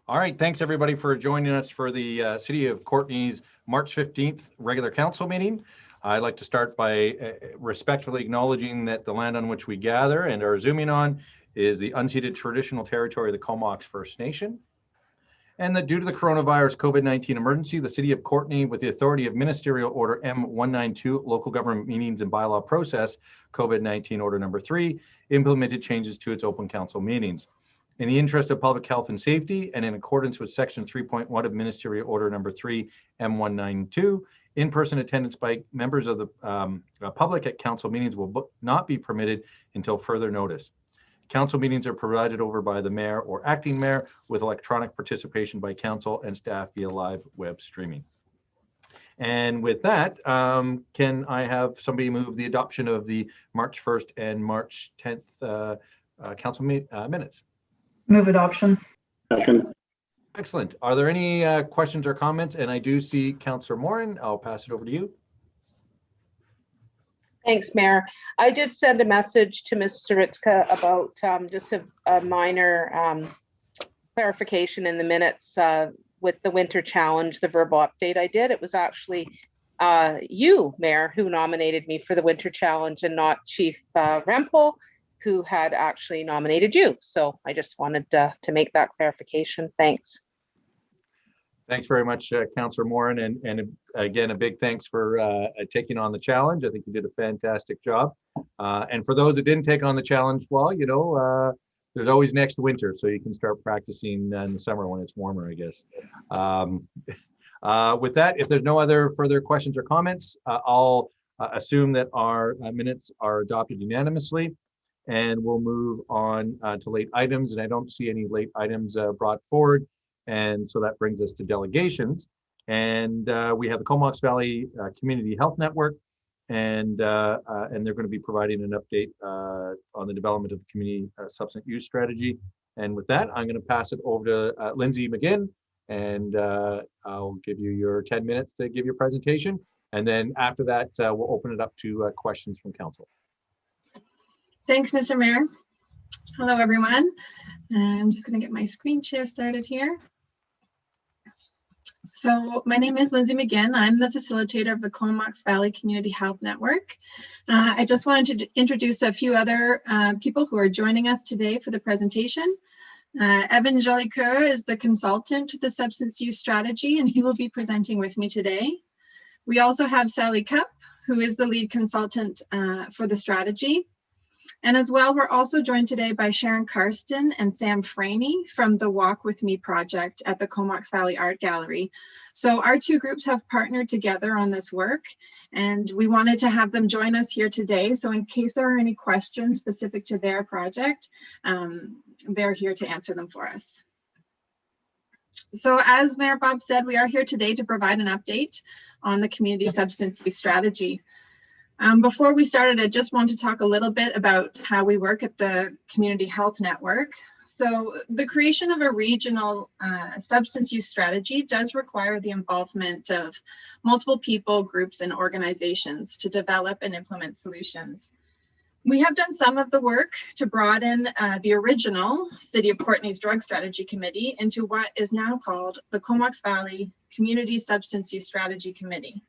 All right, thanks everybody for joining us for the City of Courtenay's March 15th regular council meeting. I'd like to start by respectfully acknowledging that the land on which we gather and are zooming on is the unceded traditional territory of the Comox First Nation. And that due to the coronavirus COVID-19 emergency, the City of Courtenay, with the authority of Ministerial Order M192, Local Government Meetings and Bylaw Process, COVID-19 Order Number 3, implemented changes to its open council meetings. In the interest of public health and safety, and in accordance with Section 3.1 of Ministerial Order Number 3, M192, in-person attendance by members of the public at council meetings will not be permitted until further notice. Council meetings are provided over by the mayor or acting mayor with electronic participation by council and staff via live web streaming. And with that, can I have somebody move the adoption of the March 1st and March 10th council minutes? Move adoption. Second. Excellent. Are there any questions or comments? And I do see Councillor Morin. I'll pass it over to you. Thanks, Mayor. I did send a message to Ms. Saritzka about just a minor clarification in the minutes with the winter challenge, the verbal update I did. It was actually you, Mayor, who nominated me for the winter challenge and not Chief Rempel, who had actually nominated you. So I just wanted to make that clarification. Thanks. Thanks very much, Councillor Morin. And again, a big thanks for taking on the challenge. I think you did a fantastic job. And for those that didn't take on the challenge, well, you know, there's always next winter, so you can start practicing in the summer when it's warmer, I guess. With that, if there's no other further questions or comments, I'll assume that our minutes are adopted unanimously. And we'll move on to late items. And I don't see any late items brought forward. And so that brings us to delegations. And we have the Comox Valley Community Health Network. And they're going to be providing an update on the development of the community substance use strategy. And with that, I'm going to pass it over to Lindsay McGinn. And I'll give you your 10 minutes to give your presentation. And then after that, we'll open it up to questions from council. Thanks, Mr. Mayor. Hello, everyone. I'm just going to get my screen share started here. So my name is Lindsay McGinn. I'm the facilitator of the Comox Valley Community Health Network. I just wanted to introduce a few other people who are joining us today for the presentation. Evan Jolicoeur is the consultant to the substance use strategy, and he will be presenting with me today. We also have Sally Cupp, who is the lead consultant for the strategy. And as well, we're also joined today by Sharon Karsten and Sam Franey from the Walk With Me project at the Comox Valley Art Gallery. So our two groups have partnered together on this work, and we wanted to have them join us here today. So in case there are any questions specific to their project, they're here to answer them for us. So as Mayor Bob said, we are here today to provide an update on the community substance use strategy. Before we started, I just want to talk a little bit about how we work at the Community Health Network. So the creation of a regional substance use strategy does require the involvement of multiple people, groups, and organizations to develop and implement solutions. We have done some of the work to broaden the original City of Courtenay's Drug Strategy Committee into what is now called the Comox Valley Community Substance Use Strategy Committee.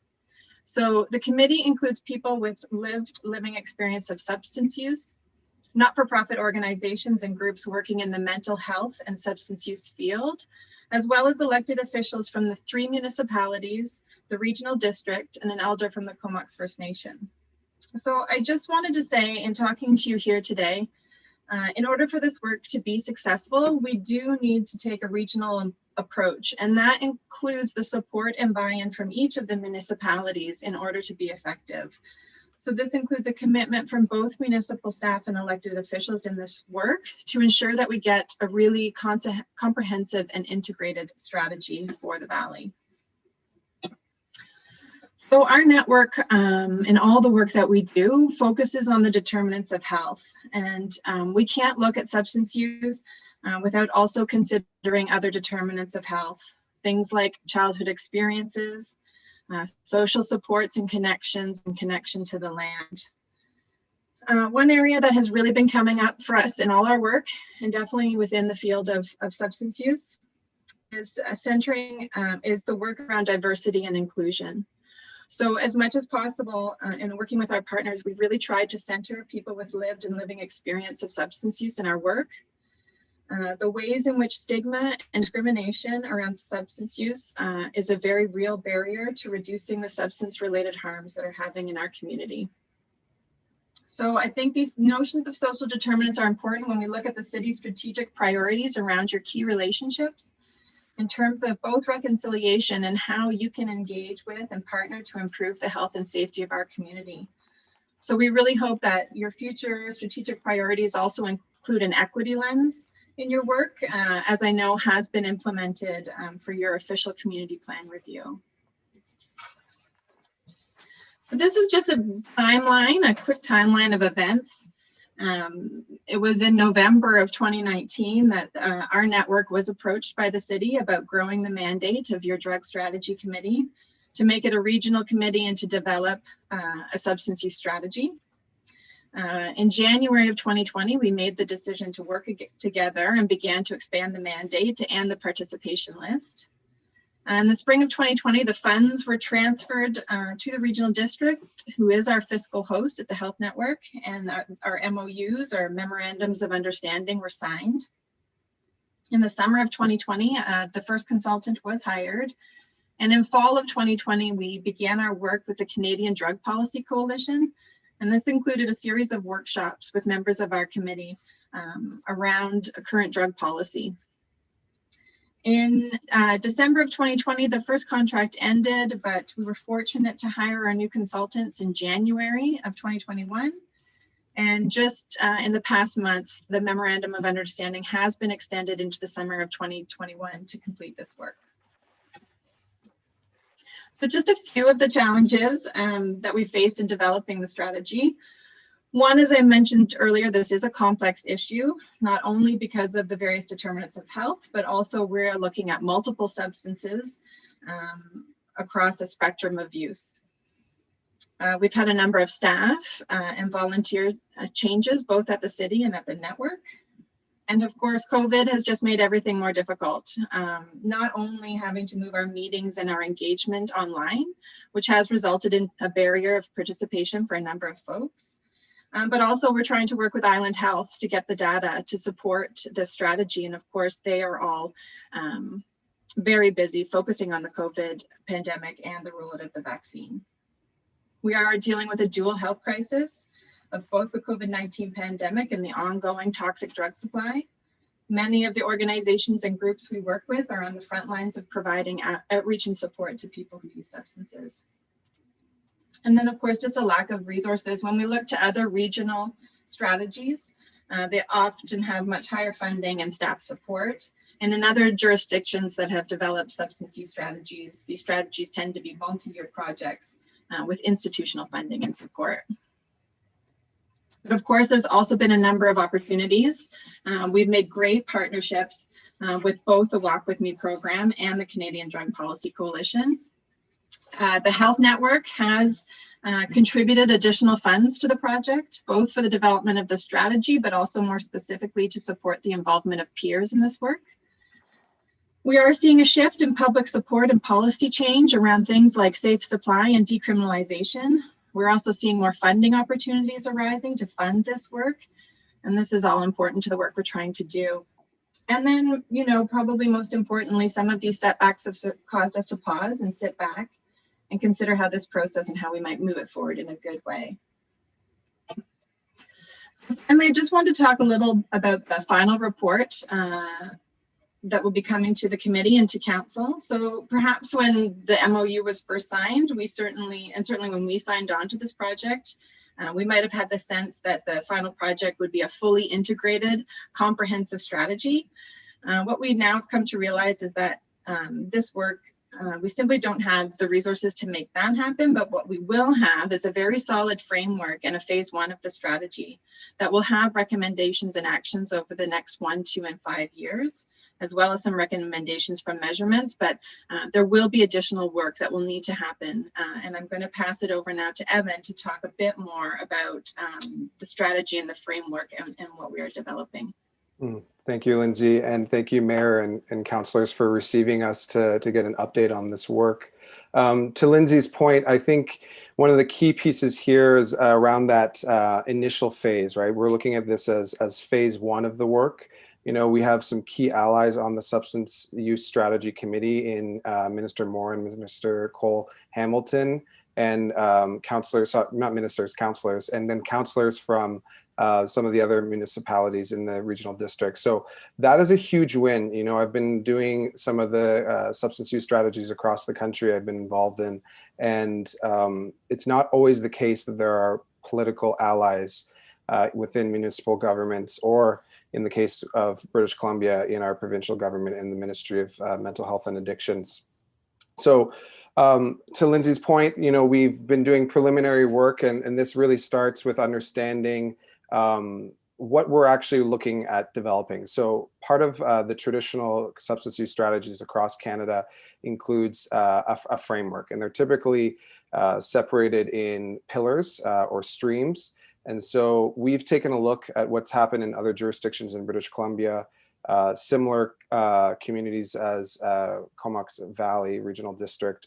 So the committee includes people with living experience of substance use, not-for-profit organizations and groups working in the mental health and substance use field, as well as elected officials from the 3 municipalities, the regional district, and an elder from the Comox First Nation. So I just wanted to say, in talking to you here today, in order for this work to be successful, we do need to take a regional approach, and that includes the support and buy-in from each of the municipalities in order to be effective. So this includes a commitment from both municipal staff and elected officials in this work to ensure that we get a really comprehensive and integrated strategy for the Valley. So our network and all the work that we do focuses on the determinants of health, and we can't look at substance use without also considering other determinants of health, things like childhood experiences, social supports and connection to the land. One area that has really been coming up for us in all our work, and definitely within the field of substance use, is centering is the work around diversity and inclusion. So as much as possible in working with our partners, we've really tried to center people with lived and living experience of substance use in our work. The ways in which stigma and discrimination around substance use is a very real barrier to reducing the substance-related harms that are having in our community. So I think these notions of social determinants are important when we look at the city's strategic priorities around your key relationships in terms of both reconciliation and how you can engage with and partner to improve the health and safety of our community. So we really hope that your future strategic priorities also include an equity lens in your work, as I know has been implemented for your official community plan review. This is just a timeline, a quick timeline of events. It was in November of 2019 that our network was approached by the city about growing the mandate of your drug strategy committee to make it a regional committee and to develop a substance use strategy. In January of 2020, we made the decision to work together and began to expand the mandate and the participation list. In the spring of 2020, the funds were transferred to the regional district, who is our fiscal host at the health network, and our MOUs, or memorandums of understanding, were signed. In the summer of 2020, the first consultant was hired. And in fall of 2020, we began our work with the Canadian Drug Policy Coalition. And this included a series of workshops with members of our committee around current drug policy. In December of 2020, the first contract ended, but we were fortunate to hire our new consultants in January of 2021. And just in the past month, the Memorandum of Understanding has been extended into the summer of 2021 to complete this work. So just a few of the challenges that we faced in developing the strategy. One, as I mentioned earlier, this is a complex issue, not only because of the various determinants of health, but also we're looking at multiple substances across the spectrum of use. We've had a number of staff and volunteer changes, both at the city and at the network. And of course, COVID has just made everything more difficult, not only having to move our meetings and our engagement online, which has resulted in a barrier of participation for a number of folks, but also we're trying to work with Island Health to get the data to support this strategy. And of course, they are all very busy focusing on the COVID pandemic and the rollout of the vaccine. We are dealing with a dual health crisis of both the COVID-19 pandemic and the ongoing toxic drug supply. Many of the organizations and groups we work with are on the front lines of providing outreach and support to people who use substances. And then, of course, just a lack of resources. When we look to other regional strategies, they often have much higher funding and staff support. And in other jurisdictions that have developed substance use strategies, these strategies tend to be multi-year projects with institutional funding and support. But of course, there's also been a number of opportunities. We've made great partnerships with both the Walk With Me program and the Canadian Drug Policy Coalition. The Health Network has contributed additional funds to the project, both for the development of the strategy, but also more specifically to support the involvement of peers in this work. We are seeing a shift in public support and policy change around things like safe supply and decriminalization. We're also seeing more funding opportunities arising to fund this work. And this is all important to the work we're trying to do. And then, you know, probably most importantly, some of these setbacks have caused us to pause and sit back and consider how this process and how we might move it forward in a good way. And I just want to talk a little about the final report that will be coming to the committee and to council. So perhaps when the MOU was first signed, certainly when we signed on to this project, we might have had the sense that the final project would be a fully integrated, comprehensive strategy. What we now have come to realize is that this work, we simply don't have the resources to make that happen, but what we will have is a very solid framework and a phase 1 of the strategy that will have recommendations and actions over the next 1, 2, and 5 years, as well as some recommendations from measurements, but there will be additional work that will need to happen. And I'm going to pass it over now to Evan to talk a bit more about the strategy and the framework and what we are developing. Thank you, Lindsay, and thank you, Mayor and councillors, for receiving us to get an update on this work. To Lindsay's point, I think one of the key pieces here is around that initial phase, right? We're looking at this as phase one of the work. You know, we have some key allies on the Substance Use Strategy Committee in Minister Moore and Minister Cole Hamilton, and councillors, not ministers, councillors, and then councillors from some of the other municipalities in the regional district. So that is a huge win. You know, I've been doing some of the substance use strategies across the country I've been involved in, and it's not always the case that there are political allies within municipal governments, or in the case of British Columbia, in our provincial government in the Ministry of Mental Health and Addictions. So to Lindsay's point, you know, we've been doing preliminary work, and this really starts with understanding what we're actually looking at developing. So part of the traditional substance use strategies across Canada includes a framework, and they're typically separated in pillars or streams. And so we've taken a look at what's happened in other jurisdictions in British Columbia, similar communities as Comox Valley Regional District,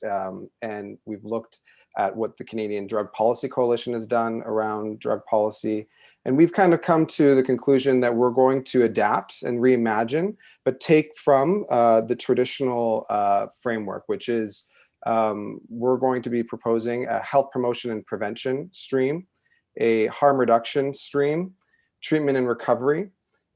and we've looked at what the Canadian Drug Policy Coalition has done around drug policy. And we've kind of come to the conclusion that we're going to adapt and reimagine, but take from the traditional framework, which is we're going to be proposing a health promotion and prevention stream, a harm reduction stream, treatment and recovery,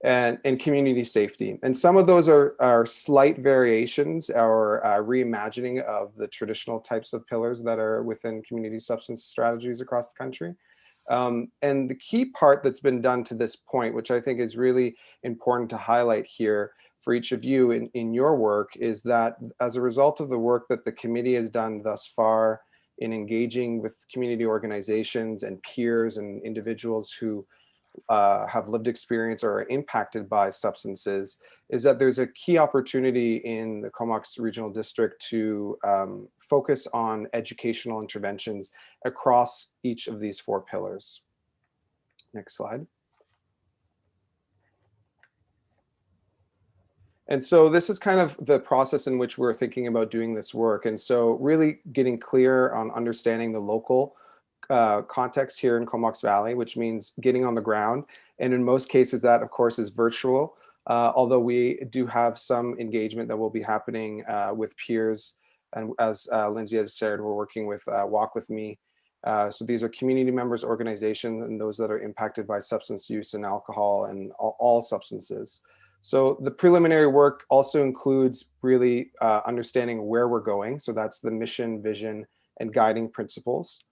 and community safety. And some of those are slight variations or reimagining of the traditional types of pillars that are within community substance strategies across the country. And the key part that's been done to this point, which I think is really important to highlight here for each of you in your work, is that as a result of the work that the committee has done thus far in engaging with community organizations and peers and individuals who have lived experience or are impacted by substances, is that there's a key opportunity in the Comox Regional District to focus on educational interventions across each of these four pillars. Next slide. And so this is kind of the process in which we're thinking about doing this work. And so really getting clear on understanding the local context here in Comox Valley, which means getting on the ground. And in most cases, that of course is virtual, although we do have some engagement that will be happening with peers. And as Lindsay has shared, we're working with Walk With Me. So these are community members, organizations, and those that are impacted by substance use and alcohol and all substances. So the preliminary work also includes really understanding where we're going. So that's the mission, vision, and guiding principles.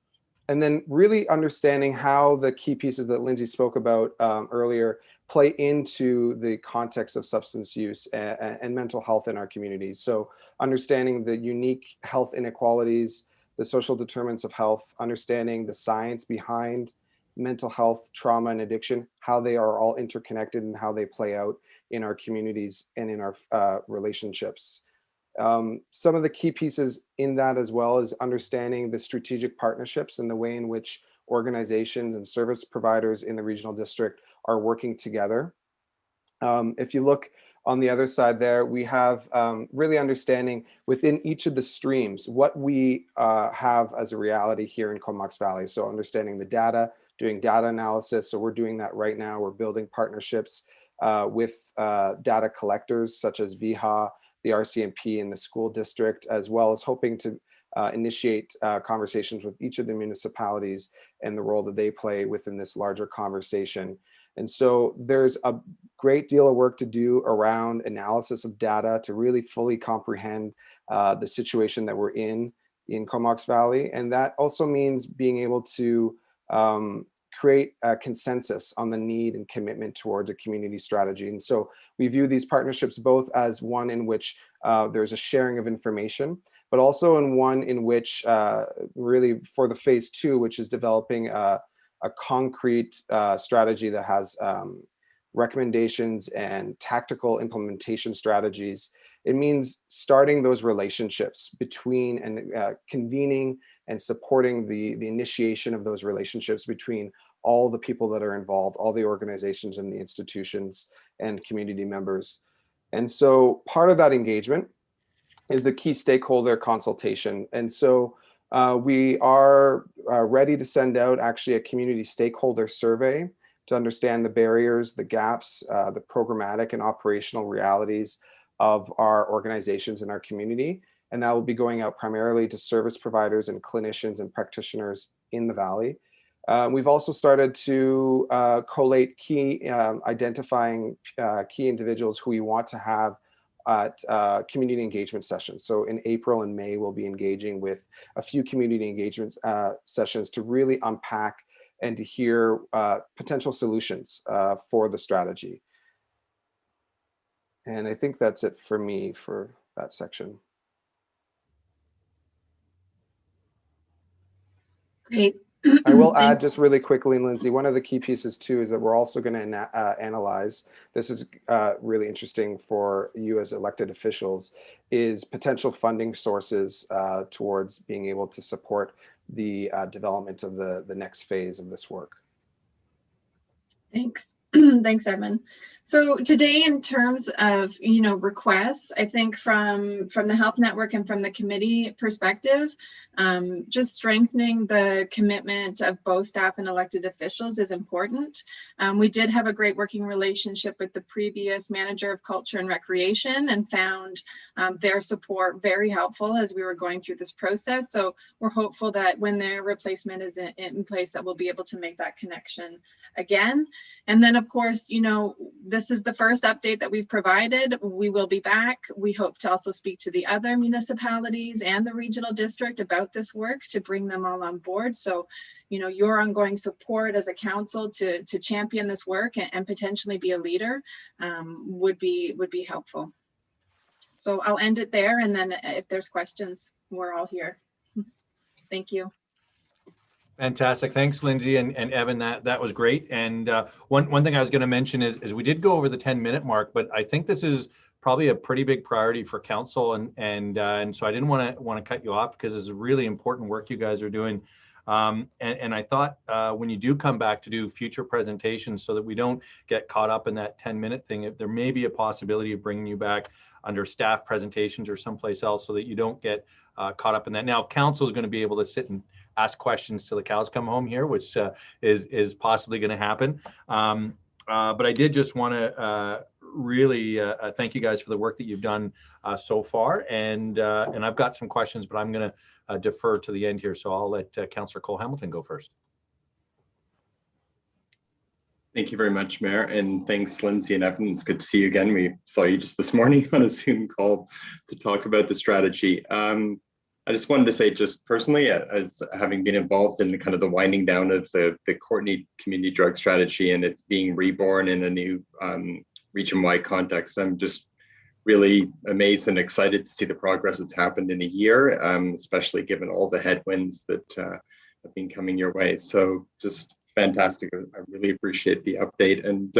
And then really understanding how the key pieces that Lindsay spoke about earlier play into the context of substance use and mental health in our communities. So understanding the unique health inequalities, the social determinants of health, understanding the science behind mental health, trauma, and addiction, how they are all interconnected and how they play out in our communities and in our relationships. Some of the key pieces in that as well is understanding the strategic partnerships and the way in which organizations and service providers in the regional district are working together. If you look on the other side there, we have really understanding within each of the streams what we have as a reality here in Comox Valley. So understanding the data, doing data analysis. So we're doing that right now. We're building partnerships with data collectors such as VHA, the RCMP, and the school district, as well as hoping to initiate conversations with each of the municipalities and the role that they play within this larger conversation. And so there's a great deal of work to do around analysis of data to really fully comprehend the situation that we're in Comox Valley. And that also means being able to create a consensus on the need and commitment towards a community strategy. And so we view these partnerships both as one in which there's a sharing of information, but also in one in which really for the phase two, which is developing a concrete strategy that has recommendations and tactical implementation strategies. It means starting those relationships between and convening and supporting the initiation of those relationships between all the people that are involved, all the organizations and the institutions, and community members. And so part of that engagement is the key stakeholder consultation. And so we are ready to send out actually a community stakeholder survey to understand the barriers, the gaps, the programmatic and operational realities of our organizations in our community. And that will be going out primarily to service providers and clinicians and practitioners in the Valley. We've also started to collate key, identifying key individuals who we want to have at community engagement sessions. So in April and May, we'll be engaging with a few community engagement sessions to really unpack and to hear potential solutions for the strategy. And I think that's it for me for that section. Great. I will add just really quickly, Lindsay, one of the key pieces too is that we're also going to analyze, this is really interesting for you as elected officials, is potential funding sources towards being able to support the development of the next phase of this work. Thanks. Thanks, Evan. So today, in terms of requests, I think from the Health Network and from the committee perspective, just strengthening the commitment of both staff and elected officials is important. We did have a great working relationship with the previous manager of culture and recreation and found their support very helpful as we were going through this process. So we're hopeful that when their replacement is in place, that we'll be able to make that connection again. And then, of course, this is the first update that we've provided. We will be back. We hope to also speak to the other municipalities and the regional district about this work to bring them all on board. So, your ongoing support as a council to champion this work and potentially be a leader would be helpful. So I'll end it there. And then if there's questions, we're all here. Thank you. Fantastic. Thanks, Lindsay and Evan. That was great. And one thing I was going to mention is we did go over the 10-minute mark, but I think this is probably a pretty big priority for council. And so I didn't want to cut you off because it's really important work you guys are doing. And I thought when you do come back to do future presentations so that we don't get caught up in that 10-minute thing, if there may be a possibility of bringing you back under staff presentations or someplace else so that you don't get caught up in that. Now, council is going to be able to sit and ask questions till the cows come home here, which is possibly going to happen. But I did just want to really thank you guys for the work that you've done so far. And I've got some questions, but I'm going to defer to the end here. So I'll let Councillor Cole Hamilton go first. Thank you very much, Mayor, and thanks, Lindsay and Evan. It's good to see you again. We saw you just this morning on a Zoom call to talk about the strategy. I just wanted to say, just personally, as having been involved in kind of the winding down of the Courtenay community drug strategy and it's being reborn in a new region-wide context, I'm just really amazed and excited to see the progress that's happened in a year, especially given all the headwinds that have been coming your way. So just fantastic. I really appreciate the update. And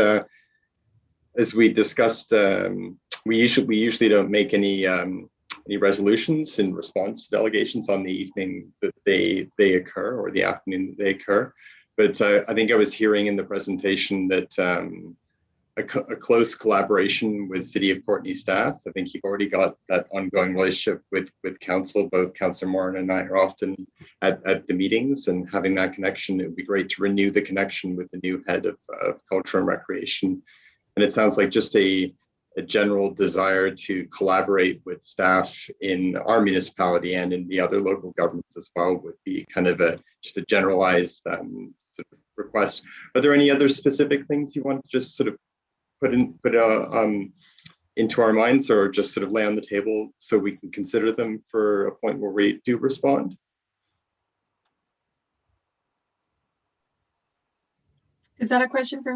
as we discussed, we usually don't make any resolutions in response to delegations on the evening that they occur or the afternoon that they occur. But I think I was hearing in the presentation that a close collaboration with City of Courtenay staff. I think you've already got that ongoing relationship with council. Both Councillor Moran and I are often at the meetings, and having that connection, it would be great to renew the connection with the new head of culture and recreation. And it sounds like just a general desire to collaborate with staff in our municipality and in the other local governments as well would be kind of just a generalized sort of request. Are there any other specific things you want to just sort of put into our minds, or just sort of lay on the table so we can consider them for a point where we do respond? Is that a question for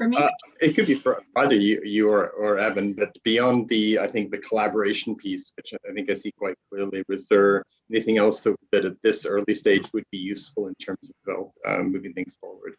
me? It could be for either you or Evan, but beyond I think the collaboration piece, which I think I see quite clearly, was there anything else that at this early stage would be useful in terms of moving things forward?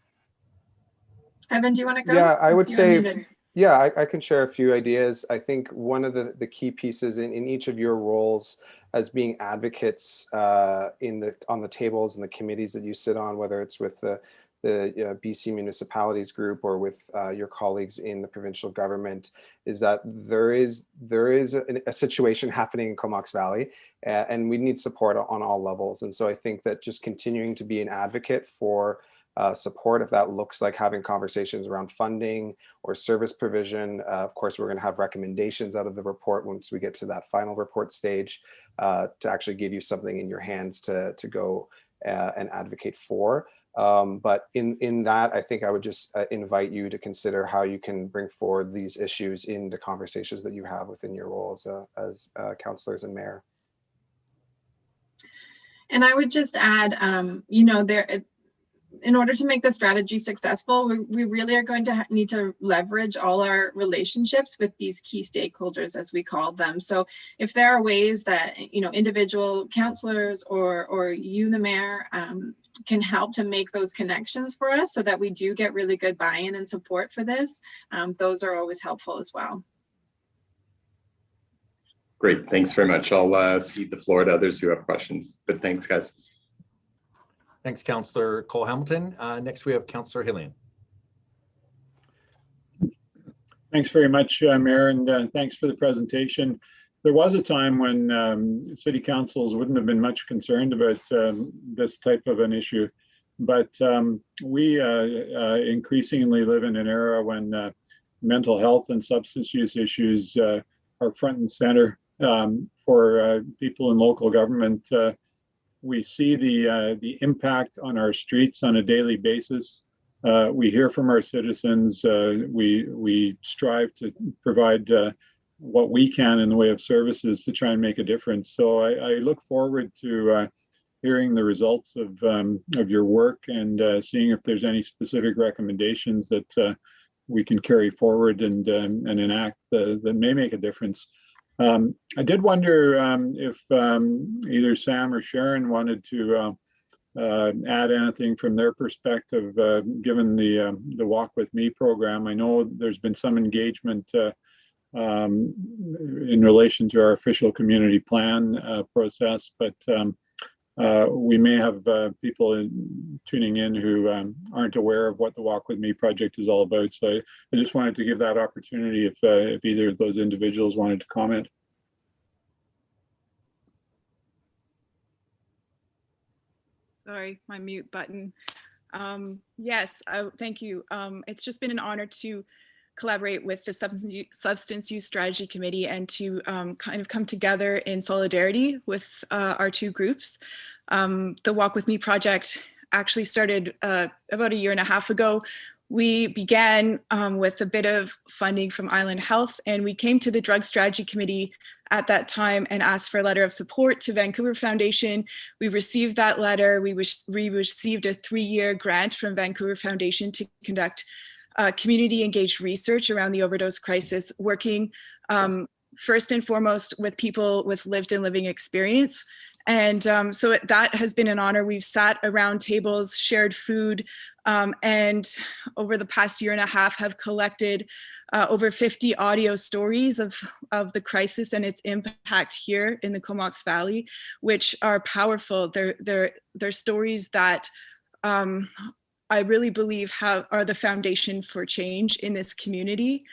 Evan, do you want to go? Yeah, I would say, unmuted. yeah, I can share a few ideas. I think one of the key pieces in each of your roles as being advocates on the tables and the committees that you sit on, whether it's with the the BC Municipalities Group or with your colleagues in the provincial government, is that there is a situation happening in Comox Valley, and we need support on all levels. And so I think that just continuing to be an advocate for support, if that looks like having conversations around funding or service provision. Of course, we're going to have recommendations out of the report once we get to that final report stage, to actually give you something in your hands to go and advocate for. But in that, I think I would just invite you to consider how you can bring forward these issues in the conversations that you have within your role as councillors and mayor. And I would just add, you know, in order to make the strategy successful, we really are going to need to leverage all our relationships with these key stakeholders, as we call them. So if there are ways that, you know, individual councillors or you, the mayor, can help to make those connections for us so that we do get really good buy-in and support for this, those are always helpful as well. Great, thanks very much. I'll cede the floor to others who have questions, but thanks, guys. Thanks, Councillor Cole-Hamilton. Next, we have Councillor Hillian. Thanks very much, Mayor, and thanks for the presentation. There was a time when city councils wouldn't have been much concerned about this type of an issue, but we increasingly live in an era when mental health and substance use issues are front and center for people in local government. We see the impact on our streets on a daily basis. We hear from our citizens. We strive to provide what we can in the way of services to try and make a difference. So I look forward to hearing the results of your work and seeing if there's any specific recommendations that we can carry forward and enact that may make a difference. I did wonder if either Sam or Sharon wanted to add anything from their perspective, given the Walk With Me program. I know there's been some engagement in relation to our official community plan process, but we may have people tuning in who aren't aware of what the Walk With Me project is all about. So I just wanted to give that opportunity if either of those individuals wanted to comment. Sorry, my mute button. Yes, thank you. It's just been an honor to collaborate with the Substance Use Strategy Committee and to kind of come together in solidarity with our two groups. The Walk With Me project actually started about 1.5 years ago. We began with a bit of funding from Island Health, and we came to the Drug Strategy Committee at that time and asked for a letter of support to Vancouver Foundation. We received that letter. We received a 3-year grant from Vancouver Foundation to conduct community engaged research around the overdose crisis, working first and foremost with people with lived and living experience. And so that has been an honor. We've sat around tables, shared food, and over the past 1.5 years have collected over 50 audio stories of the crisis and its impact here in the Comox Valley, which are powerful. They're stories that I really believe are the foundation for change in this community.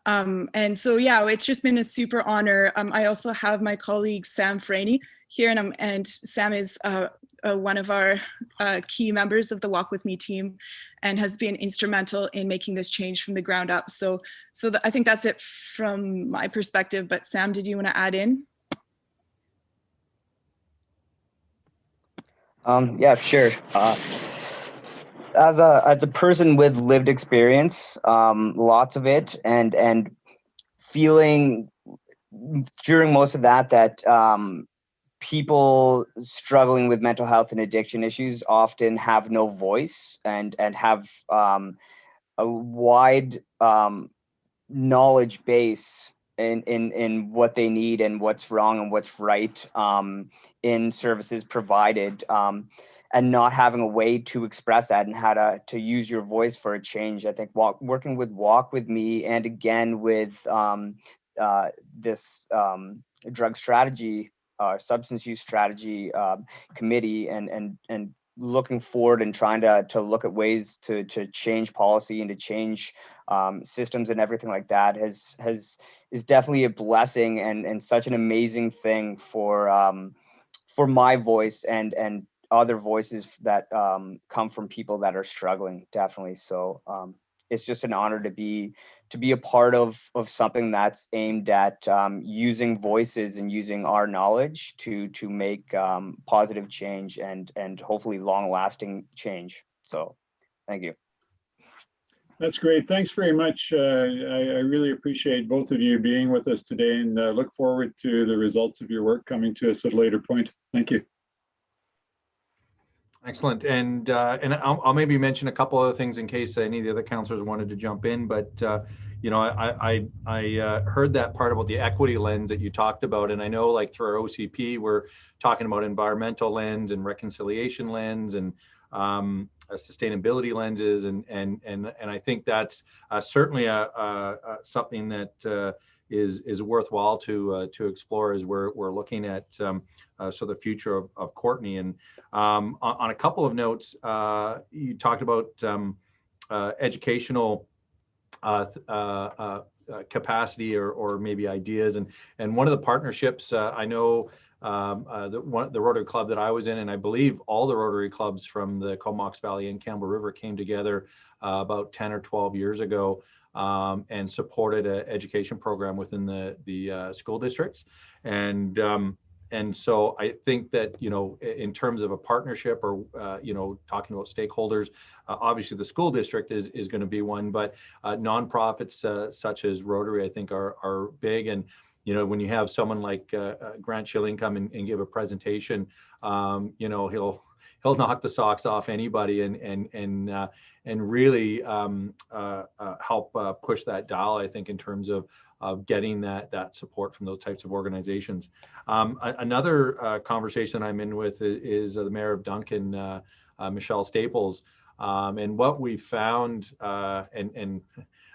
And so, yeah, it's just been a super honor. I also have my colleague, Sam Franey, here, and Sam is one of our key members of the Walk With Me team and has been instrumental in making this change from the ground up. So I think that's it from my perspective, but Sam, did you want to add in? Yeah, sure. As a person with lived experience, lots of it, and feeling during most of that people struggling with mental health and addiction issues often have no voice and have a wide knowledge base in what they need and what's wrong and what's right in services provided, and not having a way to express that and how to use your voice for a change. I think working with Walk With Me and again with this drug strategy, substance use strategy committee and looking forward and trying to look at ways to change policy and to change systems and everything like that is definitely a blessing and such an amazing thing for my voice and other voices that come from people that are struggling, definitely. So it's just an honor to be a part of something that's aimed at using voices and using our knowledge to make positive change and hopefully long-lasting change. So thank you. That's great. Thanks very much. I really appreciate both of you being with us today, and look forward to the results of your work coming to us at a later point. Thank you. Excellent. And I'll maybe mention a couple other things in case any of the other councillors wanted to jump in. But you know, I heard that part about the equity lens that you talked about, and I know like through our OCP we're talking about environmental lens and reconciliation lens and sustainability lenses, and I think that's certainly something that is worthwhile to explore as we're looking at so the future of Courtenay. And on a couple of notes, you talked about educational capacity or maybe ideas, and one of the partnerships I know the Rotary Club that I was in, and I believe all the Rotary clubs from the Comox Valley and Campbell River came together about 10 or 12 years ago and supported an education program within the school districts. And so I think that, you know, in terms of a partnership or, you know, talking about stakeholders, obviously the school district is going to be one, but nonprofits such as Rotary, I think are big. And, you know, when you have someone like Grant Schilling come and give a presentation, you know, he'll knock the socks off anybody and really help push that dial, I think, in terms of getting that support from those types of organizations. Another conversation I'm in with is the mayor of Duncan, Michelle Staples, and what we found, and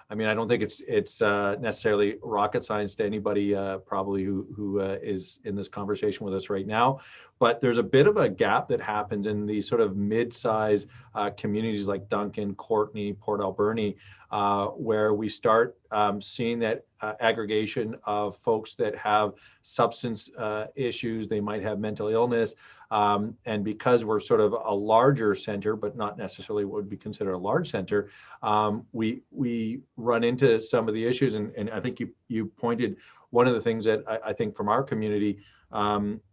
I mean, I don't think it's necessarily rocket science to anybody probably who is in this conversation with us right now, but there's a bit of a gap that happens in these sort of mid-size communities like Duncan, Courtenay, Port Alberni, where we start seeing that aggregation of folks that have substance issues. They might have mental illness, and because we're sort of a larger center, but not necessarily what would be considered a large center, we run into some of the issues. And I think you pointed one of the things that I think from our community,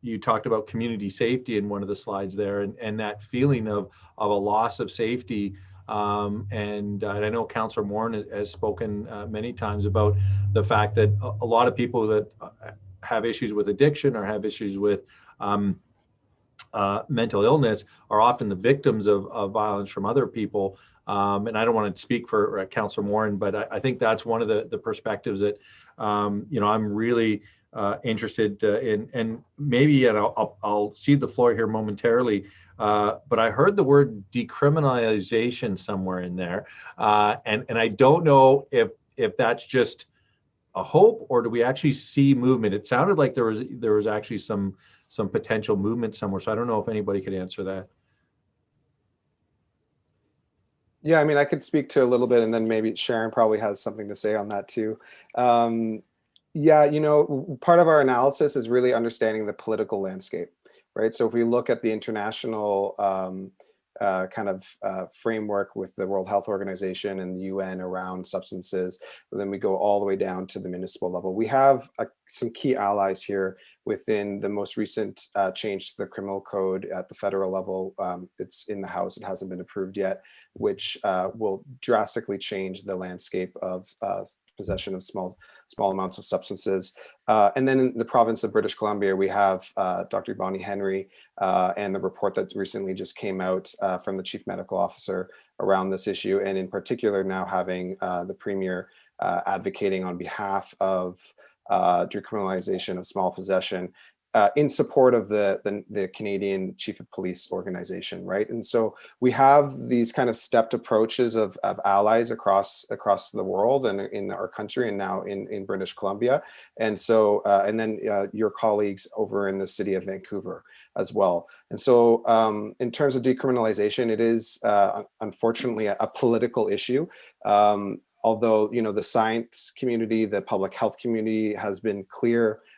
you talked about community safety in one of the slides there, and that feeling of a loss of safety. And I know Councillor Moran has spoken many times about the fact that a lot of people that have issues with addiction or have issues with mental illness are often the victims of violence from other people. And I don't want to speak for Councillor Moran, but I think that's one of the perspectives that you know, I'm really interested in, and maybe I'll cede the floor here momentarily. But I heard the word decriminalization somewhere in there, and I don't know if that's just a hope or do we actually see movement. It sounded like there was actually some potential movement somewhere, so I don't know if anybody could answer that. Yeah, I mean, I could speak to a little bit, and then maybe Sharon probably has something to say on that too. Yeah, you know, part of our analysis is really understanding the political landscape, right? So if we look at the international kind of framework with the World Health Organization and the UN around substances, but then we go all the way down to the municipal level. We have some key allies here within the most recent change to the criminal code at the federal level. It's in the House, it hasn't been approved yet, which will drastically change the landscape of possession of small amounts of substances. And then in the province of British Columbia, we have Dr. Bonnie Henry and the report that recently just came out from the Chief Medical Officer around this issue, and in particular now having the Premier advocating on behalf of decriminalization of small possession. in support of the Canadian Chief of Police organization, right? And so we have these kind of stepped approaches of allies across the world and in our country, and now in British Columbia. And so, and then your colleagues over in the city of Vancouver as well. And so in terms of decriminalization, it is unfortunately a political issue. Although, you know, the science community, the public health community has been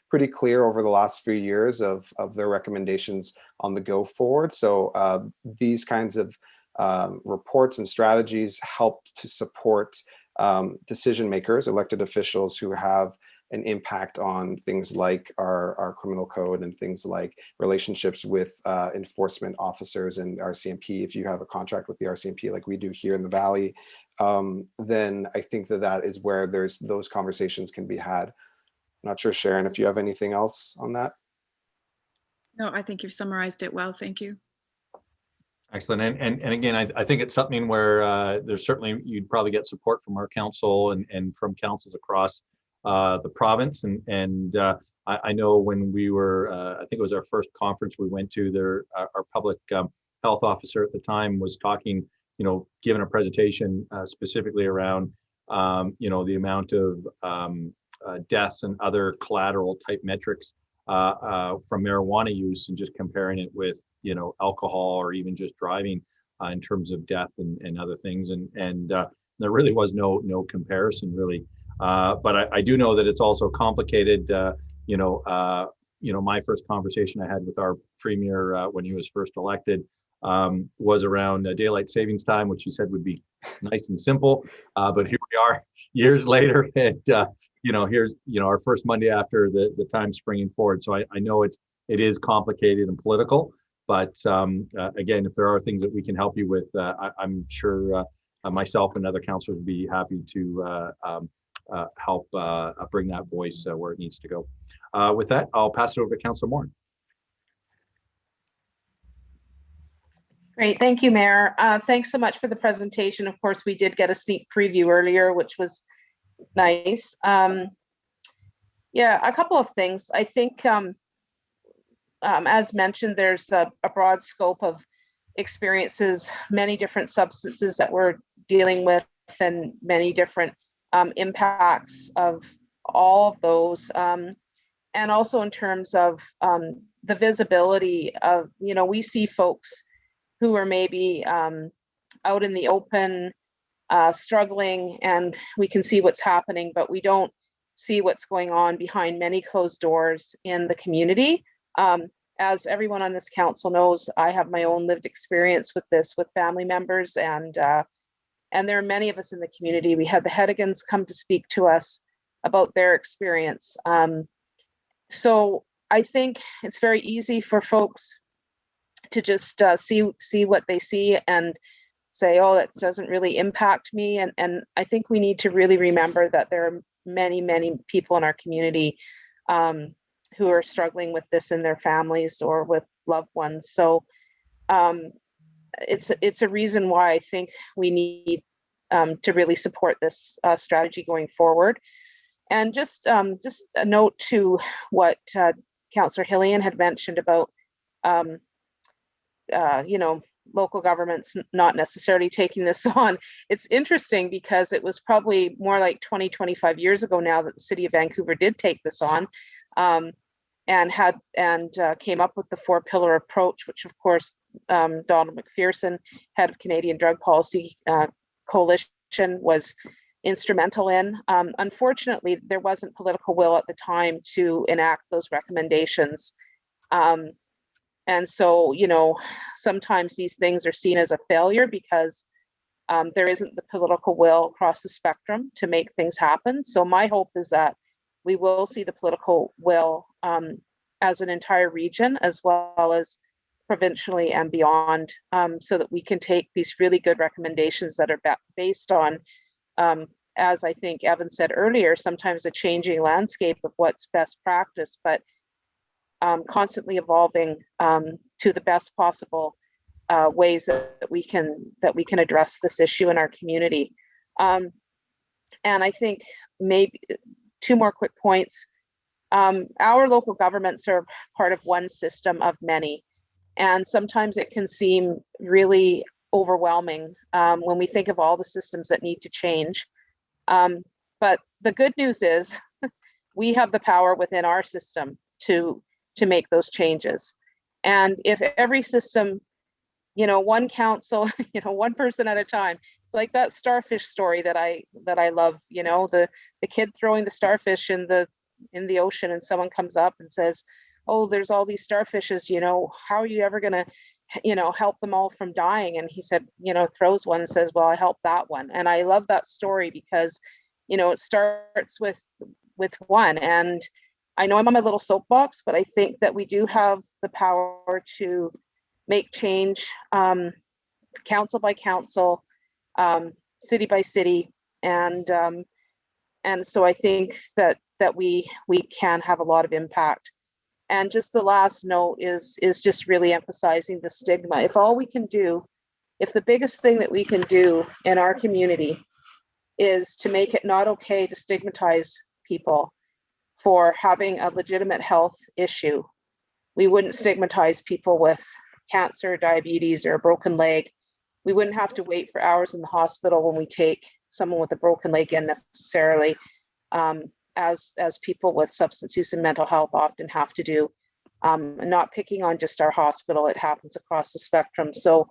pretty clear over the last few years of their recommendations on the go forward. So these kinds of reports and strategies help to support decision makers, elected officials who have an impact on things like our criminal code and things like relationships with enforcement officers and RCMP. If you have a contract with the RCMP like we do here in the Valley, then I think that is where those conversations can be had. Not sure, Sharon, if you have anything else on that. No, I think you've summarized it well. Thank you. Excellent. And again, I think it's something where there's certainly, you'd probably get support from our council and from councils across the province. And I know when we were, I think it was our first conference we went to, our public health officer at the time was talking, you know, giving a presentation specifically around, you know, the amount of deaths and other collateral type metrics from marijuana use, and just comparing it with, you know, alcohol or even just driving in terms of death and other things. And there really was no comparison really. But I do know that it's also complicated. You know, my first conversation I had with our premier when he was first elected was around daylight savings time, which he said would be nice and simple. But here we are years later, and you know, here's, you know, our first Monday after the time springing forward. So I know it is complicated and political, but again, if there are things that we can help you with, I'm sure myself and other councillors would be happy to help bring that voice where it needs to go. With that, I'll pass it over to Councillor Moore. Great, thank you, Mayor. Thanks so much for the presentation. Of course, we did get a sneak preview earlier, which was nice. Yeah, a couple of things. I think, as mentioned, there's a broad scope of experiences, many different substances that we're dealing with, and many different impacts of all of those. And also in terms of the visibility of, you know, we see folks who are maybe out in the open, struggling, and we can see what's happening, but we don't see what's going on behind many closed doors in the community. As everyone on this council knows, I have my own lived experience with this with family members, and there are many of us in the community. We had the Hedigans come to speak to us about their experience. So I think it's very easy for folks to just see what they see and say, oh, that doesn't really impact me. And I think we need to really remember that there are many, many people in our community who are struggling with this in their families or with loved ones. So it's a reason why I think we need to really support this strategy going forward. And just a note to what Councillor Hillian had mentioned about you know, local governments not necessarily taking this on. It's interesting because it was probably more like 20-25 years ago now that the city of Vancouver did take this on, and came up with the 4-pillar approach, which of course Donald McPherson, head of Canadian Drug Policy Coalition, was instrumental in. Unfortunately, there wasn't political will at the time to enact those recommendations. And so, you know, sometimes these things are seen as a failure because there isn't the political will across the spectrum to make things happen. So my hope is that we will see the political will as an entire region, as well as provincially and beyond, so that we can take these really good recommendations that are based on, as I think Evan said earlier, sometimes a changing landscape of what's best practice, but constantly evolving to the best possible ways that we can address this issue in our community. And I think maybe 2 more quick points. our local governments are part of one system of many. And sometimes it can seem really overwhelming when we think of all the systems that need to change. But the good news is we have the power within our system to make those changes. And if every system, one council, one person at a time, it's like that starfish story that I love, the kid throwing the starfish in the ocean, and someone comes up and says, oh, there's all these starfishes, how are you ever going to, help them all from dying? And he said, throws one and says, well, I helped that one. And I love that story because, it starts with one. And I know I'm on my little soapbox, but I think that we do have the power to make change, council by council, city by city. And so I think that we can have a lot of impact. And just the last note is just really emphasizing the stigma. If the biggest thing that we can do in our community is to make it not okay to stigmatize people for having a legitimate health issue, we wouldn't stigmatize people with cancer, diabetes, or a broken leg. We wouldn't have to wait for hours in the hospital when we take someone with a broken leg in necessarily, as people with substance use and mental health often have to do. Not picking on just our hospital, it happens across the spectrum. So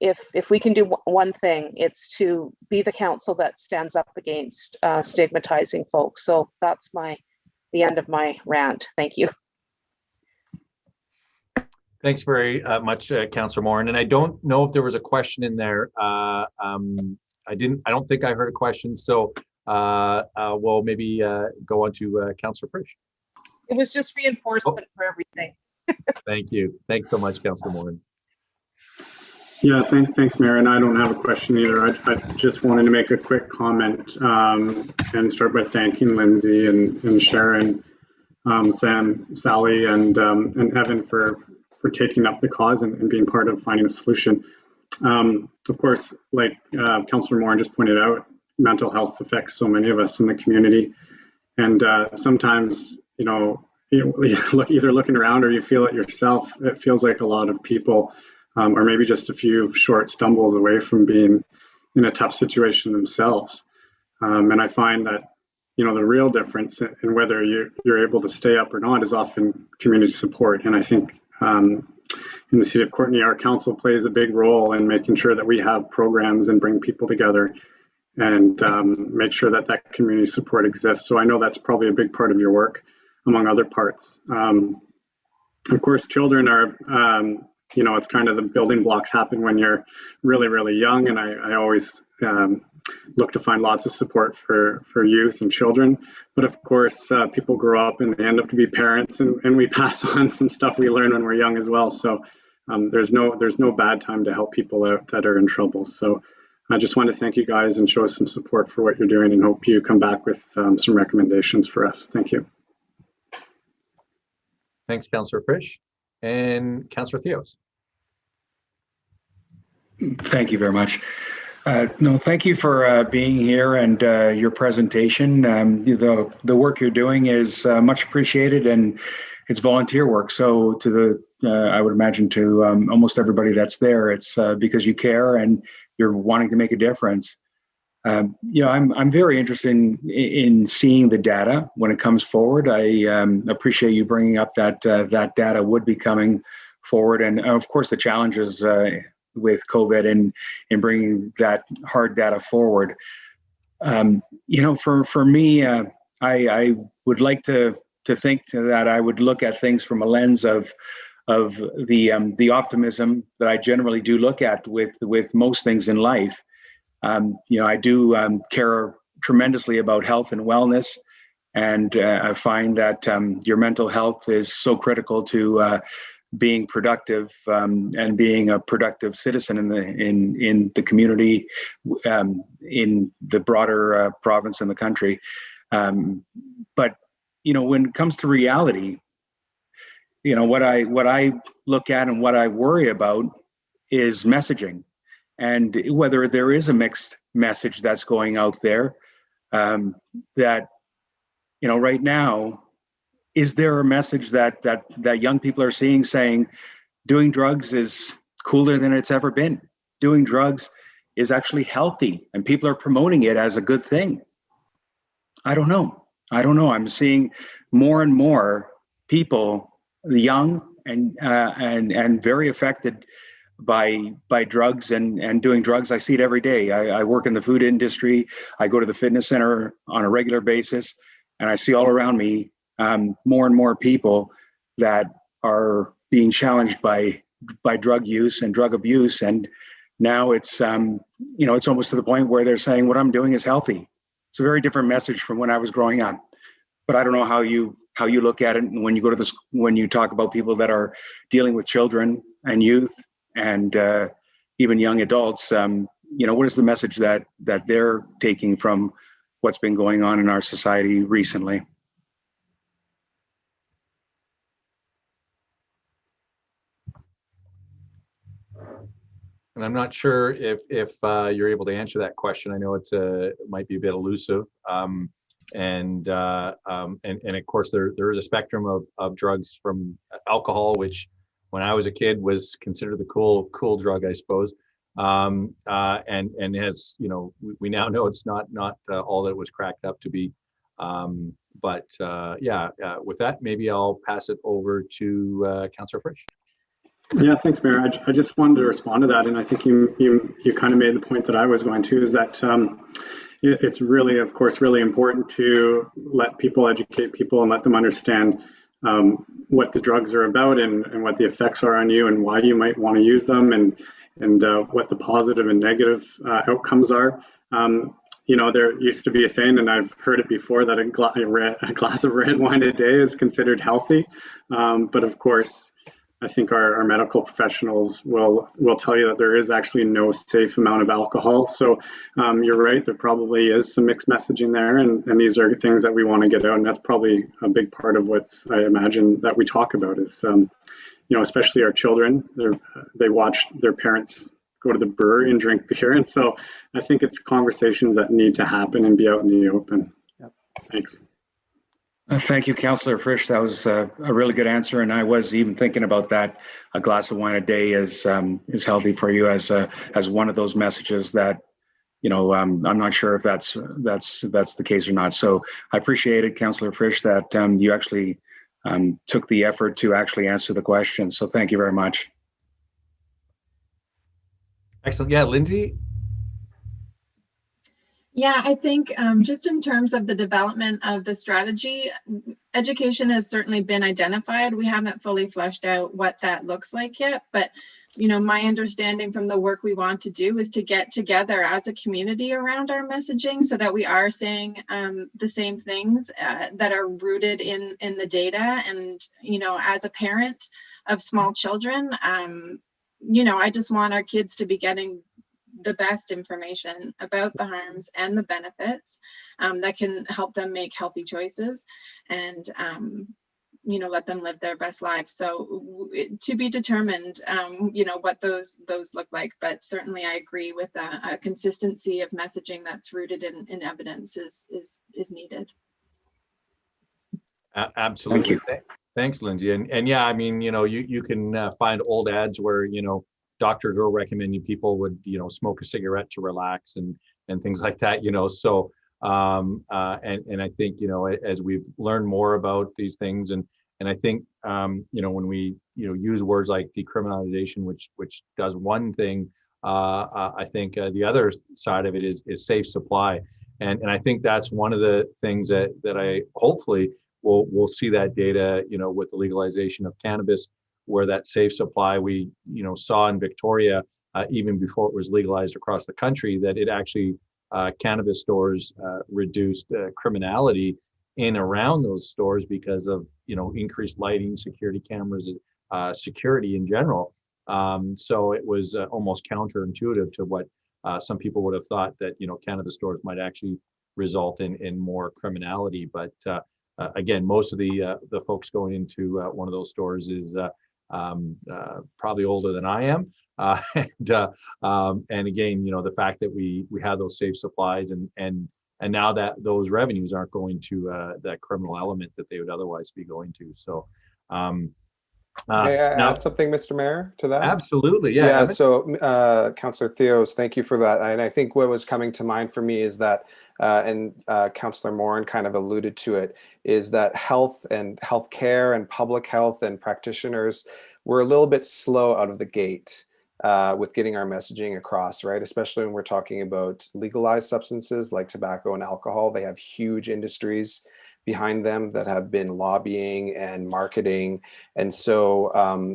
if we can do one thing, it's to be the council that stands up against stigmatizing folks. So that's the end of my rant. Thank you. Thanks very much, Councillor Morin. And I don't know if there was a question in there. I don't think I heard a question. So we'll maybe go on to Councillor Frisch. It was just reinforcement for everything. Thank you. Thanks so much, Councillor Morin. Yeah, thanks, Mayor. And I don't have a question either. I just wanted to make a quick comment and start by thanking Lindsay and Sharon, Sam, Sally, and Evan for taking up the cause and being part of finding a solution. Of course, like Councillor Morin just pointed out, mental health affects so many of us in the community. And sometimes, either looking around or you feel it yourself, it feels like a lot of people are maybe just a few short stumbles away from being in a tough situation themselves. And I find that, the real difference in whether you're able to stay up or not is often community support. And I think in the city of Courtenay, our council plays a big role in making sure that we have programs and bring people together and make sure that community support exists. So I know that's probably a big part of your work, among other parts. Of course, children are, it's kind of the building blocks happen when you're really, really young. And I always look to find lots of support for youth and children. But of course, people grow up and they end up to be parents, and we pass on some stuff we learn when we're young as well. So there's no bad time to help people out that are in trouble. So I just want to thank you guys and show some support for what you're doing, and hope you come back with some recommendations for us. Thank you. Thanks, Councillor Frisch. And Councillor Theos. Thank you very much. No, thank you for being here and your presentation. The work you're doing is much appreciated, and it's volunteer work. So to I would imagine to almost everybody that's there, it's because you care and you're wanting to make a difference. I'm very interested in seeing the data when it comes forward. I appreciate you bringing up that that data would be coming forward, and of course the challenges with COVID and bringing that hard data forward. For me, I would like to think that I would look at things from a lens of the optimism that I generally do look at with most things in life. I do care tremendously about health and wellness, and I find that your mental health is so critical to being productive and being a productive citizen in the community, in the broader province and the country. But when it comes to reality, what I look at and what I worry about is messaging, and whether there is a mixed message that's going out there that right now is there a message that young people are seeing saying doing drugs is cooler than it's ever been? Doing drugs is actually healthy and people are promoting it as a good thing. I don't know. I'm seeing more and more people, young and very affected by drugs and doing drugs. I see it every day. I work in the food industry. I go to the fitness center on a regular basis, and I see all around me more and more people that are being challenged by drug use and drug abuse. And now it's it's almost to the point where they're saying what I'm doing is healthy. It's a very different message from when I was growing up. But I don't know how you look at it when you go to when you talk about people that are dealing with children and youth and even young adults. What is the message that they're taking from what's been going on in our society recently? And I'm not sure if you're able to answer that question. I know it might be a bit elusive. And of course, there is a spectrum of drugs, from alcohol, which when I was a kid was considered the cool drug, I suppose. And as we now know it's not all that it was cracked up to be. With that, maybe I'll pass it over to Councillor Frisch. Yeah, thanks, Mayor. I just wanted to respond to that, and I think you kind of made the point that I was going to, is that it's really, of course, really important to let people educate people and let them understand what the drugs are about and what the effects are on you and why you might want to use them and what the positive and negative outcomes are. There used to be a saying, and I've heard it before, that a glass of red wine a day is considered healthy. But of course, I think our medical professionals will tell you that there is actually no safe amount of alcohol. So you're right, there probably is some mixed messaging there, and these are things that we want to get out, and that's probably a big part of what's, I imagine, that we talk about is, especially our children, they watch their parents go to the brewery and drink beer, and so I think it's conversations that need to happen and be out in the open. Yep. Thanks. Thank you, Councillor Frisch. That was a really good answer, and I was even thinking about that. A glass of wine a day is healthy for you as one of those messages that I'm not sure if that's the case or not. So I appreciate it, Councillor Frisch, that you actually took the effort to actually answer the question. So thank you very much. Excellent. Yeah, Lindsay. Yeah, I think just in terms of the development of the strategy, education has certainly been identified. We haven't fully fleshed out what that looks like yet, but my understanding from the work we want to do is to get together as a community around our messaging so that we are saying the same things that are rooted in the data. And, as a parent of small children, I just want our kids to be getting the best information about the harms and the benefits that can help them make healthy choices and let them live their best lives. So to be determined what those look like, but certainly I agree with a consistency of messaging that's rooted in evidence is needed. Absolutely. Thanks, Lindsay. And yeah, I mean, you can find old ads where doctors will recommend people would smoke a cigarette to relax and things like that. So and I think as we've learned more about these things and I think when we use words like decriminalization, which does one thing, I think the other side of it is safe supply, and I think that's one of the things that I hopefully we'll see that data with the legalization of cannabis, where that safe supply we saw in Victoria even before it was legalized across the country, that it actually cannabis stores reduced criminality in around those stores because of increased lighting, security cameras, security in general. So it was almost counterintuitive to what some people would have thought, that cannabis stores might actually result in more criminality. But again, most of the folks going into one of those stores is probably older than I am, and again, the fact that we have those safe supplies and and now that those revenues aren't going to that criminal element that they would otherwise be going to. So May I now, add something, Mr. Mayor, to that? absolutely, yeah. Yeah, Evan? so Councillor Theos, thank you for that. And I think what was coming to mind for me is that, and Councillor Moran kind of alluded to it, is that health and healthcare and public health and practitioners were a little bit slow out of the gate with getting our messaging across, right? Especially when we're talking about legalized substances like tobacco and alcohol. They have huge industries behind them that have been lobbying and marketing. And so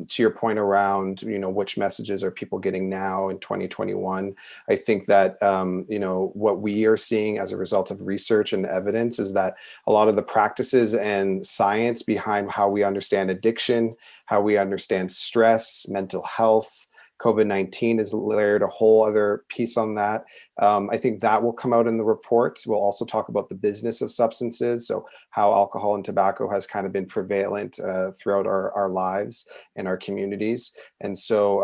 to your point around, which messages are people getting now in 2021, I think that, what we are seeing as a result of research and evidence is that a lot of the practices and science behind how we understand addiction, how we understand stress, mental health, COVID-19 has layered a whole other piece on that. I think that will come out in the report. We'll also talk about the business of substances, so how alcohol and tobacco has kind of been prevalent throughout our lives and our communities. And so,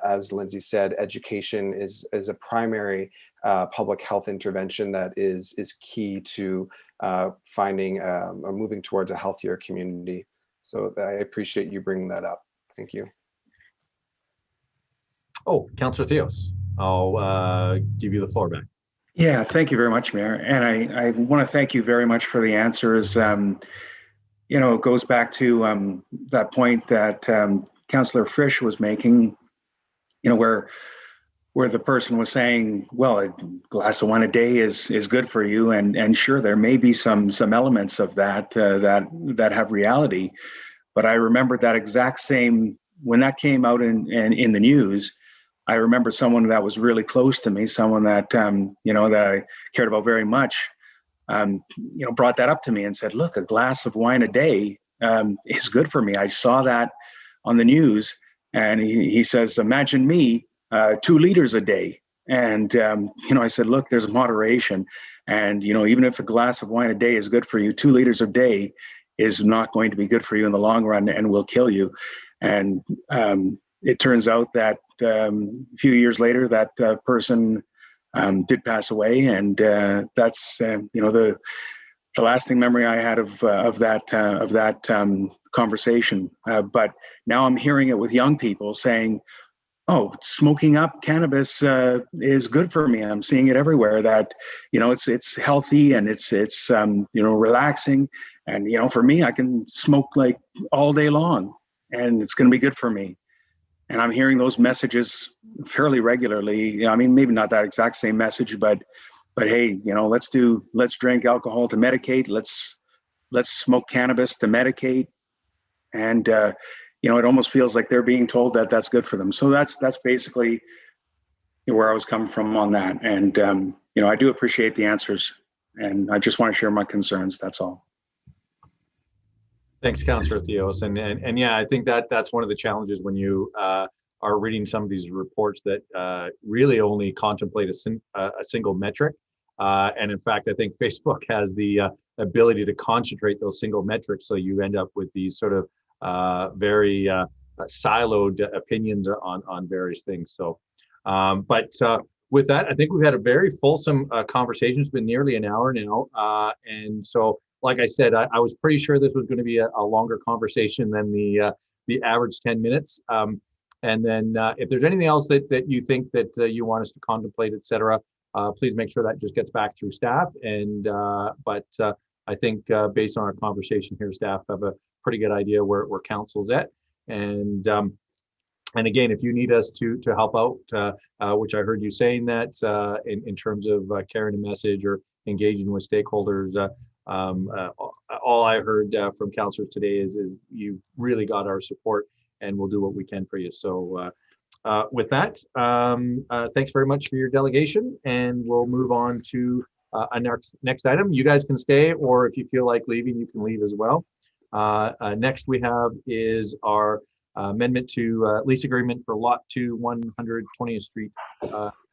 as Lindsay said, education is a primary public health intervention that is key to finding or moving towards a healthier community. So I appreciate you bringing that up. Thank you. Oh, Councillor Theos, I'll give you the floor back. Yeah, thank you very much, Mayor. And I want to thank you very much for the answers. It goes back to that point that Councillor Frisch was making, where the person was saying, well, a glass of wine a day is good for you. And sure, there may be some elements of that that have reality. But I remember that exact same, when that came out in the news, I remember someone that was really close to me, someone that, that I cared about very much, brought that up to me and said, look, a glass of wine a day is good for me. I saw that on the news. And he says, imagine me, 2 liters a day. And, I said, look, there's moderation. And, even if a glass of wine a day is good for you, 2 liters a day is not going to be good for you in the long run and will kill you. And it turns out that a few years later, that person did pass away, and that's the lasting memory I had of that conversation. But now I'm hearing it with young people saying, "Oh, smoking up cannabis is good for me." I'm seeing it everywhere. That it's healthy and it's relaxing, and for me, I can smoke like all day long, and it's going to be good for me. And I'm hearing those messages fairly regularly. I mean, maybe not that exact same message, but hey, let's drink alcohol to medicate. Let's smoke cannabis to medicate. And it almost feels like they're being told that that's good for them. So that's basically where I was coming from on that. And I do appreciate the answers, and I just want to share my concerns. That's all. Thanks, Councillor Theos. And yeah, I think that's one of the challenges when you are reading some of these reports that really only contemplate a single metric. And in fact, I think Facebook has the ability to concentrate those single metrics, so you end up with these sort of very siloed opinions on various things. So, but with that, I think we've had a very fulsome conversation. It's been nearly an hour now, and so. Like I said, I was pretty sure this was going to be a longer conversation than the average 10 minutes. And then if there's anything else that you think that you want us to contemplate, et cetera, please make sure that just gets back through staff. And but I think based on our conversation here, staff have a pretty good idea where council's at. And again, if you need us to help out, which I heard you saying that in terms of carrying a message or engaging with stakeholders, all I heard from councillors today is you really got our support, and we'll do what we can for you. So with that, thanks very much for your delegation, and we'll move on to a next item. You guys can stay, or if you feel like leaving, you can leave as well. Next we have is our amendment to lease agreement for Lot 2, 120th Street at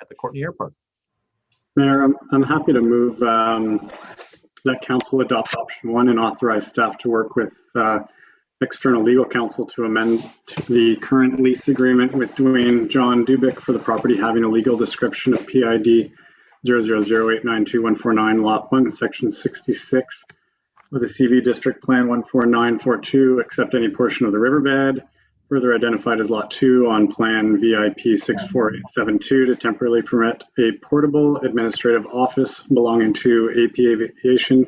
the Courtenay Airport. Mayor, I'm happy to move that council adopt option 1 and authorize staff to work with external legal counsel to amend the current lease agreement with Dwayne John Dubik for the property having a legal description of PID 0008921149 Lot 1, Section 66 of the CV District Plan 14942, except any portion of the riverbed, further identified as Lot 2 on Plan VIP 64872, to temporarily permit a portable administrative office belonging to AP Aviation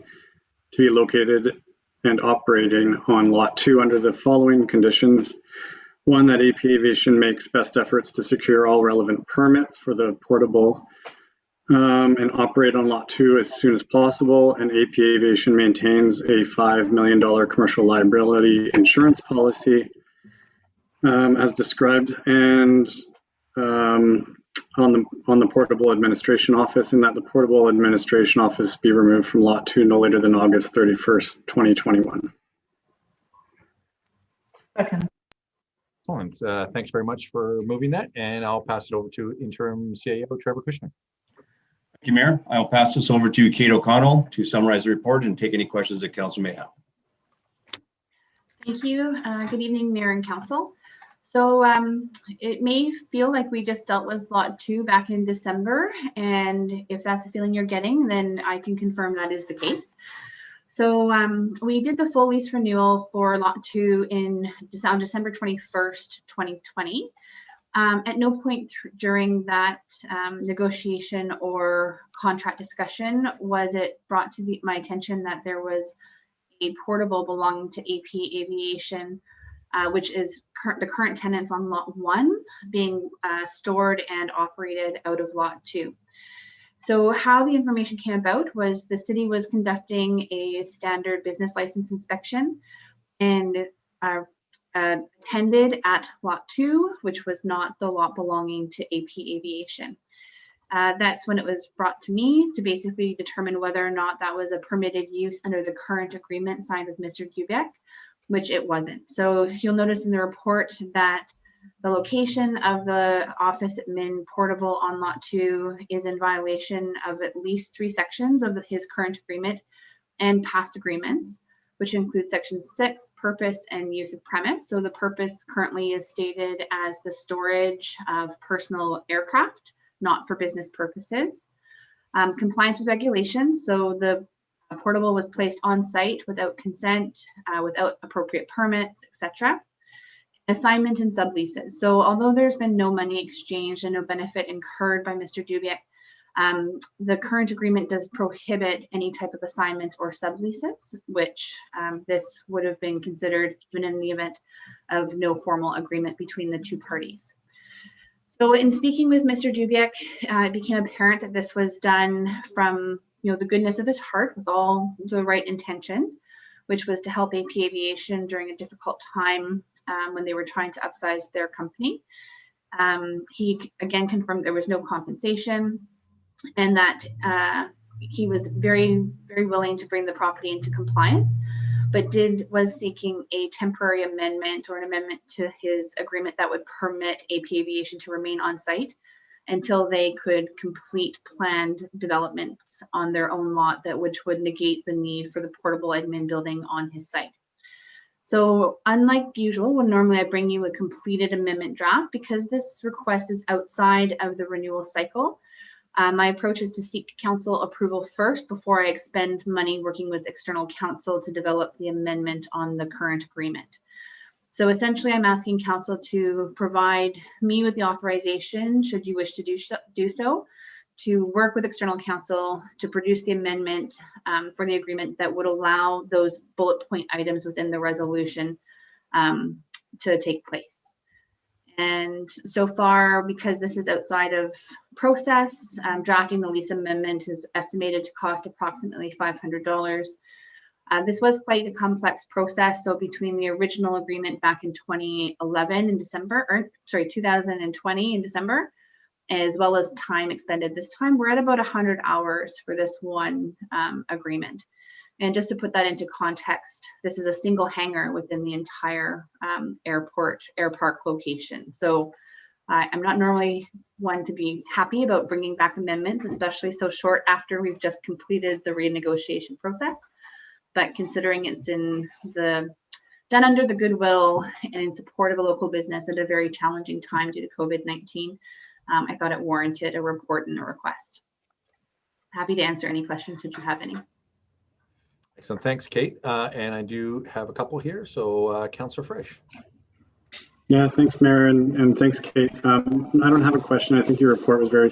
to be located and operating on Lot 2 under the following conditions. One, that AP Aviation makes best efforts to secure all relevant permits for the portable and operate on Lot 2 as soon as possible, and AP Aviation maintains a $5 million commercial liability insurance policy as described, and on the portable administration office, and that the portable administration office be removed from Lot 2 no later than August 31st, 2021. Second. Excellent. Thanks very much for moving that, and I'll pass it over to interim CAO Trevor Kushner. Thank you, Mayor. I'll pass this over to Kate O'Connell to summarize the report and take any questions that council may have. Thank you. Good evening, Mayor and Council. So it may feel like we just dealt with Lot 2 back in December, and if that's the feeling you're getting, then I can confirm that is the case. So we did the full lease renewal for Lot 2 on December 21st, 2020. At no point during that negotiation or contract discussion was it brought to my attention that there was a portable belonging to AP Aviation, which is the current tenants on Lot 1 being stored and operated out of Lot 2. So how the information came about was the city was conducting a standard business license inspection and attended at Lot 2, which was not the lot belonging to AP Aviation. That's when it was brought to me to basically determine whether or not that was a permitted use under the current agreement signed with Mr. Dubiek, which it wasn't. So you'll notice in the report that the location of the office admin portable on Lot 2 is in violation of at least 3 sections of his current agreement and past agreements, which include Section 6, purpose and use of premise. So the purpose currently is stated as the storage of personal aircraft, not for business purposes. Compliance with regulations. So the portable was placed on site without consent, without appropriate permits, etc. Assignment and subleases. So although there's been no money exchanged and no benefit incurred by Mr. Dubiek, the current agreement does prohibit any type of assignment or subleases, which this would have been considered even in the event of no formal agreement between the two parties. So in speaking with Mr. Dubiek, it became apparent that this was done from the goodness of his heart with all the right intentions, which was to help AP Aviation during a difficult time when they were trying to upsize their company. He again confirmed there was no compensation and that he was very, very willing to bring the property into compliance, but was seeking a temporary amendment or an amendment to his agreement that would permit AP Aviation to remain on site until they could complete planned developments on their own lot which would negate the need for the portable admin building on his site. So unlike usual, when normally I bring you a completed amendment draft, because this request is outside of the renewal cycle, my approach is to seek council approval first before I expend money working with external counsel to develop the amendment on the current agreement. So essentially, I'm asking council to provide me with the authorization, should you wish to do so, to work with external counsel to produce the amendment for the agreement that would allow those bullet point items within the resolution to take place. And so far, because this is outside of process, drafting the lease amendment is estimated to cost approximately $500. This was quite a complex process. So between the original agreement back in 2011 in December, or sorry, 2020 in December, as well as time expended this time, we're at about 100 hours for this one agreement. And just to put that into context, this is a single hangar within the entire air park location. So I'm not normally one to be happy about bringing back amendments, especially so short after we've just completed the renegotiation process. But considering it's done under the goodwill and in support of a local business at a very challenging time due to COVID-19, I thought it warranted a report and a request. happy to answer any questions should you have any. Excellent. Thanks, Kate. And I do have a couple here. So Councillor Frisch. Yeah, thanks, Mayor, and thanks, Kate. I don't have a question. I think your report was very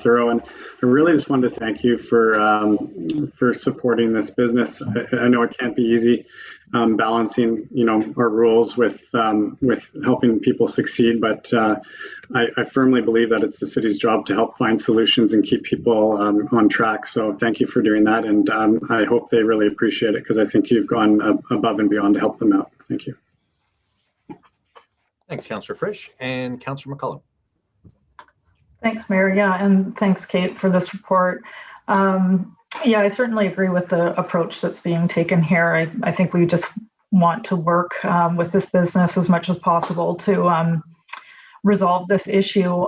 thorough, and I really just wanted to thank you for supporting this business. I know it can't be easy balancing, our rules with helping people succeed, but I firmly believe that it's the city's job to help find solutions and keep people on track. So thank you for doing that, and I hope they really appreciate it because I think you've gone above and beyond to help them out. Thank you. Thanks, Councillor Frisch. And Councillor McCullum. Thanks, Mayor. Yeah, and thanks, Kate, for this report. Yeah, I certainly agree with the approach that's being taken here. I think we just want to work with this business as much as possible to resolve this issue.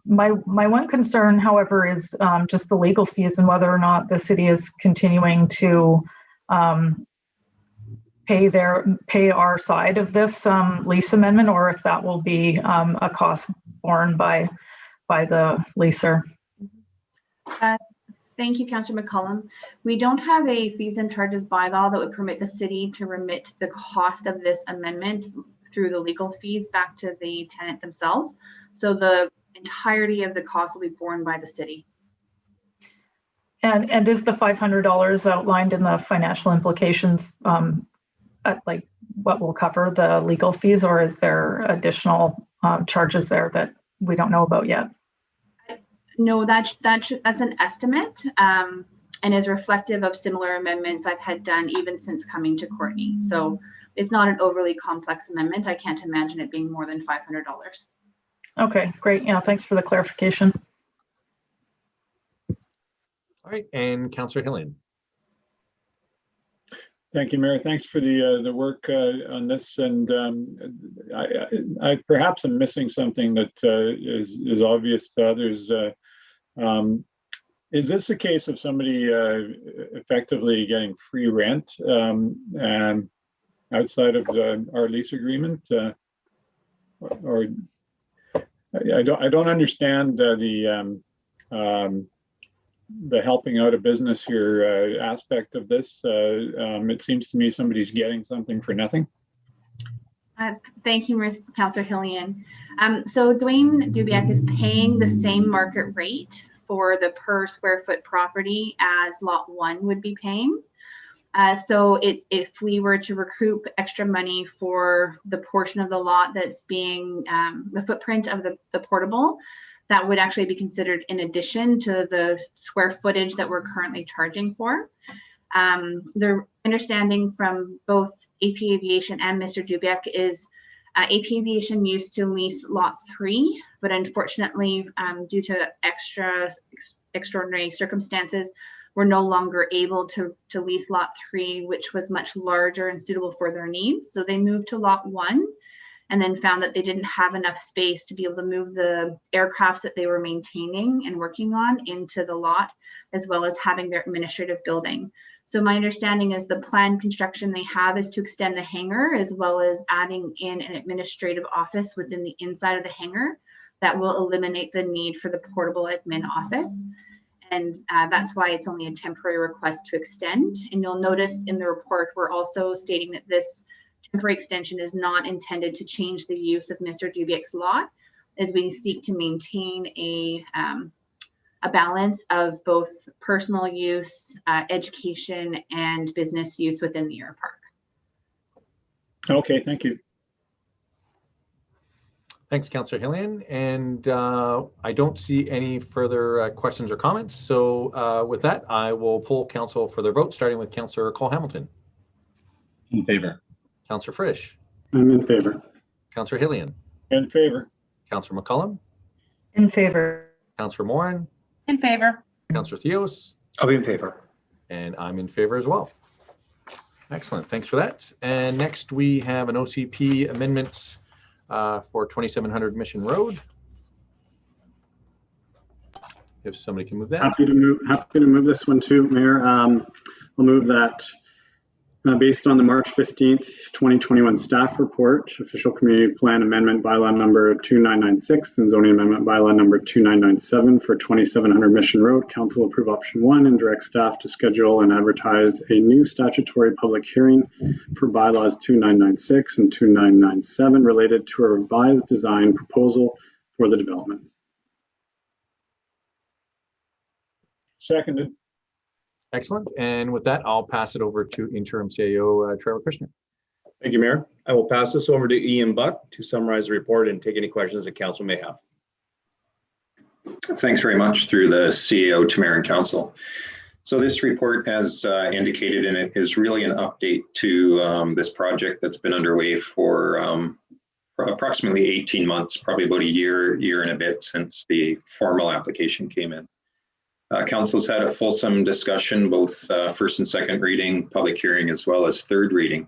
My one concern, however, is just the legal fees and whether or not the city is continuing to pay our side of this lease amendment, or if that will be a cost borne by the leaser. Thank you, Councillor McCullum. We don't have a fees and charges bylaw that would permit the city to remit the cost of this amendment through the legal fees back to the tenant themselves. So the entirety of the cost will be borne by the city. And is the $500 outlined in the financial implications like what will cover the legal fees, or is there additional charges there that we don't know about yet? No, that's an estimate and is reflective of similar amendments I've had done even since coming to Courtney. So it's not an overly complex amendment. I can't imagine it being more than $500. Okay, great. Yeah, thanks for the clarification. All right, and Councillor Hillian. Thank you, Mayor. Thanks for the work on this. And I perhaps am missing something that is obvious to others. Is this a case of somebody effectively getting free rent outside of our lease agreement, or I don't understand the helping out a business here aspect of this. It seems to me somebody's getting something for nothing. Thank you, Councillor Hillian. So Dwayne Dubiak is paying the same market rate for the per square foot property as Lot 1 would be paying. So if we were to recoup extra money for the portion of the lot that's being the footprint of the portable, that would actually be considered in addition to the square footage that we're currently charging for. The understanding from both AP Aviation and Mr. Dubiak is AP Aviation used to lease Lot 3, but unfortunately, due to extraordinary circumstances, we're no longer able to lease Lot 3, which was much larger and suitable for their needs. So they moved to Lot 1. And then found that they didn't have enough space to be able to move the aircrafts that they were maintaining and working on into the lot, as well as having their administrative building. So my understanding is the planned construction they have is to extend the hangar, as well as adding in an administrative office within the inside of the hangar that will eliminate the need for the portable admin office. And that's why it's only a temporary request to extend. And you'll notice in the report, we're also stating that this temporary extension is not intended to change the use of Mr. Dubiak's lot, as we seek to maintain a balance of both personal use, education, and business use within the air park. Okay, thank you. Thanks, Councillor Hillian. And I don't see any further questions or comments. So with that, I will poll council for their vote, starting with Councillor Cole-Hamilton. In favor. Councillor Frisch. I'm in favor. Councillor Hillian. In favor. Councillor McCullum. In favor. Councillor Morin. In favor. Councillor Theos. I'll be in favor. And I'm in favor as well. Excellent. Thanks for that. And next we have an OCP amendment for 2700 Mission Road. If somebody can move that. Happy to move this one too, Mayor. I'll move that Based on the March 15th, 2021 staff report, official community plan amendment bylaw number 2996 and zoning amendment bylaw number 2997 for 2700 Mission Road, council approve option 1 and direct staff to schedule and advertise a new statutory public hearing for bylaws 2996 and 2997 related to a revised design proposal for the development. Seconded. Excellent. And with that, I'll pass it over to interim CAO Trevor Krishnan. Thank you, Mayor. I will pass this over to Ian Buck to summarize the report and take any questions that council may have. Thanks very much through the CEO to Mayor and Council. So this report, as indicated in it, is really an update to this project that's been underway for approximately 18 months, probably about a year and a bit since the formal application came in. Council's had a fulsome discussion, both first and second reading, public hearing, as well as third reading.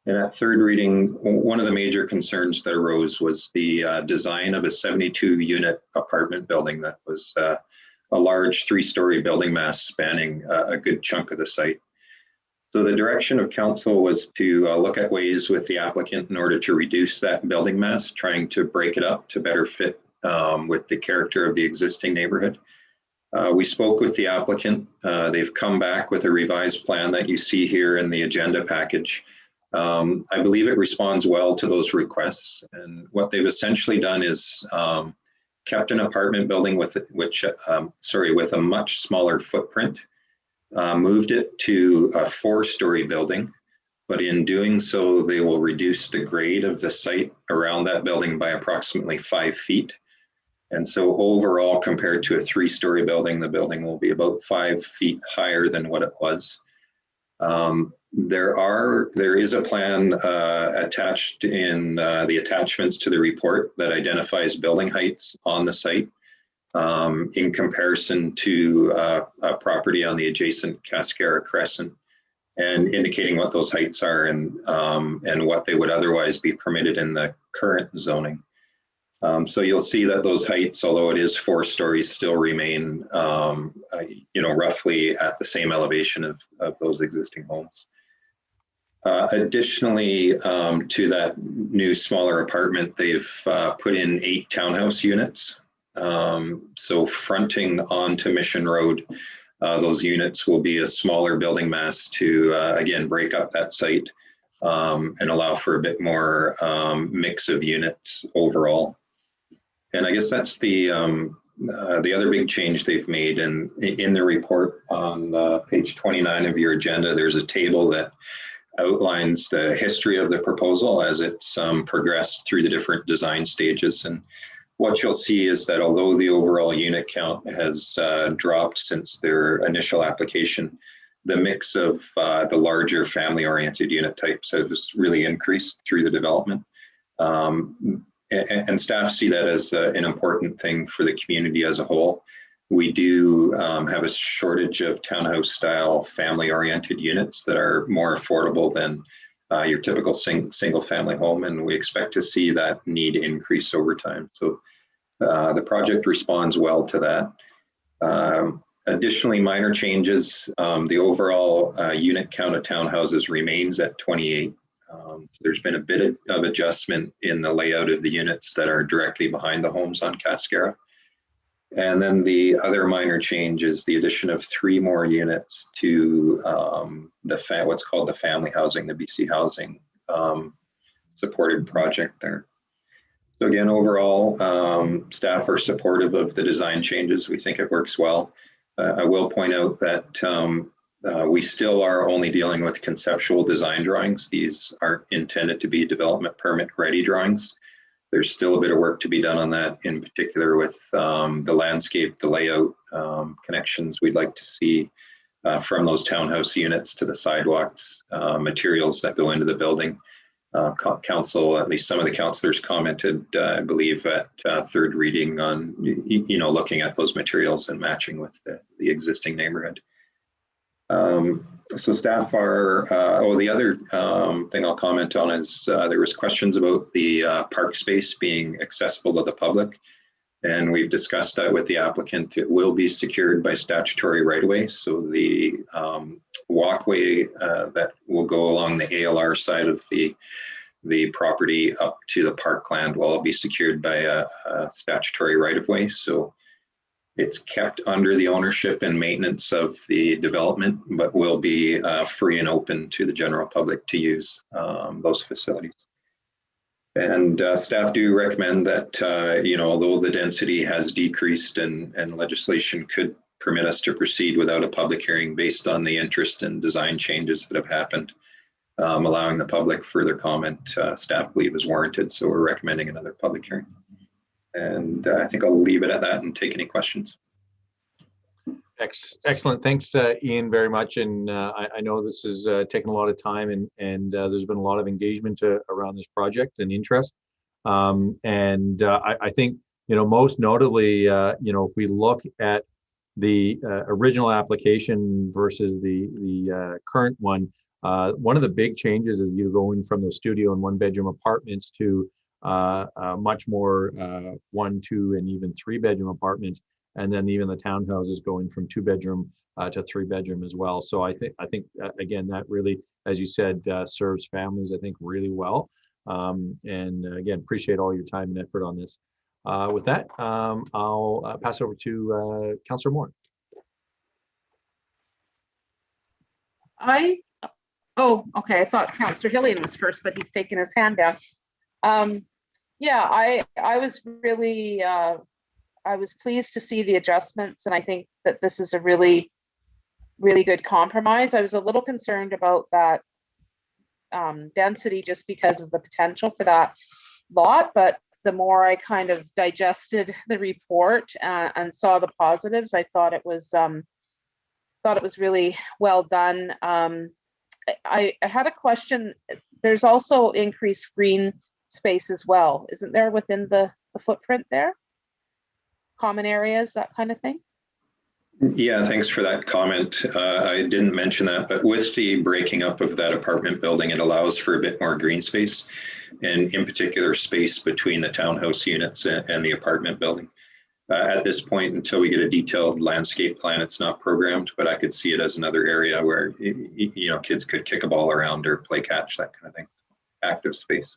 And at third reading, one of the major concerns that arose was the design of a 72-unit apartment building that was a large 3-story building mass spanning a good chunk of the site. So the direction of council was to look at ways with the applicant in order to reduce that building mass, trying to break it up to better fit with the character of the existing neighborhood. We spoke with the applicant. They've come back with a revised plan that you see here in the agenda package. I believe it responds well to those requests. And what they've essentially done is kept an apartment building with a much smaller footprint, moved it to a 4-story building. But in doing so, they will reduce the grade of the site around that building by approximately 5 feet. And so overall, compared to a 3-story building, the building will be about 5 feet higher than what it was. There is a plan attached in the attachments to the report that identifies building heights on the site in comparison to a property on the adjacent Cascara Crescent, and indicating what those heights are and what they would otherwise be permitted in the current zoning. So you'll see that those heights, although it is 4 stories, still remain, roughly at the same elevation of those existing homes. Additionally, to that new smaller apartment, they've put in 8 townhouse units. So fronting onto Mission Road, those units will be a smaller building mass to, again, break up that site and allow for a bit more mix of units overall. And I guess that's the other big change they've made. And in the report on page 29 of your agenda, there's a table that outlines the history of the proposal as it's progressed through the different design stages. And what you'll see is that although the overall unit count has dropped since their initial application, the mix of the larger family-oriented unit types has really increased through the development. And staff see that as an important thing for the community as a whole. We do have a shortage of townhouse-style family-oriented units that are more affordable than your typical single-family home, and we expect to see that need increase over time. So the project responds well to that. Additionally, minor changes, the overall unit count of townhouses remains at 28. So there's been a bit of adjustment in the layout of the units that are directly behind the homes on Cascara. And then the other minor change is the addition of 3 more units to what's called the family housing, the BC Housing supported project there. So again, overall, staff are supportive of the design changes. We think it works well. I will point out that we still are only dealing with conceptual design drawings. These aren't intended to be development permit ready drawings. There's still a bit of work to be done on that, in particular with the landscape, the layout connections we'd like to see from those townhouse units to the sidewalks, materials that go into the building. Council, at least some of the councillors commented, I believe, at third reading on, looking at those materials and matching with the existing neighborhood. So staff are, the other thing I'll comment on is there was questions about the park space being accessible to the public. And we've discussed that with the applicant. It will be secured by statutory right-of-way. So the walkway that will go along the ALR side of the property up to the parkland will all be secured by a statutory right-of-way. So it's kept under the ownership and maintenance of the development, but will be free and open to the general public to use those facilities. And staff do recommend that, although the density has decreased and legislation could permit us to proceed without a public hearing based on the interest and design changes that have happened, allowing the public further comment, staff believe is warranted. So we're recommending another public hearing. And I think I'll leave it at that and take any questions. Excellent. Thanks, Ian, very much. And I know this has taken a lot of time and there's been a lot of engagement around this project and interest. I think, most notably, if we look at the original application versus the current one, one of the big changes is you going from the studio and 1-bedroom apartments to much more 1, 2, and even 3-bedroom apartments. And then even the townhouses going from 2-bedroom to 3-bedroom as well. So I think again, that really, as you said, serves families, I think, really well. And again, appreciate all your time and effort on this. With that, I'll pass over to Councillor Moore. Okay. I thought Councillor Hillian was first, but he's taken his hand down. I was really I was pleased to see the adjustments, and I think that this is a really, really good compromise. I was a little concerned about that density just because of the potential for that lot, but the more I kind of digested the report and saw the positives, I thought it was really well done. I had a question. There's also increased green space as well, isn't there, within the footprint there? Common areas, that kind of thing? Yeah, thanks for that comment. I didn't mention that, but with the breaking up of that apartment building, it allows for a bit more green space, and in particular space between the townhouse units and the apartment building. At this point, until we get a detailed landscape plan, it's not programmed, but I could see it as another area where kids could kick a ball around or play catch, that kind of thing. Active space.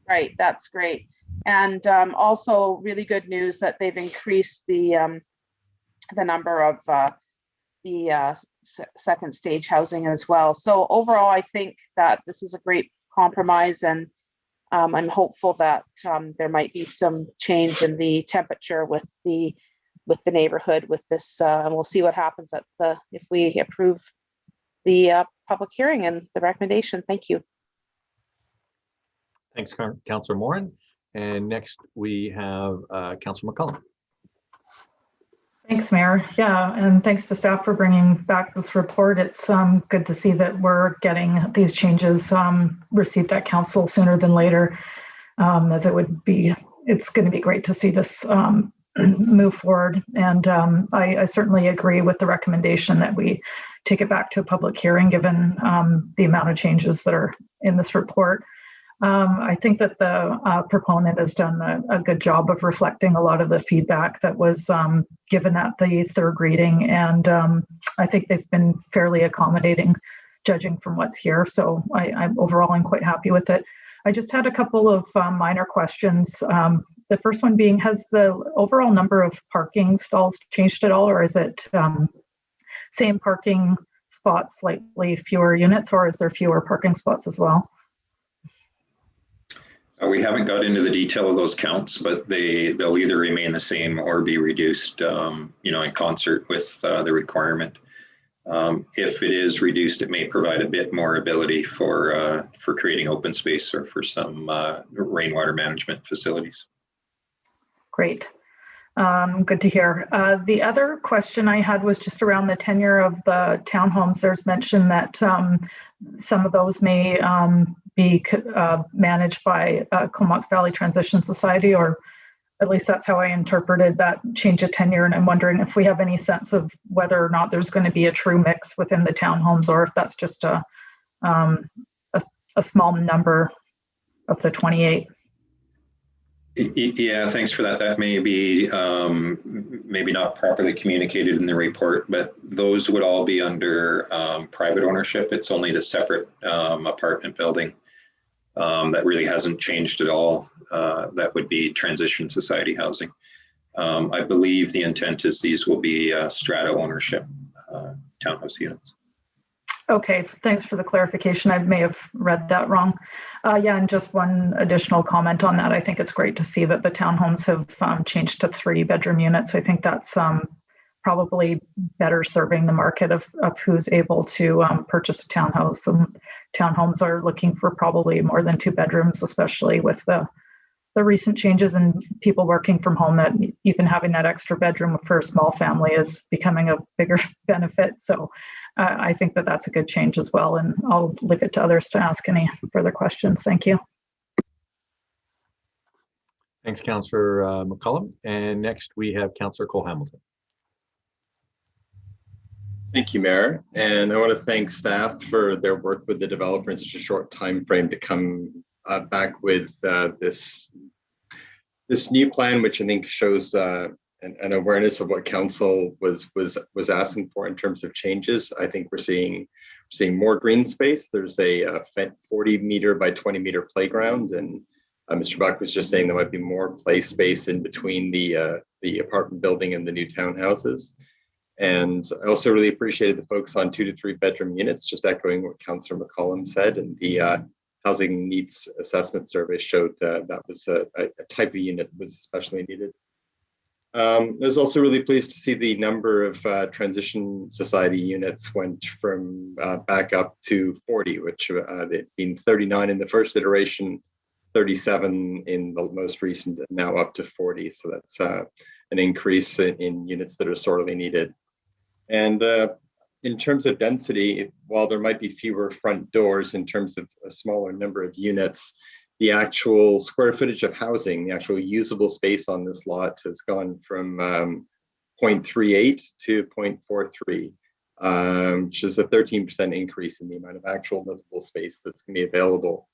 Right, that's great. And also really good news that they've increased the number of the second stage housing as well. So overall, I think that this is a great compromise, and I'm hopeful that there might be some change in the temperature with the neighborhood with this, and we'll see what happens if we approve the public hearing and the recommendation. Thank you. Thanks, Councillor Morin. And next we have Councillor McCullum. Thanks, Mayor. Yeah, and thanks to staff for bringing back this report. It's good to see that we're getting these changes received at council sooner than later, as it's going to be great to see this move forward. And I certainly agree with the recommendation that we take it back to a public hearing, given the amount of changes that are in this report. I think that the proponent has done a good job of reflecting a lot of the feedback that was given at the third reading, and I think they've been fairly accommodating, judging from what's here. So I'm quite happy with it. I just had a couple of minor questions. The first one being, has the overall number of parking stalls changed at all, or is it same parking spots, slightly fewer units, or is there fewer parking spots as well? We haven't got into the detail of those counts, but they'll either remain the same or be reduced, in concert with the requirement. If it is reduced, it may provide a bit more ability for creating open space or for some rainwater management facilities. Great. Good to hear. The other question I had was just around the tenure of the townhomes. There's mention that some of those may be managed by Comox Valley Transition Society, or at least that's how I interpreted that change of tenure. And I'm wondering if we have any sense of whether or not there's going to be a true mix within the townhomes, or if that's just a small number of the 28. Yeah, thanks for that. That may be maybe not properly communicated in the report, but those would all be under private ownership. It's only the separate apartment building that really hasn't changed at all. That would be transition society housing. I believe the intent is these will be strata ownership townhouse units. Okay, thanks for the clarification. I may have read that wrong. Yeah, and just one additional comment on that. I think it's great to see that the townhomes have changed to 3-bedroom units. I think that's probably better serving the market of who's able to purchase a townhouse. Townhomes are looking for probably more than 2 bedrooms, especially with the recent changes in people working from home, that even having that extra bedroom for a small family is becoming a bigger benefit. So I think that that's a good change as well. And I'll leave it to others to ask any further questions. Thank you. Thanks, Councillor McCullum. And next we have Councillor Cole-Hamilton. Thank you, Mayor. And I want to thank staff for their work with the developer in such a short time frame to come back with this new plan, which I think shows an awareness of what council was asking for in terms of changes. I think we're seeing more green space. There's a 40-meter by 20-meter playground, and Mr. Buck was just saying there might be more play space in between the apartment building and the new townhouses. And I also really appreciated the focus on 2 to 3 bedroom units, just echoing what Councillor McCollum said. And the housing needs assessment survey showed that was a type of unit that was especially needed. I was also really pleased to see the number of transition society units went from back up to 40, which they've been 39 in the first iteration, 37 in the most recent, now up to 40. So that's an increase in units that are sorely needed. And in terms of density, while there might be fewer front doors in terms of a smaller number of units, the actual square footage of housing, the actual usable space on this lot has gone from 0.38 to 0.43, which is a 13% increase in the amount of actual livable space that's going to be available.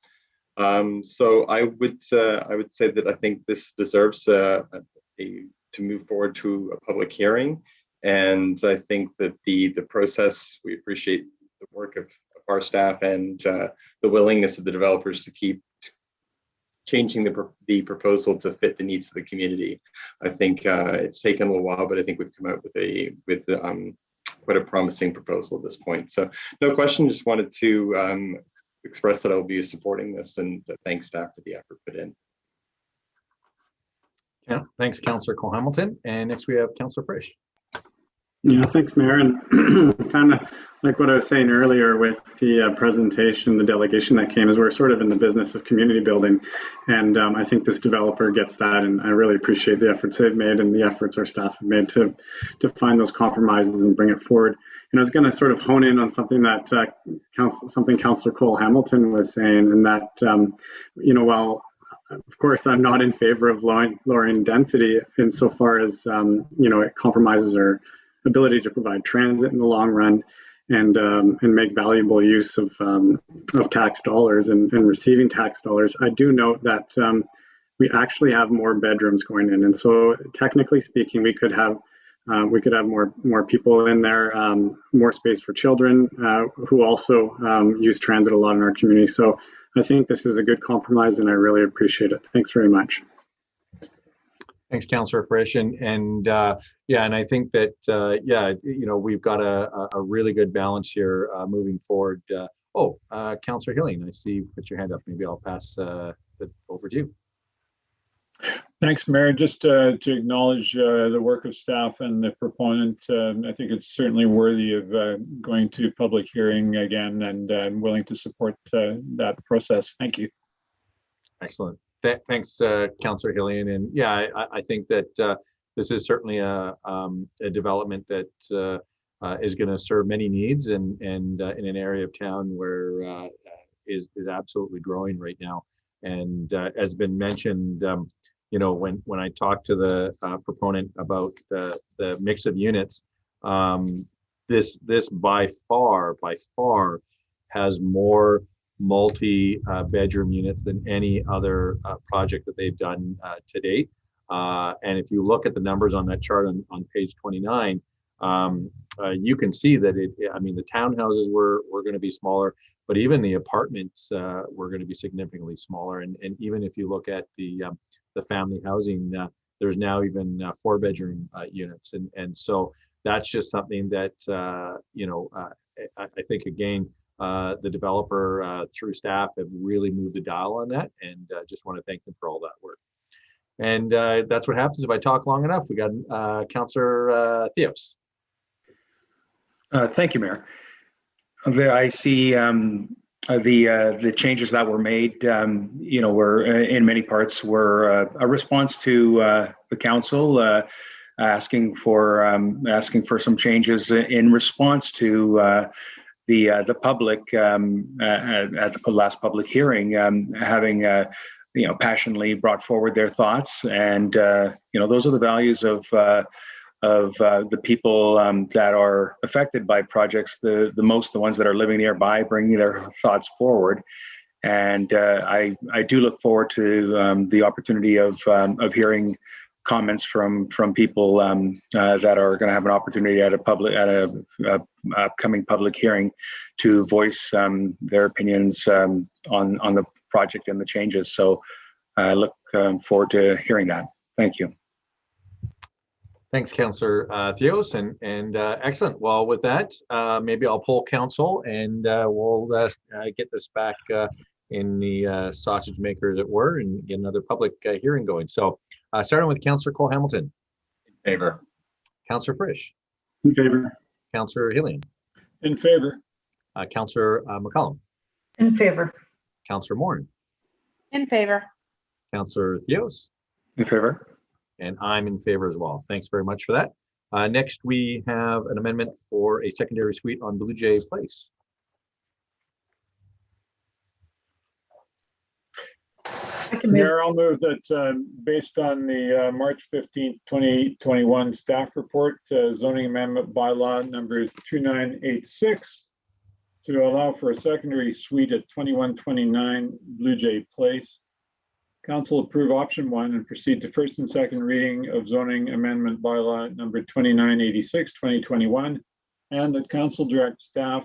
So I would say that I think this deserves to move forward to a public hearing. And I think that the process, we appreciate the work of our staff and the willingness of the developers to keep changing the proposal to fit the needs of the community. I think it's taken a little while, but I think we've come out with quite a promising proposal at this point. So no question, just wanted to express that I'll be supporting this and thank staff for the effort put in. Yeah, thanks, Councillor Cole-Hamilton. And next we have Councillor Frisch. Yeah, thanks, Mayor. And kind of like what I was saying earlier with the presentation, the delegation that came, is we're sort of in the business of community building. And I think this developer gets that. And I really appreciate the efforts they've made and the efforts our staff have made to find those compromises and bring it forward. And I was going to sort of hone in on something that Councillor Cole-Hamilton was saying, and that, while of course I'm not in favor of lowering density insofar as, it compromises our ability to provide transit in the long run and make valuable use of tax dollars and receiving tax dollars. I do note that we actually have more bedrooms going in, and so technically speaking, we could have more people in there, more space for children who also use transit a lot in our community. So I think this is a good compromise, and I really appreciate it. Thanks very much. Thanks, Councillor Frisch. And I think that, we've got a really good balance here moving forward. Councillor Hillian, I see you put your hand up. Maybe I'll pass it over to you. Thanks, Mayor. Just to acknowledge the work of staff and the proponent. I think it's certainly worthy of going to public hearing again, and I'm willing to support that process. Thank you. Excellent. Thanks, Councillor Hillian. And yeah, I think that this is certainly a development that is going to serve many needs and in an area of town where is absolutely growing right now. And as been mentioned, when I talked to the proponent about the mix of units, this by far has more multi-bedroom units than any other project that they've done to date. And if you look at the numbers on that chart on page 29, you can see that the townhouses were going to be smaller, but even the apartments were going to be significantly smaller. And even if you look at the family housing, there's now even 4-bedroom units. And so that's just something that, I think, again, the developer through staff have really moved the dial on that, and just want to thank them for all that work. And that's what happens if I talk long enough. We got Councillor Theos. Thank you, Mayor. I see the changes that were made, were in many parts were a response to the council asking for some changes in response to the public at the last public hearing, having passionately brought forward their thoughts, and those are the values of the people that are affected by projects the most, the ones that are living nearby, bringing their thoughts forward. And I do look forward to the opportunity of hearing comments from people that are going to have an opportunity at a upcoming public hearing to voice their opinions on the project and the changes. So I look forward to hearing that. Thank you. Thanks, Councillor Theos, and excellent. Well, with that, maybe I'll poll council, and we'll get this back in the sausage maker, as it were, and get another public hearing going. So starting with Councillor Cole-Hamilton. In favor. Councillor Frisch. In favor. Councillor Hillian. In favor. Councillor McCollum. In favor. Councillor Morin. In favor. Councillor Theos. In favor. And I'm in favor as well. Thanks very much for that. Next, we have an amendment for a secondary suite on Blue Jay Place. Mayor, I'll move that based on the March 15th, 2021 staff report, zoning amendment bylaw number 2986, to allow for a secondary suite at 2129 Blue Jay Place. Council approve option 1 and proceed to first and second reading of zoning amendment bylaw number 2986, 2021, and that council direct staff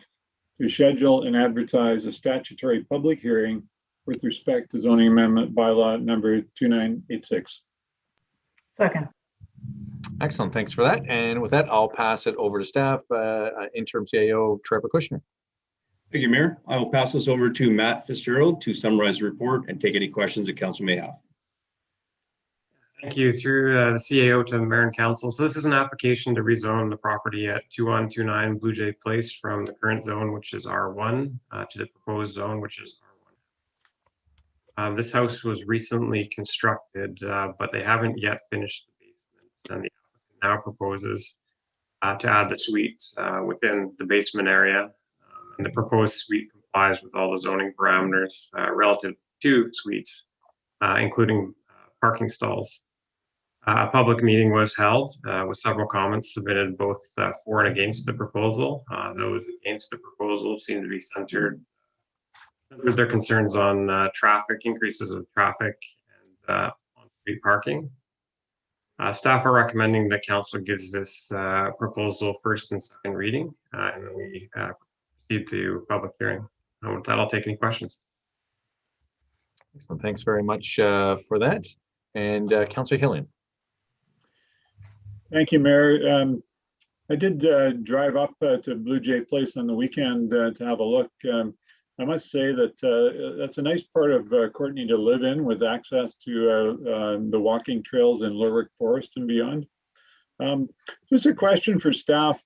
to schedule and advertise a statutory public hearing with respect to zoning amendment bylaw number 2986. Second. Excellent, thanks for that. And with that, I'll pass it over to staff, interim CAO Trevor Kushner. Thank you, Mayor. I will pass this over to Matt Fitzgerald to summarize the report and take any questions that council may have. Thank you. Through the CAO to the Mayor and Council. So this is an application to rezone the property at 2129 Blue Jay Place from the current zone, which is R1, to the proposed zone, which is R1. This house was recently constructed, but they haven't yet finished the basement, and the applicant now proposes to add the suite within the basement area. And the proposed suite complies with all the zoning parameters relative to suites, including parking stalls. A public meeting was held with several comments submitted both for and against the proposal. Those against the proposal seem to be centered their concerns on traffic, increases of traffic, and on-street parking. Staff are recommending that council gives this proposal first and second reading, and then we proceed to public hearing. And with that, I'll take any questions. Excellent. Thanks very much for that. And Councillor Hillian. Thank you, Mayor. I did drive up to Blue Jay Place on the weekend to have a look. I must say that that's a nice part of Courtenay to live in, with access to the walking trails in Lerwick Forest and beyond. Just a question for staff.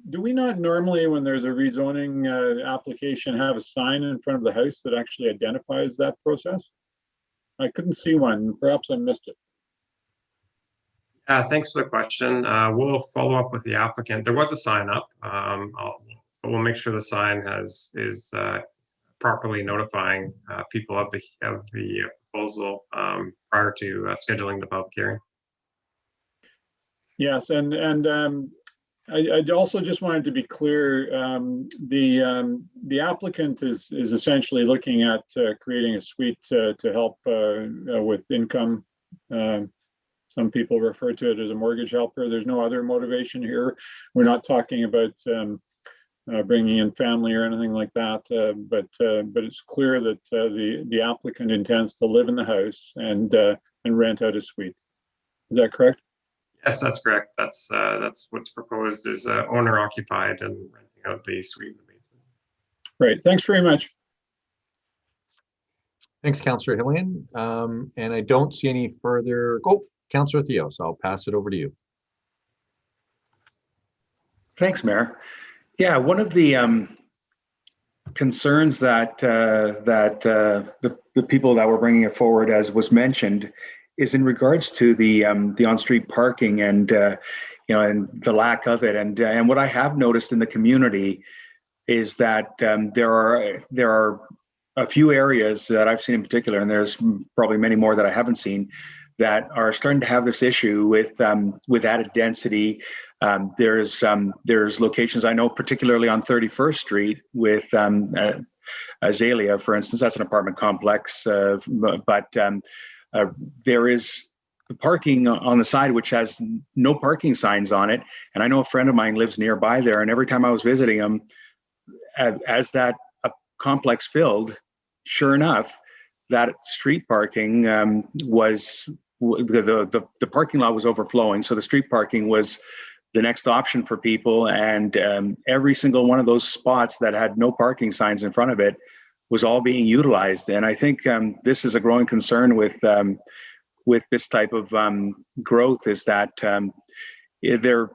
Do we not normally, when there's a rezoning application, have a sign in front of the house that actually identifies that process? I couldn't see one. Perhaps I missed it. Thanks for the question. We'll follow up with the applicant. There was a sign up, but we'll make sure the sign is properly notifying people of the proposal prior to scheduling the public hearing. Yes, and I also just wanted to be clear, the applicant is essentially looking at creating a suite to help with income. Some people refer to it as a mortgage helper. There's no other motivation here. We're not talking about bringing in family or anything like that, but it's clear that the applicant intends to live in the house and rent out a suite. Is that correct? Yes, that's correct. That's what's proposed is owner occupied and renting out the suite in the basement. Right. Thanks very much. Thanks, Councillor Hillian. And I don't see any further. Oh, Councillor Theos, I'll pass it over to you. Thanks, Mayor. Yeah, one of the concerns that the people that were bringing it forward, as was mentioned, is in regards to the on-street parking and and the lack of it. And what I have noticed in the community is that there are a few areas that I've seen in particular, and there's probably many more that I haven't seen, that are starting to have this issue with added density. There's locations I know, particularly on 31st Street with Azalea, for instance. That's an apartment complex, but there is the parking on the side which has no parking signs on it. And I know a friend of mine lives nearby there, and every time I was visiting him, as that complex filled, sure enough, that street parking was the parking lot was overflowing. So the street parking was the next option for people, and every single one of those spots that had no parking signs in front of it was all being utilized. And I think this is a growing concern with this type of growth, is that the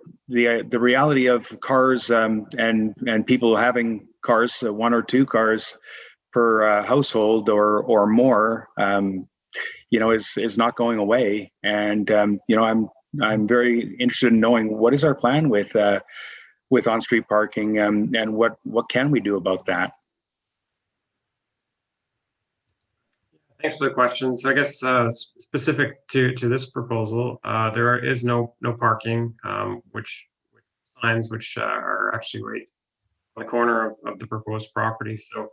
reality of cars and people having cars, one or two cars per household or more, is not going away. And I'm very interested in knowing what is our plan with on-street parking, and what can we do about that. Thanks for the question. So I guess specific to this proposal, there is no parking, which signs which are actually right on the corner of the proposed property. So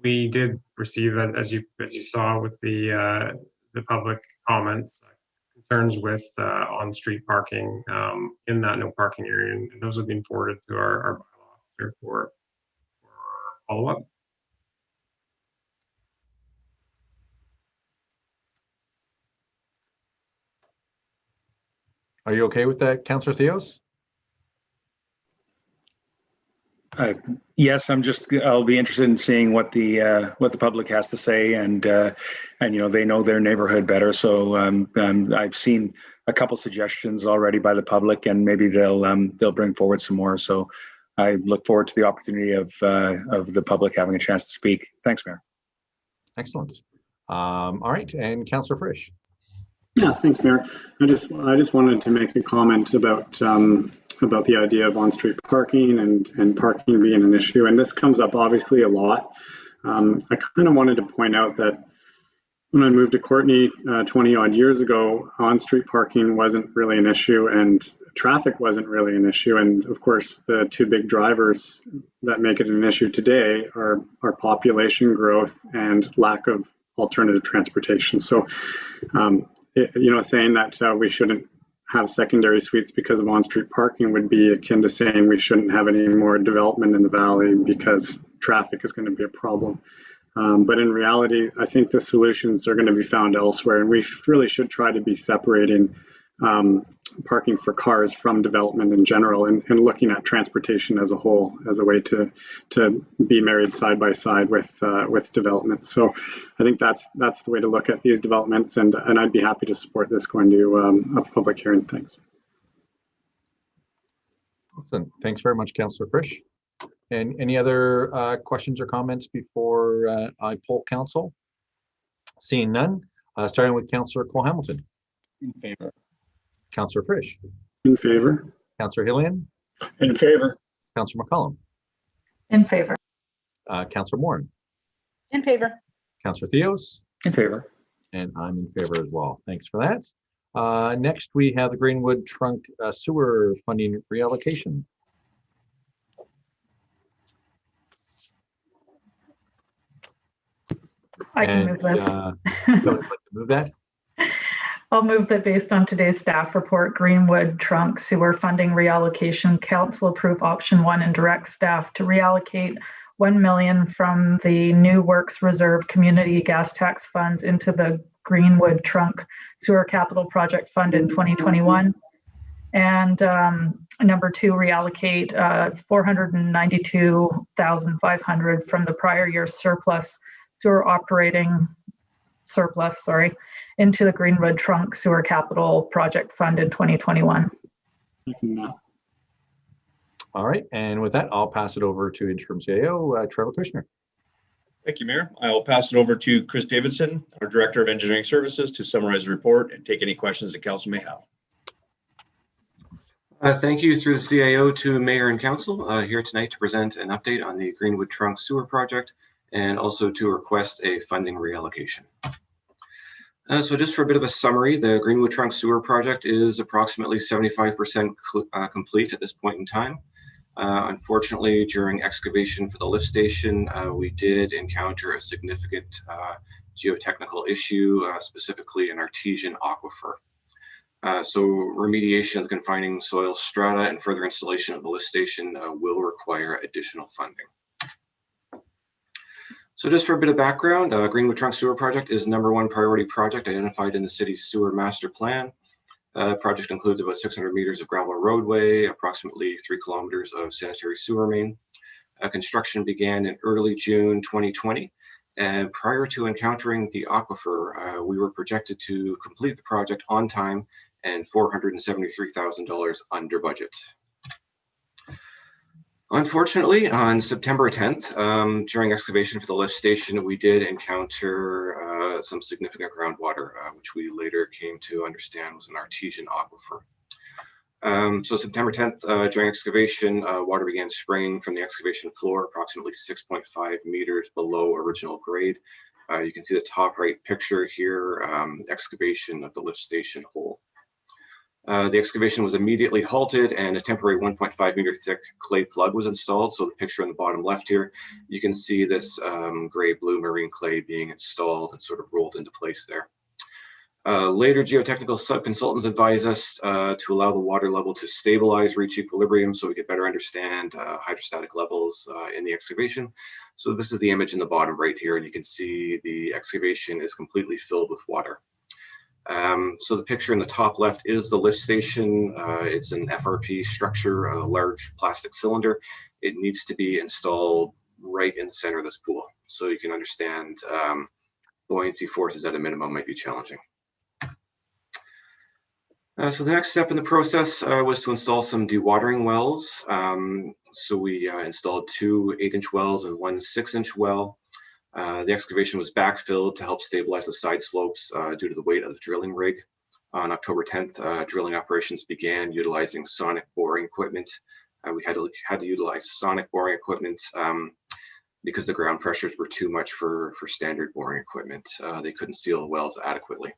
we did receive, as you saw with the public comments, concerns with on-street parking in that no parking area, and those have been forwarded to our bylaw officer for follow-up. Are you okay with that, Councillor Theos? Yes, I'll be interested in seeing what the public has to say, and they know their neighborhood better. So I've seen a couple suggestions already by the public, and maybe they'll bring forward some more. So I look forward to the opportunity of the public having a chance to speak. Thanks, Mayor. Excellent. All right, and Councillor Frisch. Yeah, thanks, Mayor. I just wanted to make a comment about the idea of on-street parking and parking being an issue. And this comes up obviously a lot. I kind of wanted to point out that when I moved to Courtenay 20 odd years ago, on-street parking wasn't really an issue, and traffic wasn't really an issue. And of course, the two big drivers that make it an issue today are population growth and lack of alternative transportation. So, saying that we shouldn't have secondary suites because of on-street parking would be akin to saying we shouldn't have any more development in the valley because traffic is going to be a problem. But in reality, I think the solutions are going to be found elsewhere, and we really should try to be separating parking for cars from development in general, and looking at transportation as a whole as a way to be married side by side with development. So I think that's the way to look at these developments, and I'd be happy to support this going to a public hearing. Thanks. Awesome. Thanks very much, Councillor Frisch. And any other questions or comments before I poll council? Seeing none, starting with Councillor Cole-Hamilton. In favor. Councillor Frisch. In favor. Councillor Hillian. In favor. Councillor McCollum. In favor. Councillor Morin. In favor. Councillor Theos. In favor. And I'm in favor as well. Thanks for that. Next, we have the Greenwood Trunk Sewer Funding Reallocation. I can move this. Somebody like to move that? I'll move that based on today's staff report, Greenwood Trunk Sewer Funding Reallocation, Council approve option 1 and direct staff to reallocate 1 million from the New Works Reserve Community Gas Tax Funds into the Greenwood Trunk Sewer Capital Project Fund in 2021. And number 2, reallocate 492,500 from the prior year's sewer operating surplus, into the Greenwood Trunk Sewer Capital Project Fund in 2021. All right, and with that, I'll pass it over to Interim CAO, Trevor Kushner. Thank you, Mayor. I will pass it over to Chris Davidson, our Director of Engineering Services, to summarize the report and take any questions that Council may have. Thank you through the CAO to Mayor and Council here tonight to present an update on the Greenwood Trunk Sewer Project and also to request a funding reallocation. So just for a bit of a summary, the Greenwood Trunk Sewer Project is approximately 75% complete at this point in time. Unfortunately, during excavation for the lift station, we did encounter a significant geotechnical issue, specifically an artesian aquifer. So remediation of the confining soil strata and further installation of the lift station will require additional funding. So just for a bit of background, Greenwood Trunk Sewer Project is #1 priority project identified in the city's sewer master plan. Project includes about 600 meters of gravel roadway, approximately 3 kilometers of sanitary sewer main. Construction began in early June 2020. And prior to encountering the aquifer, we were projected to complete the project on time and $473,000 under budget. Unfortunately, on September 10th, during excavation for the lift station, we did encounter some significant groundwater, which we later came to understand was an artesian aquifer. So September 10th, during excavation, water began spraying from the excavation floor approximately 6.5 meters below original grade. You can see the top right picture here, excavation of the lift station hole. The excavation was immediately halted and a temporary 1.5 meter thick clay plug was installed. So the picture on the bottom left here, you can see this gray-blue marine clay being installed and sort of rolled into place there. Later, geotechnical sub-consultants advised us to allow the water level to stabilize, reach equilibrium so we could better understand hydrostatic levels in the excavation. So this is the image in the bottom right here, and you can see the excavation is completely filled with water. So the picture in the top left is the lift station. It's an FRP structure, a large plastic cylinder. It needs to be installed right in the center of this pool. So you can understand buoyancy forces at a minimum might be challenging. So the next step in the process was to install some dewatering wells. So we installed 2 8-inch wells and 1 6-inch well. The excavation was backfilled to help stabilize the side slopes due to the weight of the drilling rig. On October 10th, drilling operations began utilizing sonic boring equipment. We had to utilize sonic boring equipment because the ground pressures were too much for standard boring equipment. They couldn't seal the wells adequately.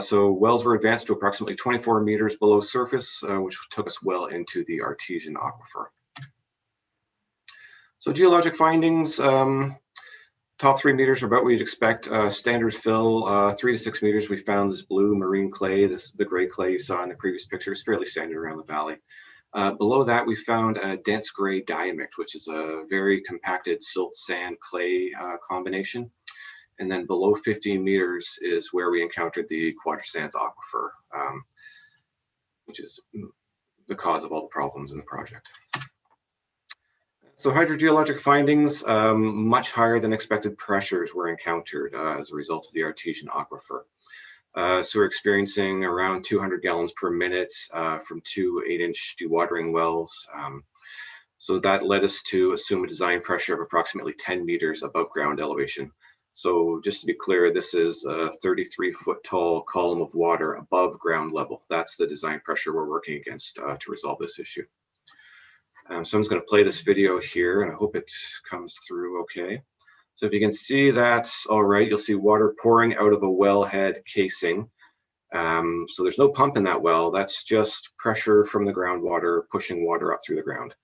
So wells were advanced to approximately 24 meters below surface, which took us well into the artesian aquifer. So geologic findings, top 3 meters are about what you'd expect. Standard fill, 3 to 6 meters, we found this blue marine clay, the gray clay you saw in the previous picture. It's fairly standard around the valley. Below that, we found a dense gray diamict, which is a very compacted silt sand clay combination. And then below 15 meters is where we encountered the quadrasands aquifer, which is the cause of all the problems in the project. So hydrogeologic findings, much higher than expected pressures were encountered as a result of the artesian aquifer. So we're experiencing around 200 gallons per minute from 2 8-inch dewatering wells. So that led us to assume a design pressure of approximately 10 meters above ground elevation. So just to be clear, this is a 33-foot tall column of water above ground level. That's the design pressure we're working against to resolve this issue. So I'm just going to play this video here, and I hope it comes through okay. So if you can see that's all right, you'll see water pouring out of a wellhead casing. So there's no pump in that well. That's just pressure from the groundwater pushing water up through the ground.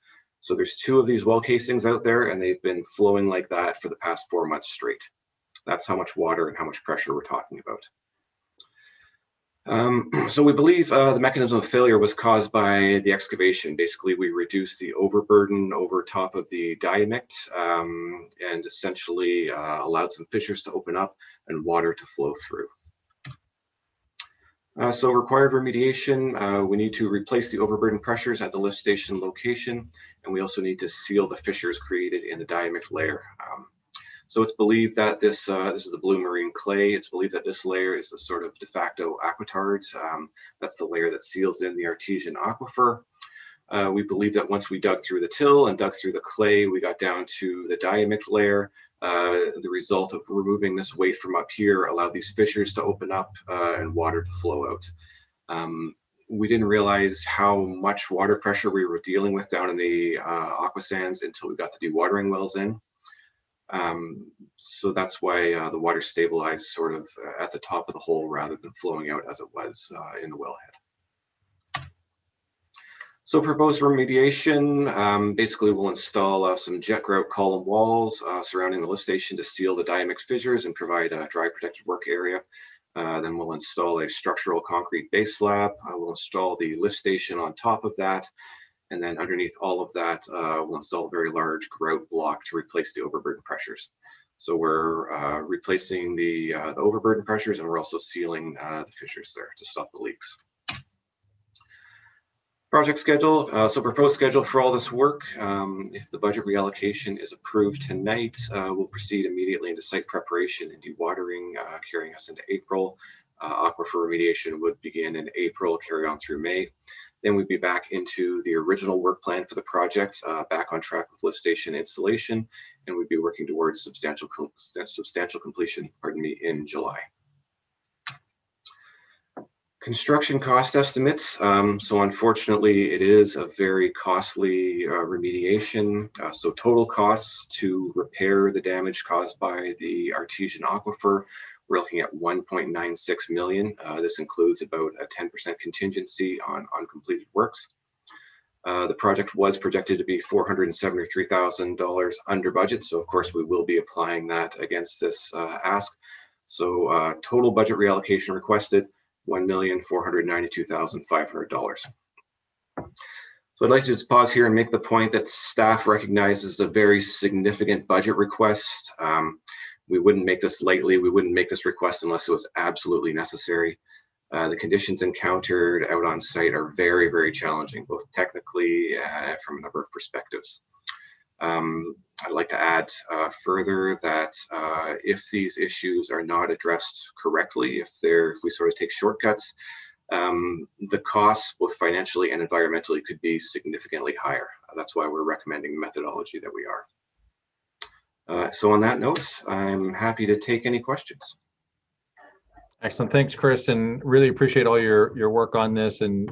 So there's 2 of these well casings out there, and they've been flowing like that for the past 4 months straight. That's how much water and how much pressure we're talking about. So we believe the mechanism of failure was caused by the excavation. Basically, we reduced the overburden over top of the diamict and essentially allowed some fissures to open up and water to flow through. So required remediation, we need to replace the overburden pressures at the lift station location, and we also need to seal the fissures created in the diamict layer. So it's believed that this is the blue marine clay. It's believed that this layer is the sort of de facto aquitard. That's the layer that seals in the artesian aquifer. We believe that once we dug through the till and dug through the clay, we got down to the diamict layer. The result of removing this weight from up here allowed these fissures to open up and water to flow out. We didn't realize how much water pressure we were dealing with down in the aqua sands until we got the dewatering wells in. So that's why the water stabilized sort of at the top of the hole rather than flowing out as it was in the wellhead. So proposed remediation, basically we'll install some jet grout column walls surrounding the lift station to seal the diamict fissures and provide a dry protected work area. Then we'll install a structural concrete base slab. We'll install the lift station on top of that. And then underneath all of that, we'll install a very large grout block to replace the overburden pressures. So we're replacing the overburden pressures, and we're also sealing the fissures there to stop the leaks. Project schedule, so proposed schedule for all this work. If the budget reallocation is approved tonight, we'll proceed immediately into site preparation and dewatering, carrying us into April. Aquifer remediation would begin in April, carry on through May. Then we'd be back into the original work plan for the project, back on track with lift station installation, and we'd be working towards substantial completion, in July. Construction cost estimates. So unfortunately, it is a very costly remediation. So total costs to repair the damage caused by the artesian aquifer, we're looking at 1.96 million. This includes about a 10% contingency on completed works. The project was projected to be $473,000 under budget. So of course we will be applying that against this ask. So total budget reallocation requested, $1,492,500. So I'd like to just pause here and make the point that staff recognizes a very significant budget request. We wouldn't make this lightly. We wouldn't make this request unless it was absolutely necessary. The conditions encountered out on site are very, very challenging, both technically and from a number of perspectives. I'd like to add further that if these issues are not addressed correctly, if we sort of take shortcuts, the costs, both financially and environmentally, could be significantly higher. That's why we're recommending the methodology that we are. So on that note, I'm happy to take any questions. Excellent. Thanks, Chris, and really appreciate all your work on this and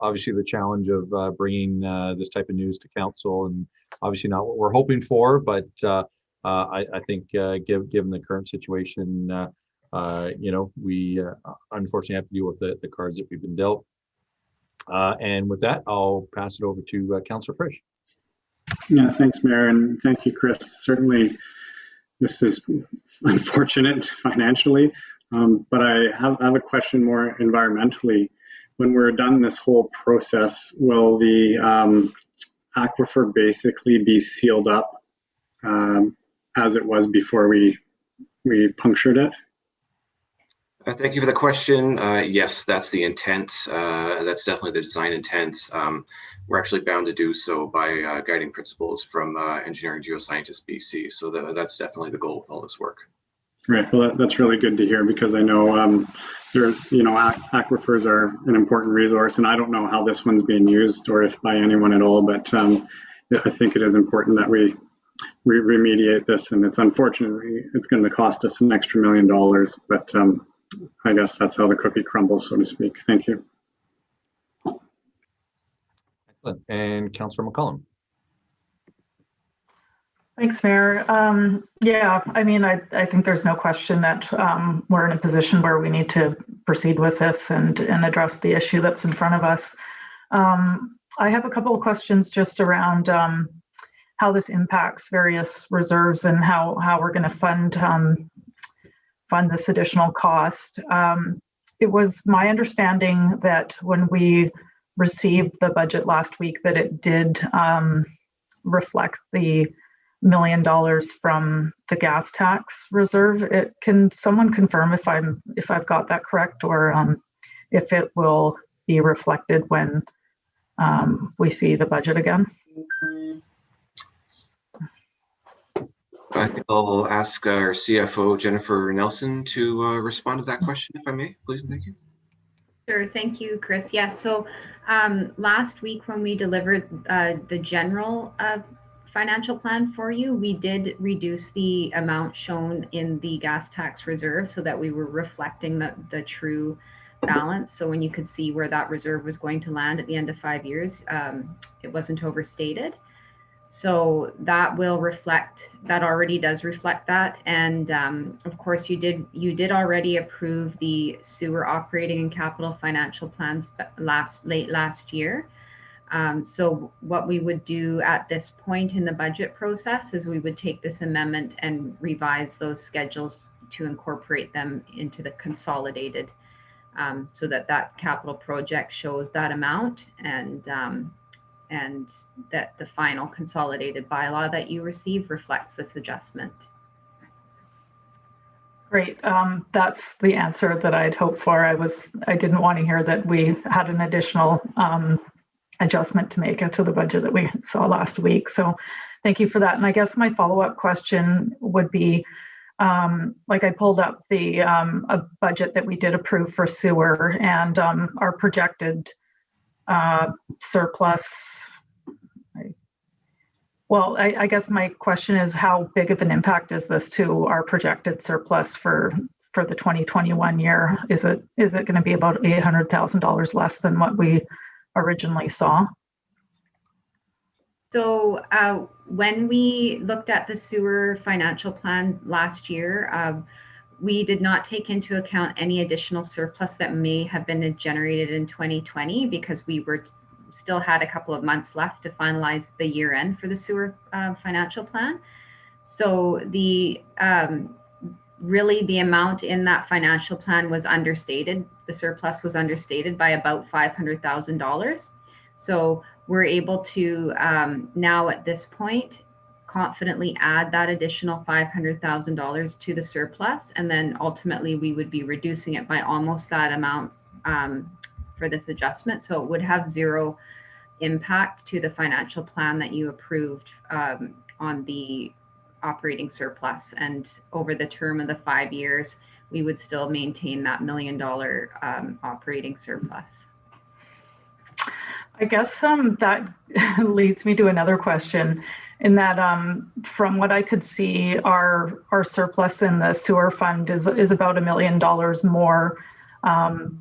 obviously the challenge of bringing this type of news to council, and obviously not what we're hoping for, but I think given the current situation, we unfortunately have to deal with the cards that we've been dealt. And with that, I'll pass it over to Councillor Frisch. Yeah, thanks, Mayor, and thank you, Chris. Certainly, this is unfortunate financially, but I have a question more environmentally. When we're done this whole process, will the aquifer basically be sealed up as it was before we punctured it? Thank you for the question. Yes, that's the intent. That's definitely the design intent. We're actually bound to do so by guiding principles from Engineering Geoscientist BC. So that's definitely the goal with all this work. Right. Well, that's really good to hear, because I know there's, aquifers are an important resource, and I don't know how this one's being used or if by anyone at all, but I think it is important that we remediate this, and it's unfortunately, it's going to cost us an extra $1 million, but I guess that's how the cookie crumbles, so to speak. Thank you. Excellent. And Councillor McCollum. Thanks, Mayor. Yeah, I mean, I think there's no question that we're in a position where we need to proceed with this and address the issue that's in front of us. I have a couple of questions just around how this impacts various reserves and how we're going to fund this additional cost. It was my understanding that when we received the budget last week that it did reflect the $1 million from the gas tax reserve. Can someone confirm if I've got that correct, or if it will be reflected when we see the budget again? I think I'll ask our CFO, Jennifer Nelson, to respond to that question, if I may, please, and thank you. Sure, thank you, Chris. Yes, so last week when we delivered the general financial plan for you, we did reduce the amount shown in the gas tax reserve so that we were reflecting the true balance. So when you could see where that reserve was going to land at the end of 5 years, it wasn't overstated. So that will reflect, that already does reflect that. And of course, you did already approve the sewer operating and capital financial plans late last year. So what we would do at this point in the budget process is we would take this amendment and revise those schedules to incorporate them into the consolidated, so that capital project shows that amount, and that the final consolidated bylaw that you receive reflects this adjustment. Great. That's the answer that I'd hoped for. I didn't want to hear that we had an additional adjustment to make to the budget that we saw last week. So thank you for that. And I guess my follow-up question would be, like I pulled up the a budget that we did approve for sewer, and our projected surplus. I guess my question is, how big of an impact is this to our projected surplus for the 2021 year? Is it going to be about $800,000 less than what we originally saw? So when we looked at the sewer financial plan last year, we did not take into account any additional surplus that may have been generated in 2020, because we still had a couple of months left to finalize the year end for the sewer financial plan. So really the amount in that financial plan was understated. The surplus was understated by about $500,000. So we're able to now at this point confidently add that additional $500,000 to the surplus, and then ultimately we would be reducing it by almost that amount for this adjustment. So it would have zero impact to the financial plan that you approved on the operating surplus. And over the term of the 5 years, we would still maintain that $1 million operating surplus. I guess that leads me to another question, in that from what I could see, our surplus in the sewer fund is about $1 million more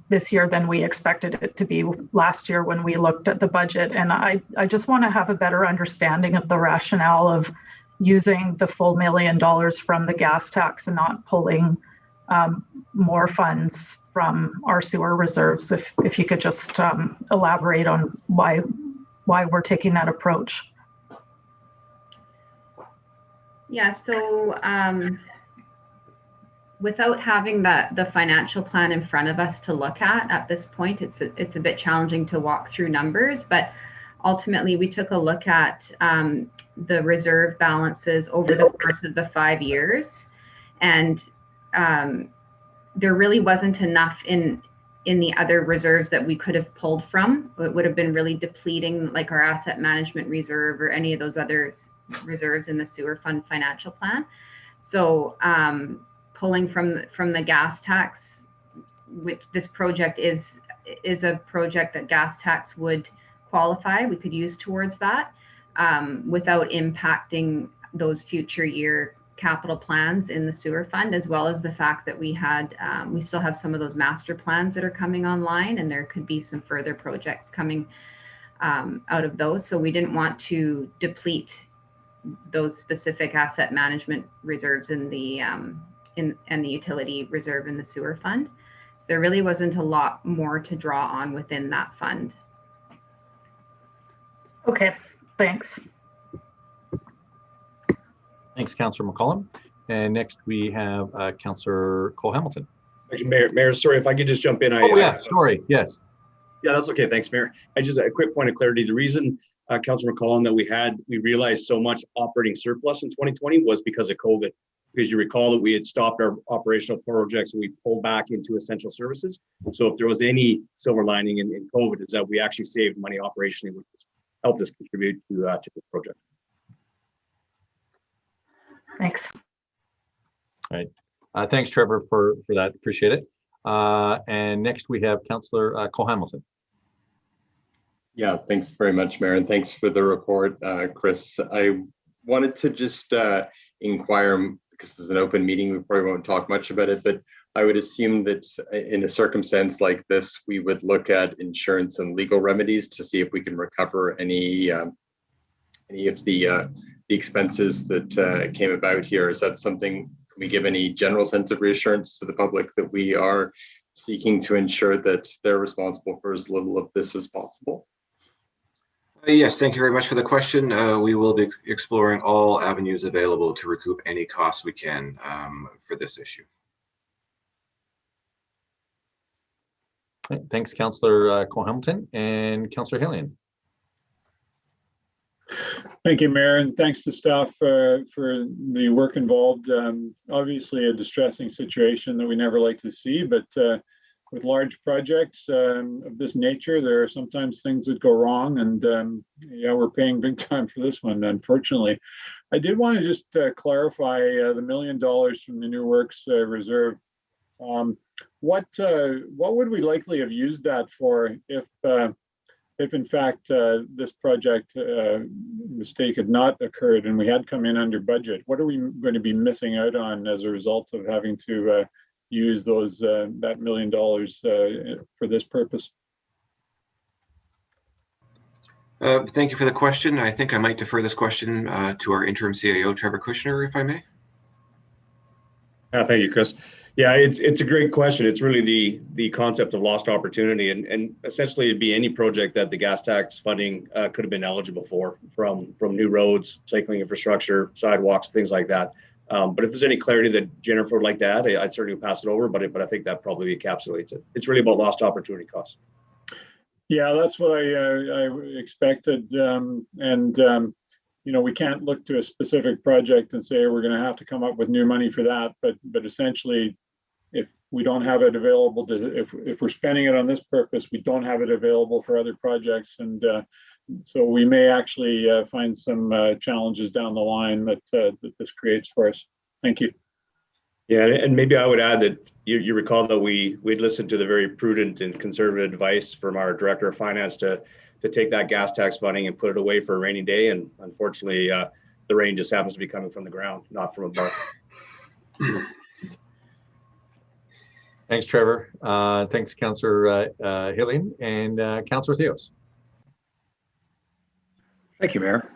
this year than we expected it to be last year when we looked at the budget. And I just want to have a better understanding of the rationale of using the full $1 million from the gas tax and not pulling more funds from our sewer reserves. If you could just elaborate on why we're taking that approach. Yeah, so without having the financial plan in front of us to look at this point, it's a bit challenging to walk through numbers, but ultimately we took a look at the reserve balances over the course of the 5 years, and there really wasn't enough in the other reserves that we could have pulled from. It would have been really depleting, like our asset management reserve or any of those other reserves in the sewer fund financial plan. So pulling from the gas tax, which this project is a project that gas tax would qualify, we could use towards that without impacting those future year capital plans in the sewer fund, as well as the fact that we still have some of those master plans that are coming online, and there could be some further projects coming out of those. So we didn't want to deplete those specific asset management reserves in the and the utility reserve in the sewer fund. So there really wasn't a lot more to draw on within that fund. Okay, thanks. Thanks, Councillor McCollum. And next we have Councillor Cole-Hamilton. Thank you, Mayor, sorry if I could just jump in. Sorry, yes. Yeah, that's okay. Thanks, Mayor. A quick point of clarity. The reason, Councillor McCollum, that we realized so much operating surplus in 2020 was because of COVID. Because you recall that we had stopped our operational projects and we pulled back into essential services. So if there was any silver lining in COVID, is that we actually saved money operationally, which helped us contribute to this project. Thanks. All right. Thanks, Trevor, for that. Appreciate it. And next we have Councillor Cole-Hamilton. Yeah, thanks very much, Mayor, and thanks for the report, Chris. I wanted to just inquire, because it's an open meeting, we probably won't talk much about it, but I would assume that in a circumstance like this, we would look at insurance and legal remedies to see if we can recover any of the expenses that came about here. Is that something? Can we give any general sense of reassurance to the public that we are seeking to ensure that they're responsible for as little of this as possible? Yes, thank you very much for the question. We will be exploring all avenues available to recoup any costs we can for this issue. Thanks, Councillor Cole-Hamilton. And Councillor Hillian. Thank you, Mayor, and thanks to staff for the work involved. Obviously a distressing situation that we never like to see, but with large projects of this nature, there are sometimes things that go wrong, and yeah, we're paying big time for this one, unfortunately. I did want to just clarify the $1 million from the New Works Reserve. What would we likely have used that for if in fact this project mistake had not occurred and we had come in under budget? What are we going to be missing out on as a result of having to use those that $1 million for this purpose? Thank you for the question. I think I might defer this question to our interim CAO, Trevor Kushner, if I may. Thank you, Chris. Yeah, it's a great question. It's really the concept of lost opportunity, and essentially it'd be any project that the gas tax funding could have been eligible for, from new roads, cycling infrastructure, sidewalks, things like that. But if there's any clarity that Jennifer would like to add, I'd certainly pass it over, but I think that probably encapsulates it. It's really about lost opportunity costs. Yeah, that's what I expected. You know, we can't look to a specific project and say we're going to have to come up with new money for that. But essentially, if we don't have it available if we're spending it on this purpose, we don't have it available for other projects, and so we may actually find some challenges down the line that this creates for us. Thank you. Yeah, and maybe I would add that you recall that we'd listened to the very prudent and conservative advice from our Director of Finance to take that gas tax funding and put it away for a rainy day. And unfortunately, the rain just happens to be coming from the ground, not from above. Thanks, Trevor. Thanks, Councillor Hillian. And Councillor Theos. Thank you, Mayor.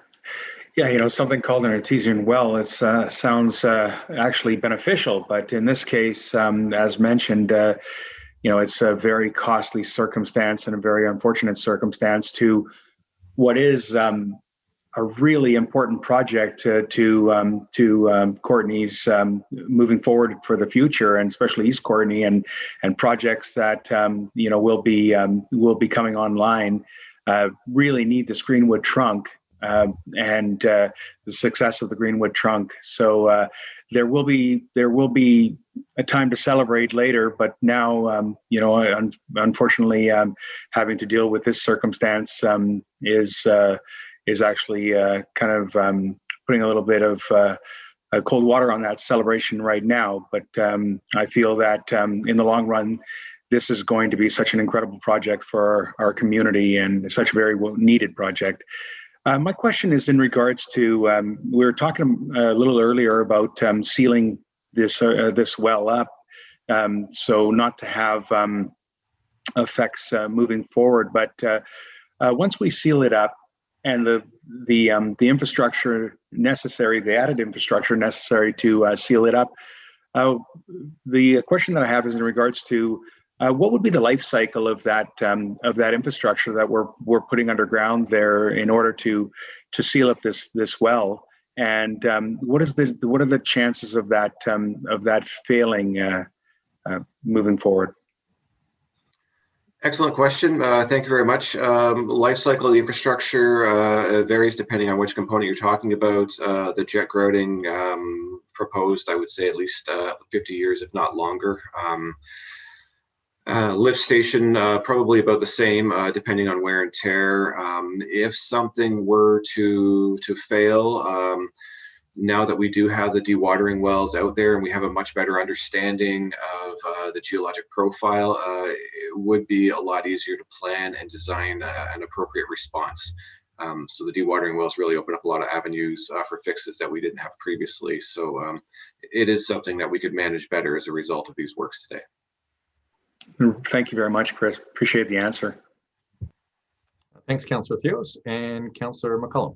Yeah, you know, something called an artesian well, it sounds actually beneficial, but in this case, as mentioned, you know, it's a very costly circumstance and a very unfortunate circumstance to what is a really important project to Courtney's moving forward for the future, and especially East Courtney and projects that you know will be coming online. Really need this Greenwood trunk and the success of the Greenwood trunk. So there will be a time to celebrate later, but now you know, unfortunately, having to deal with this circumstance is actually kind of putting a little bit of cold water on that celebration right now. But I feel that in the long run, this is going to be such an incredible project for our community and such a very needed project. My question is in regards to, we were talking a little earlier about sealing this well up, so not to have effects moving forward. But once we seal it up and the infrastructure necessary, the added infrastructure necessary to seal it up. The question that I have is in regards to what would be the life cycle of that infrastructure that we're putting underground there in order to seal up this well, and what are the chances of that failing moving forward? Excellent question. Thank you very much. Life cycle of the infrastructure varies depending on which component you're talking about. The jet grouting proposed, I would say, at least 50 years, if not longer. Lift station, probably about the same, depending on wear and tear. If something were to fail, now that we do have the dewatering wells out there and we have a much better understanding of the geologic profile, it would be a lot easier to plan and design an appropriate response. So the dewatering wells really open up a lot of avenues for fixes that we didn't have previously. So it is something that we could manage better as a result of these works today. Thank you very much, Chris. Appreciate the answer. Thanks, Councillor Theos. And Councillor McCollum.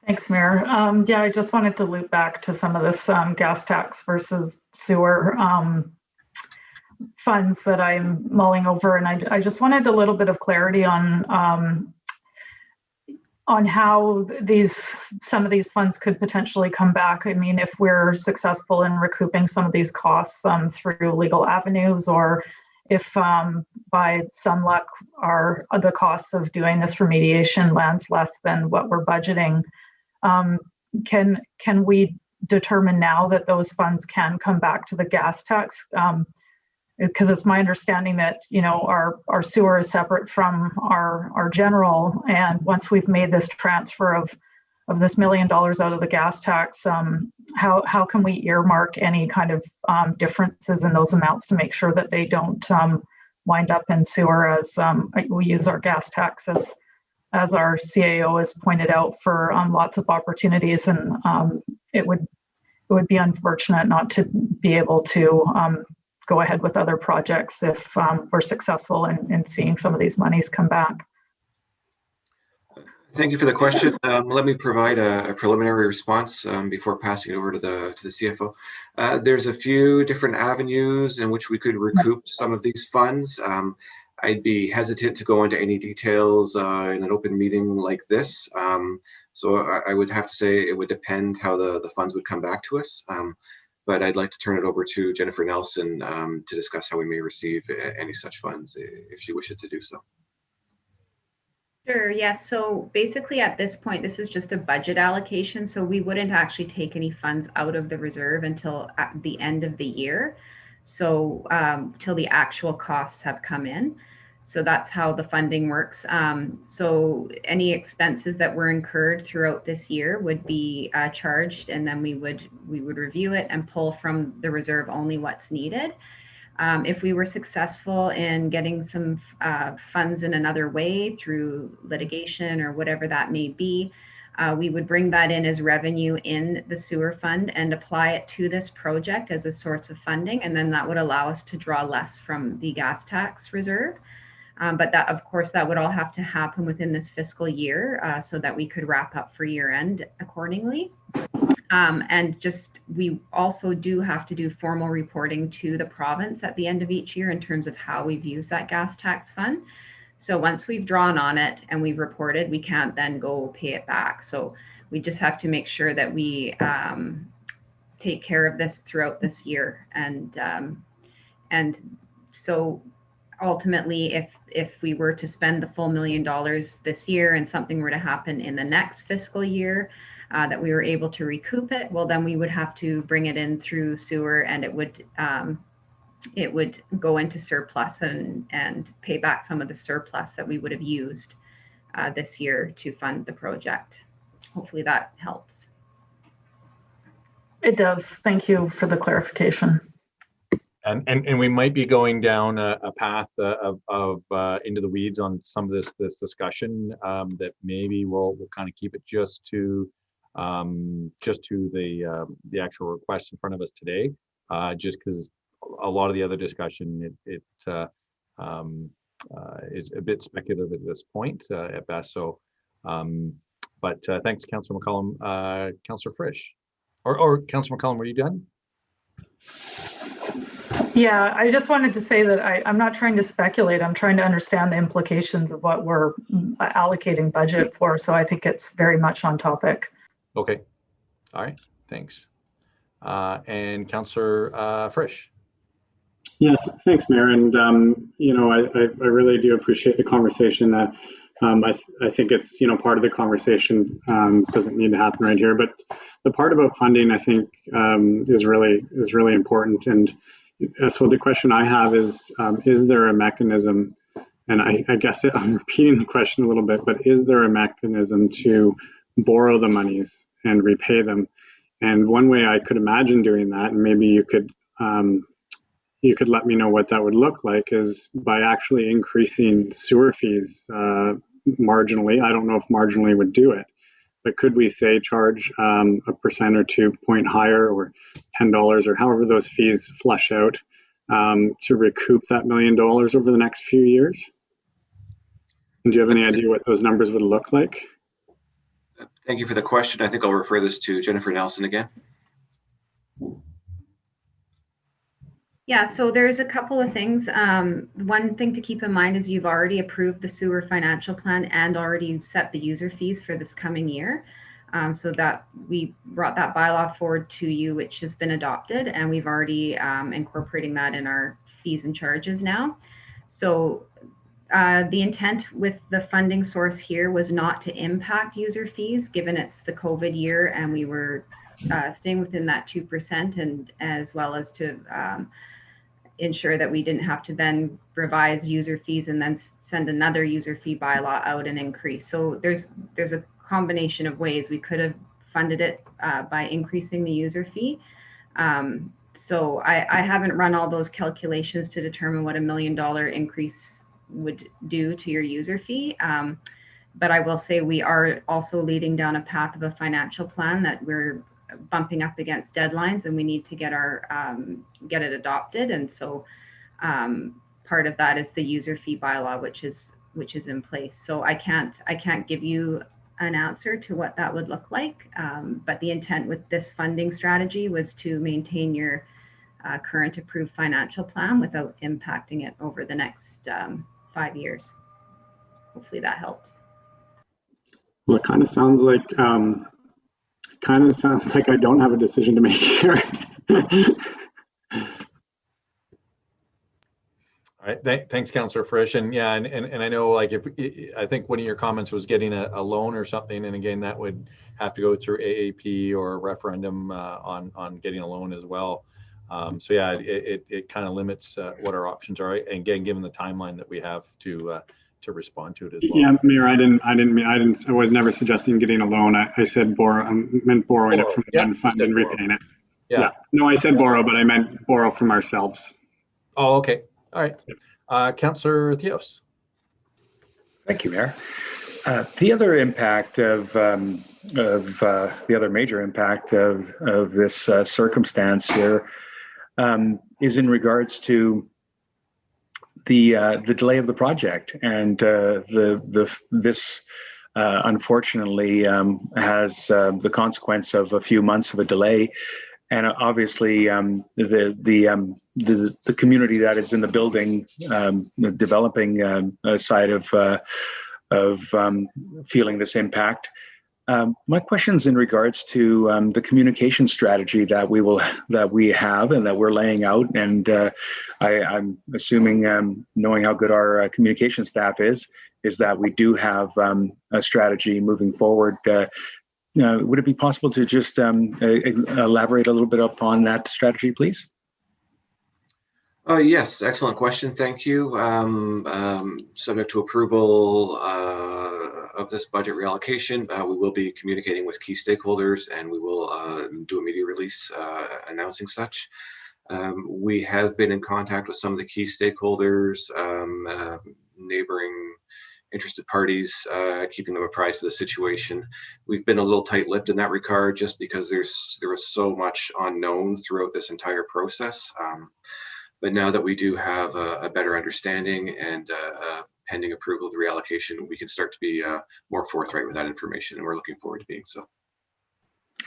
Thanks, Mayor. Yeah, I just wanted to loop back to some of this gas tax versus sewer funds that I'm mulling over, and I just wanted a little bit of clarity on how some of these funds could potentially come back. I mean, if we're successful in recouping some of these costs through legal avenues, or if by some luck the costs of doing this remediation lands less than what we're budgeting. Can we determine now that those funds can come back to the gas tax? Because it's my understanding that our sewer is separate from our general, and once we've made this transfer of this $1 million out of the gas tax, how can we earmark any kind of differences in those amounts to make sure that they don't wind up in sewer, as we use our gas tax as our CAO has pointed out, for lots of opportunities, and it would be unfortunate not to be able to go ahead with other projects if we're successful in seeing some of these monies come back. Thank you for the question. Let me provide a preliminary response before passing it over to the CFO. There's a few different avenues in which we could recoup some of these funds. I'd be hesitant to go into any details in an open meeting like this. So I would have to say it would depend how the funds would come back to us. But I'd like to turn it over to Jennifer Nelson to discuss how we may receive any such funds if she wishes to do so. Sure, yes. So basically at this point, this is just a budget allocation. So we wouldn't actually take any funds out of the reserve until at the end of the year. So till the actual costs have come in. So that's how the funding works. So any expenses that were incurred throughout this year would be charged, and then we would review it and pull from the reserve only what's needed. If we were successful in getting some funds in another way through litigation or whatever that may be, we would bring that in as revenue in the sewer fund and apply it to this project as a source of funding. And then that would allow us to draw less from the gas tax reserve. But that, of course, that would all have to happen within this fiscal year so that we could wrap up for year end accordingly. And just, we also do have to do formal reporting to the province at the end of each year in terms of how we've used that gas tax fund. So once we've drawn on it and we've reported, we can't then go pay it back. So we just have to make sure that we take care of this throughout this year. And so ultimately, if we were to spend the full $1 million this year and something were to happen in the next fiscal year, that we were able to recoup it, well, then we would have to bring it in through sewer, and it would go into surplus and pay back some of the surplus that we would have used this year to fund the project. Hopefully that helps. It does. Thank you for the clarification. And we might be going down a path of into the weeds on some of this discussion that maybe we'll kind of keep it just to the actual request in front of us today, just because a lot of the other discussion is a bit speculative at this point at best. So, but thanks, Councillor McCollum. Councillor Frisch, or Councillor McCollum, were you done? Yeah, I just wanted to say that I'm not trying to speculate. I'm trying to understand the implications of what we're allocating budget for. So I think it's very much on topic. Okay. All right. Thanks. And Councillor Frisch. Yes, thanks, Mayor. And, you know, I really do appreciate the conversation. I think it's, you know, part of the conversation doesn't need to happen right here, but the part about funding, I think, is really important. And so the question I have is there a mechanism, and I guess I'm repeating the question a little bit, but is there a mechanism to borrow the monies and repay them? And one way I could imagine doing that, and maybe you could let me know what that would look like, is by actually increasing sewer fees marginally. I don't know if marginally would do it, but could we say charge a percent or 2 point higher, or $10, or however those fees flush out to recoup that $1 million over the next few years? And do you have any idea what those numbers would look like? Thank you for the question. I think I'll refer this to Jennifer Nelson again. Yeah, so there's a couple of things. One thing to keep in mind is you've already approved the sewer financial plan and already set the user fees for this coming year. So that we brought that bylaw forward to you, which has been adopted, and we've already incorporating that in our fees and charges now. So the intent with the funding source here was not to impact user fees, given it's the COVID year and we were staying within that 2%, and as well as to ensure that we didn't have to then revise user fees and then send another user fee bylaw out and increase. So there's a combination of ways we could have funded it by increasing the user fee. So I haven't run all those calculations to determine what $1 million increase would do to your user fee. But I will say we are also leading down a path of a financial plan that we're bumping up against deadlines, and we need to get it adopted. And so part of that is the user fee bylaw, which is in place. So I can't give you an answer to what that would look like. But the intent with this funding strategy was to maintain your current approved financial plan without impacting it over the next 5 years. Hopefully that helps. Well, it kind of sounds like I don't have a decision to make here. All right, thanks, Councillor Frisch. And yeah, and I know, like, I think one of your comments was getting a loan or something, and again, that would have to go through AAP or a referendum on getting a loan as well. So yeah, it kind of limits what our options are, and again, given the timeline that we have to respond to it as well. Yeah, Mayor, I was never suggesting getting a loan. I said borrow. I meant borrowing it from the fund and repaying it. Yeah. No, I said borrow, but I meant borrow from ourselves. Oh, okay. All right. Councillor Theos. Thank you, Mayor. The other impact of the other major impact of this circumstance here is in regards to the delay of the project, and this unfortunately has the consequence of a few months of a delay, and obviously the community that is in the building, the developing side of feeling this impact. My question's in regards to the communication strategy that we have and that we're laying out, and I'm assuming, knowing how good our communication staff is that we do have a strategy moving forward. Would it be possible to just elaborate a little bit upon that strategy, please? Yes, excellent question. Thank you. Subject to approval of this budget reallocation, we will be communicating with key stakeholders, and we will do a media release announcing such. We have been in contact with some of the key stakeholders, neighboring interested parties, keeping them apprised of the situation. We've been a little tight-lipped in that regard, just because there was so much unknown throughout this entire process. But now that we do have a better understanding and pending approval of the reallocation, we can start to be more forthright with that information, and we're looking forward to being so.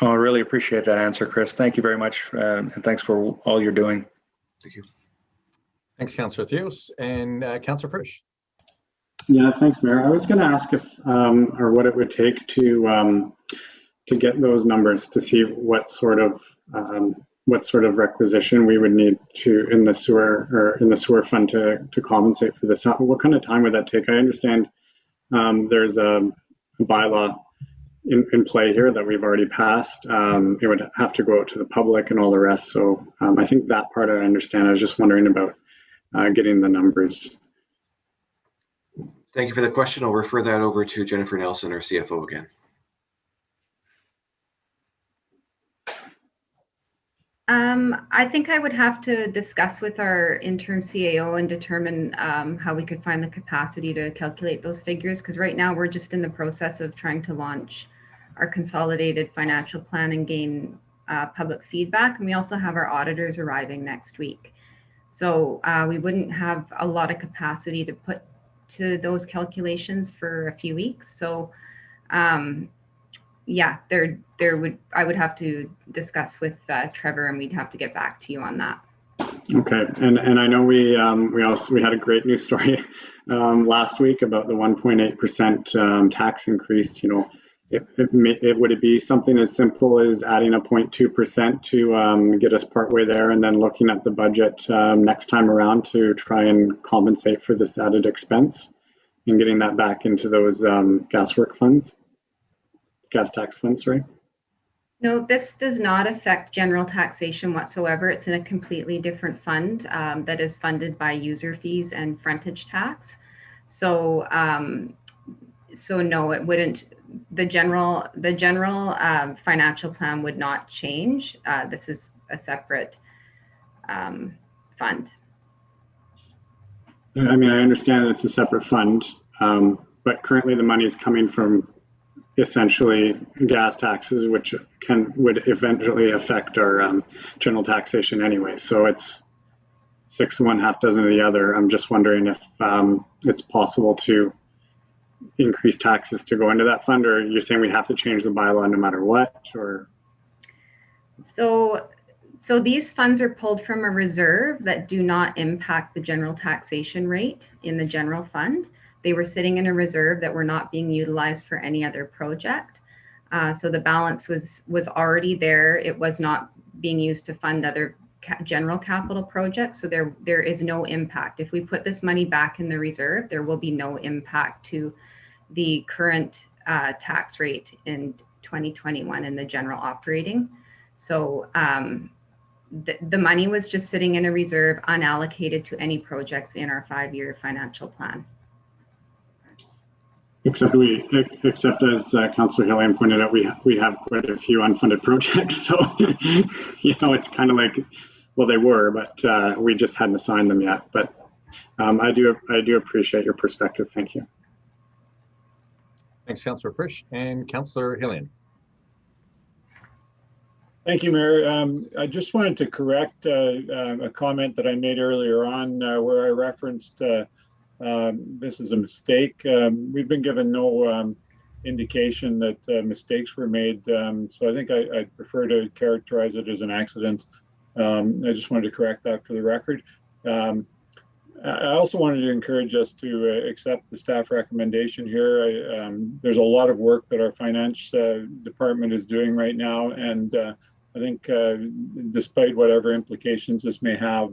Oh, I really appreciate that answer, Chris. Thank you very much, and thanks for all you're doing. Thank you. Thanks, Councillor Theos. And Councillor Frisch. Yeah, thanks, Mayor. I was going to ask if, or what it would take to get those numbers, to see what sort of requisition we would need to in the sewer fund to compensate for this. What kind of time would that take? I understand there's a bylaw in play here that we've already passed. It would have to go out to the public and all the rest. So I think that part I understand. I was just wondering about getting the numbers. Thank you for the question. I'll refer that over to Jennifer Nelson, our CFO again. I think I would have to discuss with our interim CAO and determine how we could find the capacity to calculate those figures, because right now we're just in the process of trying to launch our consolidated financial plan and gain public feedback. And we also have our auditors arriving next week. So we wouldn't have a lot of capacity to put to those calculations for a few weeks. So yeah, I would have to discuss with Trevor, and we'd have to get back to you on that. Okay, and I know we had a great news story last week about the 1.8% tax increase. You know, would it be something as simple as adding a 0.2% to get us partway there, and then looking at the budget next time around to try and compensate for this added expense and getting that back into those gas tax funds, sorry? No, this does not affect general taxation whatsoever. It's in a completely different fund that is funded by user fees and frontage tax. So, so no, it wouldn't. The general financial plan would not change. This is a separate fund. I mean, I understand it's a separate fund, but currently the money is coming from essentially gas taxes, which would eventually affect our general taxation anyway. So it's 6 of one, half dozen of the other. I'm just wondering if it's possible to increase taxes to go into that fund, or you're saying we have to change the bylaw no matter what, or? So these funds are pulled from a reserve that do not impact the general taxation rate in the general fund. They were sitting in a reserve that were not being utilized for any other project. So the balance was already there. It was not being used to fund other general capital projects. So there is no impact. If we put this money back in the reserve, there will be no impact to the current tax rate in 2021 in the general operating. So the money was just sitting in a reserve unallocated to any projects in our 5-year financial plan. Except as Councillor Hillian pointed out, we have quite a few unfunded projects. So, you know, it's kind of like, well, they were, but we just hadn't assigned them yet. But I do appreciate your perspective. Thank you. Thanks, Councillor Frisch. And Councillor Hillian. Thank you, Mayor. I just wanted to correct a comment that I made earlier on where I referenced this is a mistake. We've been given no indication that mistakes were made, so I think I'd prefer to characterize it as an accident. I just wanted to correct that for the record. I also wanted to encourage us to accept the staff recommendation here. There's a lot of work that our finance department is doing right now, and I think despite whatever implications this may have,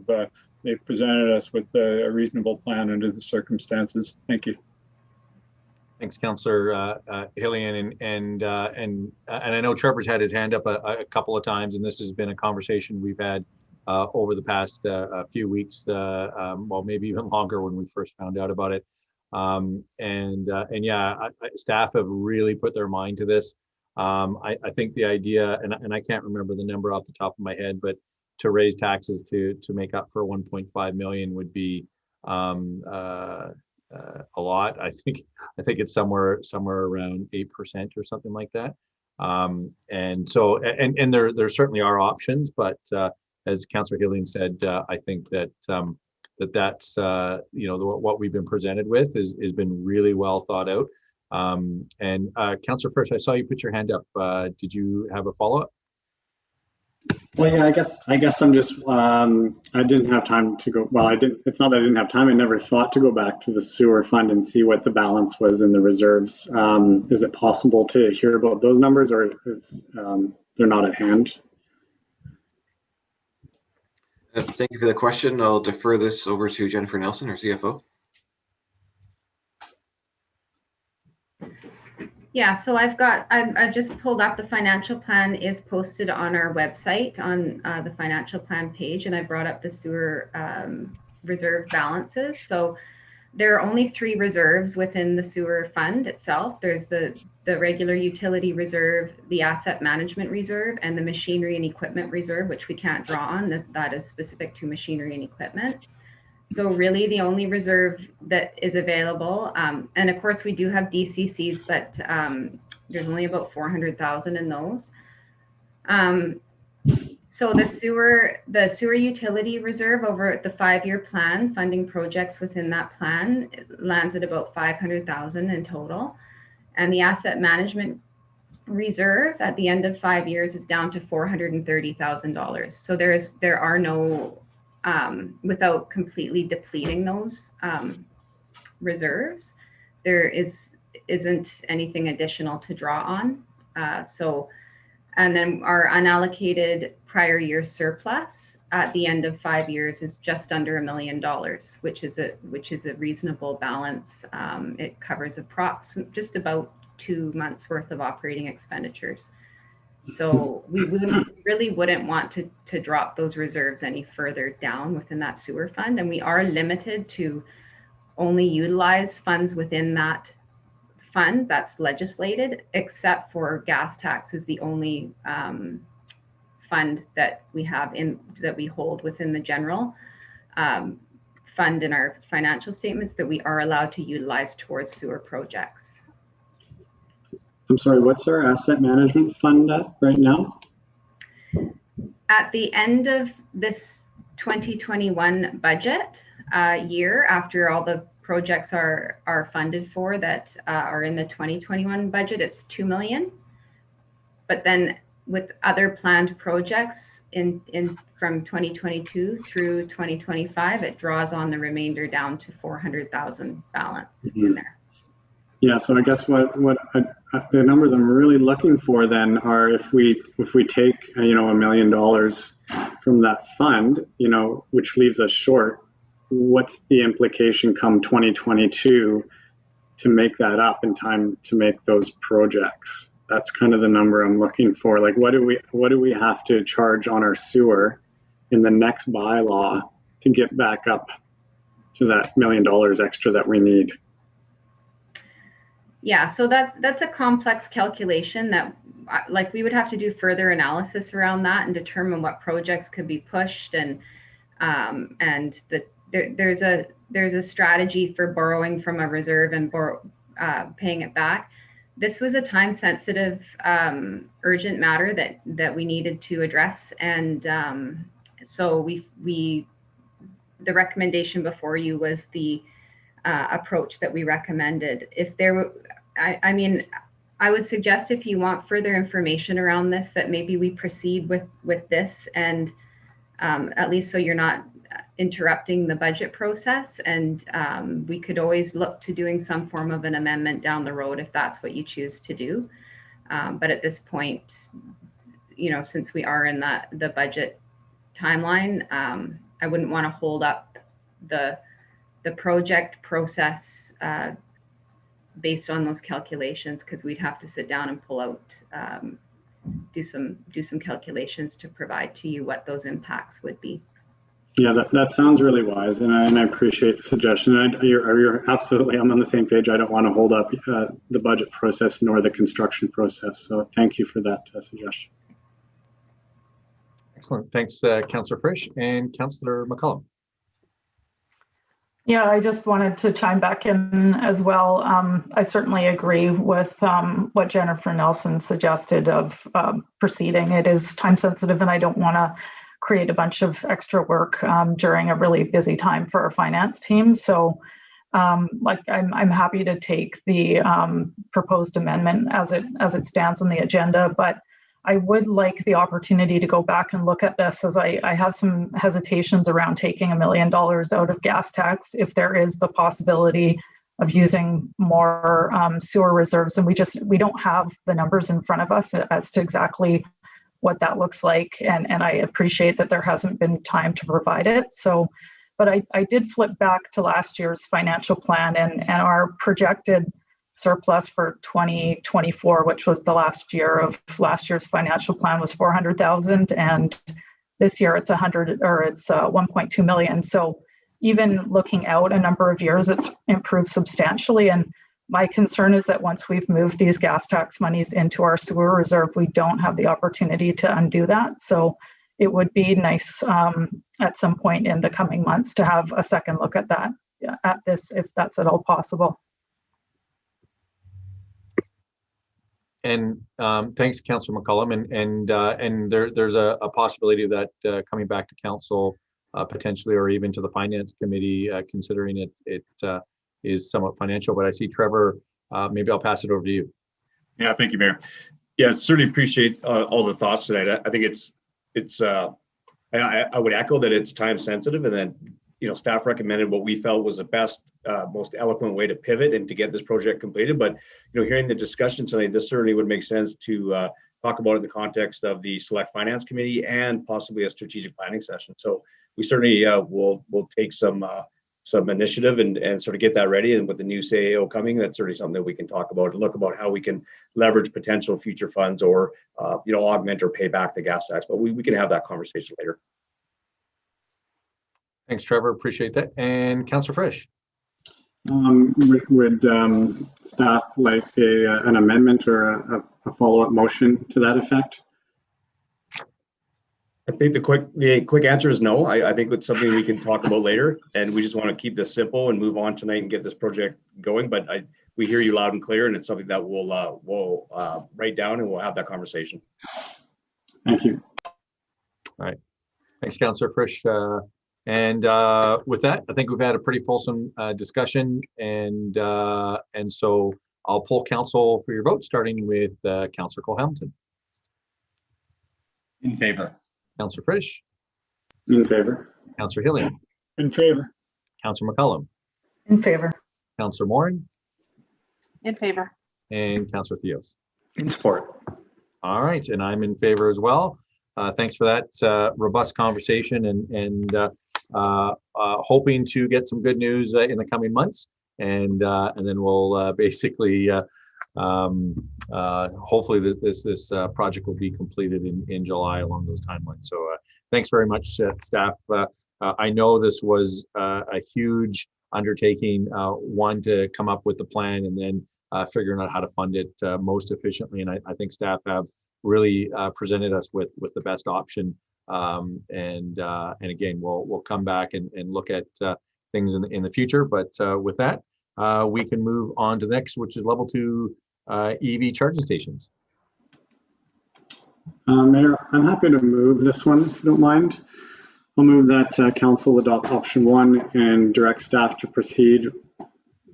they've presented us with a reasonable plan under the circumstances. Thank you. Thanks, Councillor Hillian, and I know Trevor's had his hand up a couple of times, and this has been a conversation we've had over the past few weeks, well, maybe even longer when we first found out about it. And yeah, staff have really put their mind to this. I think the idea, and I can't remember the number off the top of my head, but to raise taxes to make up for 1.5 million would be a lot. I think it's somewhere around 8% or something like that. And so, and there certainly are options, but as Councillor Hilling said, I think that that's what we've been presented with has been really well thought out. And Councillor Frisch, I saw you put your hand up. Did you have a follow-up? Well, yeah, I guess I'm just, I didn't have time to go, well, it's not that I didn't have time, I never thought to go back to the sewer fund and see what the balance was in the reserves. Is it possible to hear about those numbers, or is they're not at hand? Thank you for the question. I'll defer this over to Jennifer Nelson, our CFO. Yeah, so I've just pulled up the financial plan is posted on our website on the financial plan page, and I brought up the sewer reserve balances. So there are only 3 reserves within the sewer fund itself. There's the regular utility reserve, the asset management reserve, and the machinery and equipment reserve, which we can't draw on. That is specific to machinery and equipment. So really the only reserve that is available, and of course we do have DCCs, but there's only about 400,000 in those. So the sewer utility reserve over the 5-year plan, funding projects within that plan, lands at about 500,000 in total. And the asset management reserve at the end of 5 years is down to $430,000. So there are no, without completely depleting those reserves, there isn't anything additional to draw on. And then our unallocated prior year surplus at the end of 5 years is just under $1 million, which is a reasonable balance. It covers just about 2 months worth of operating expenditures. So we really wouldn't want to drop those reserves any further down within that sewer fund. And we are limited to only utilize funds within that fund that's legislated, except for gas tax is the only fund that we have that we hold within the general fund in our financial statements that we are allowed to utilize towards sewer projects. I'm sorry, what's our asset management fund at right now? At the end of this 2021 budget year, after all the projects are funded for that are in the 2021 budget, it's 2 million. But then with other planned projects in from 2022 through 2025, it draws on the remainder down to 400,000 balance in there. Yeah, so I guess what the numbers I'm really looking for then are if we take $1 million from that fund, which leaves us short, what's the implication come 2022 to make that up in time to make those projects? That's kind of the number I'm looking for. Like, what do we have to charge on our sewer in the next bylaw to get back up to that $1 million extra that we need? Yeah, so that's a complex calculation that we would have to do further analysis around that and determine what projects could be pushed and there's a strategy for borrowing from a reserve and paying it back. This was a time-sensitive, urgent matter that we needed to address, and so the recommendation before you was the approach that we recommended. If there were, I mean, I would suggest if you want further information around this, that maybe we proceed with this, and at least so you're not interrupting the budget process, and we could always look to doing some form of an amendment down the road if that's what you choose to do. But at this point, since we are in the budget timeline, I wouldn't want to hold up the project process based on those calculations, because we'd have to sit down and pull out, do some calculations to provide to you what those impacts would be. Yeah, that sounds really wise, and I appreciate the suggestion. You're absolutely, I'm on the same page. I don't want to hold up the budget process nor the construction process. So thank you for that suggestion. Excellent. Thanks, Councillor Frisch and Councillor McCollum. Yeah, I just wanted to chime back in as well. I certainly agree with what Jennifer Nelson suggested of proceeding. It is time sensitive, and I don't want to create a bunch of extra work during a really busy time for our finance team. So like I'm happy to take the proposed amendment as it stands on the agenda, but I would like the opportunity to go back and look at this, as I have some hesitations around taking $1 million out of gas tax if there is the possibility of using more sewer reserves. And we don't have the numbers in front of us as to exactly what that looks like. And I appreciate that there hasn't been time to provide it. So, but I did flip back to last year's financial plan, and our projected surplus for 2024, which was the last year of last year's financial plan, was 400,000, and this year it's 1.2 million. So even looking out a number of years, it's improved substantially. And my concern is that once we've moved these gas tax monies into our sewer reserve, we don't have the opportunity to undo that. So it would be nice at some point in the coming months to have a second look at that, at this, if that's at all possible. And thanks, Councillor McCollum. And there's a possibility of that coming back to council potentially, or even to the finance committee, considering it is somewhat financial. But I see Trevor. Maybe I'll pass it over to you. Yeah, thank you, Mayor. Yeah, certainly appreciate all the thoughts tonight. I think I would echo that it's time sensitive, and then staff recommended what we felt was the best, most eloquent way to pivot and to get this project completed. But hearing the discussion tonight, this certainly would make sense to talk about it in the context of the Select Finance Committee and possibly a strategic planning session. So we certainly will take some initiative and sort of get that ready. And with the new CAO coming, that's certainly something that we can talk about and look about how we can leverage potential future funds or augment or pay back the gas tax. But we can have that conversation later. Thanks, Trevor. Appreciate that. And Councillor Frisch. Would staff like an amendment or a follow-up motion to that effect? I think the quick answer is no. I think it's something we can talk about later, and we just want to keep this simple and move on tonight and get this project going. But we hear you loud and clear, and it's something that we'll write down, and we'll have that conversation. Thank you. All right. Thanks, Councillor Frisch. And with that, I think we've had a pretty fulsome discussion, and so I'll poll council for your vote, starting with Councillor Cole-Hamilton. In favor. Councillor Frisch. In favor. Councillor Hillian. In favor. Councillor McCollum. In favor. Councillor Morin. In favor. And Councillor Theos. In support. All right, and I'm in favor as well. Thanks for that robust conversation, and hoping to get some good news in the coming months, and then we'll basically hopefully this project will be completed in July along those timelines. So thanks very much, staff. I know this was a huge undertaking, one, to come up with the plan and then figuring out how to fund it most efficiently. And I think staff have really presented us with the best option. And again, we'll come back and look at things in the future. But with that, we can move on to the next, which is level 2 EV charging stations. Mayor, I'm happy to move this one if you don't mind. I'll move that council adopt option 1 and direct staff to proceed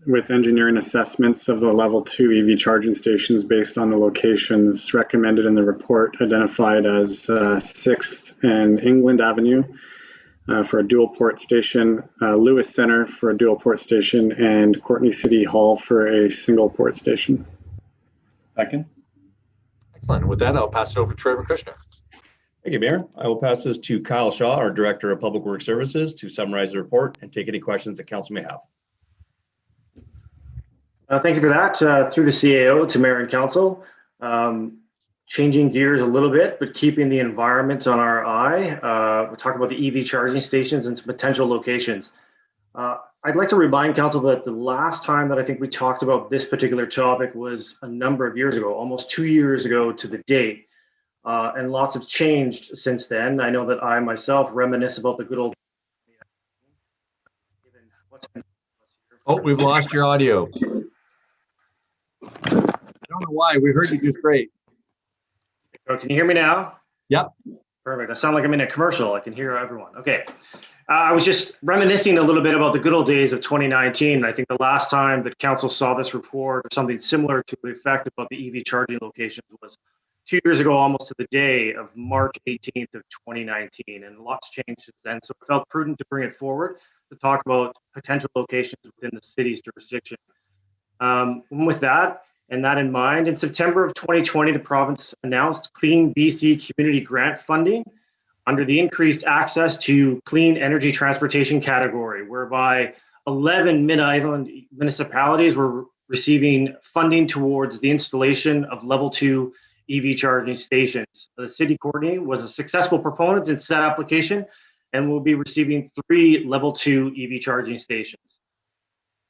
with engineering assessments of the level 2 EV charging stations based on the locations recommended in the report, identified as 6th and England Avenue for a dual port station, Lewis Center for a dual port station, and Courtenay City Hall for a single port station. Second. Excellent. With that, I'll pass it over to Trevor Kushner. Thank you, Mayor. I will pass this to Kyle Shaw, our Director of Public Works Services, to summarize the report and take any questions that council may have. Thank you for that. Through the CAO to Mayor and Council. Changing gears a little bit, but keeping the environment on our eye. We're talking about the EV charging stations and some potential locations. I'd like to remind Council that the last time that I think we talked about this particular topic was a number of years ago, almost 2 years ago to the date. And lots have changed since then. I know that I myself reminisce about the good old. Oh, we've lost your audio. I don't know why. We heard you just great. Oh, can you hear me now? Yep. Perfect. I sound like I'm in a commercial. I can hear everyone. Okay. I was just reminiscing a little bit about the good old days of 2019. I think the last time that council saw this report or something similar to the effect about the EV charging locations was 2 years ago, almost to the day of March 18th of 2019. And lots changed since then. So it felt prudent to bring it forward to talk about potential locations within the city's jurisdiction. With that, and that in mind, in September of 2020, the province announced Clean BC Community Grant funding under the increased access to clean energy transportation category, whereby 11 Mid-Island municipalities were receiving funding towards the installation of level 2 EV charging stations. The city, Courtney, was a successful proponent in said application and will be receiving 3 level 2 EV charging stations.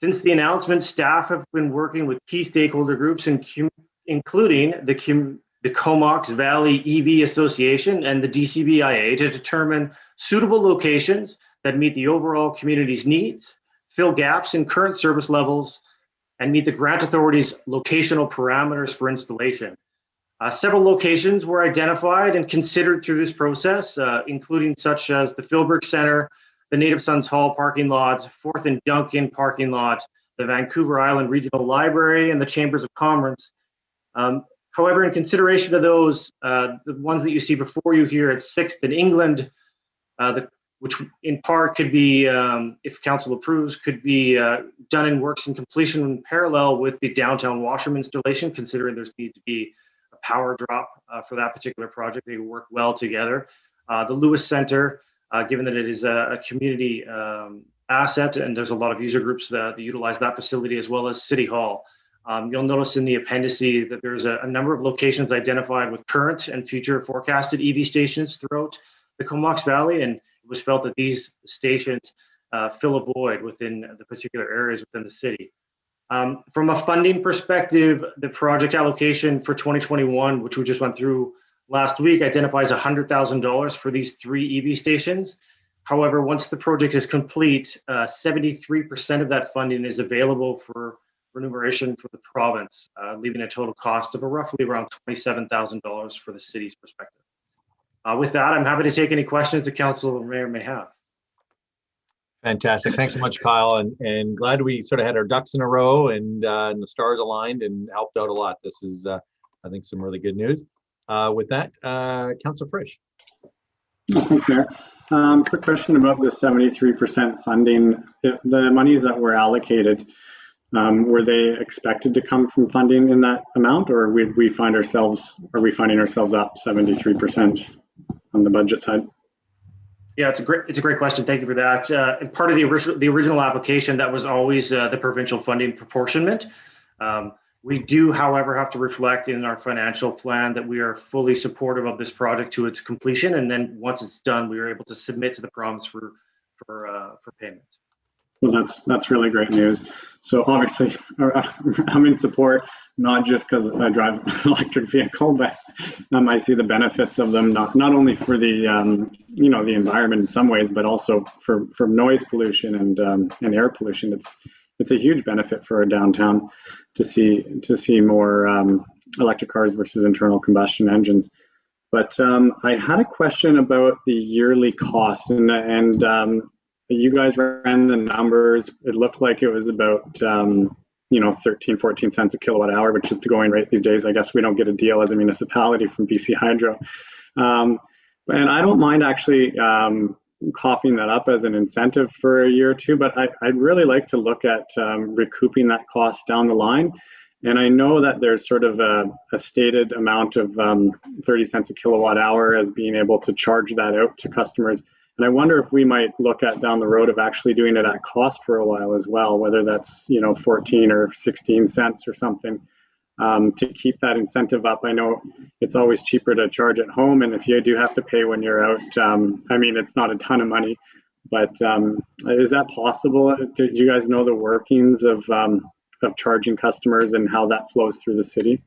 Since the announcement, staff have been working with key stakeholder groups, including the Comox Valley EV Association and the DCBIA, to determine suitable locations that meet the overall community's needs, fill gaps in current service levels, and meet the grant authority's locational parameters for installation. Several locations were identified and considered through this process, including such as the Philbrook Centre, the Native Sons Hall parking lot, 4th and Duncan parking lot, the Vancouver Island Regional Library, and the Chambers of Commerce. However, in consideration of those, the ones that you see before you here at 6th and England, which in part could be, if council approves, could be done in works and completion in parallel with the downtown washroom installation, considering there's need to be a power drop for that particular project. They work well together. The Lewis Center, given that it is a community asset and there's a lot of user groups that utilize that facility, as well as City Hall. You'll notice in the appendice that there's a number of locations identified with current and future forecasted EV stations throughout the Comox Valley, and it was felt that these stations fill a void within the particular areas within the city. From a funding perspective, the project allocation for 2021, which we just went through last week, identifies $100,000 for these 3 EV stations. However, once the project is complete, 73% of that funding is available for remuneration for the province, leaving a total cost of roughly around $27,000 for the city's perspective. With that, I'm happy to take any questions the council or mayor may have. Fantastic. Thanks so much, Kyle. And glad we sort of had our ducks in a row and the stars aligned and helped out a lot. This is, I think, some really good news. With that, Councillor Frisch. Thanks, Mayor. Quick question about the 73% funding. If the monies that were allocated, were they expected to come from funding in that amount, or are we finding ourselves up 73% on the budget side? Yeah, it's a great question. Thank you for that. And part of the original application, that was always the provincial funding proportionment. We do, however, have to reflect in our financial plan that we are fully supportive of this project to its completion, and then once it's done, we are able to submit to the province for payment. Well, that's really great news. So obviously, I'm in support, not just because I drive an electric vehicle, but I see the benefits of them, not only for the the environment in some ways, but also for noise pollution and air pollution. It's a huge benefit for our downtown to see more electric cars versus internal combustion engines. But I had a question about the yearly cost, and you guys ran the numbers. It looked like it was about 13-14 cents a kilowatt hour, which is the going rate these days. I guess we don't get a deal as a municipality from BC Hydro, and I don't mind actually coughing that up as an incentive for a year or two, but I'd really like to look at recouping that cost down the line. And I know that there's sort of a stated amount of 30 cents a kilowatt hour as being able to charge that out to customers. And I wonder if we might look at down the road of actually doing it at cost for a while as well, whether that's 14 or 16 cents or something, to keep that incentive up. I know it's always cheaper to charge at home, and if you do have to pay when you're out, it's not a ton of money, but is that possible? Do you guys know the workings of charging customers and how that flows through the city?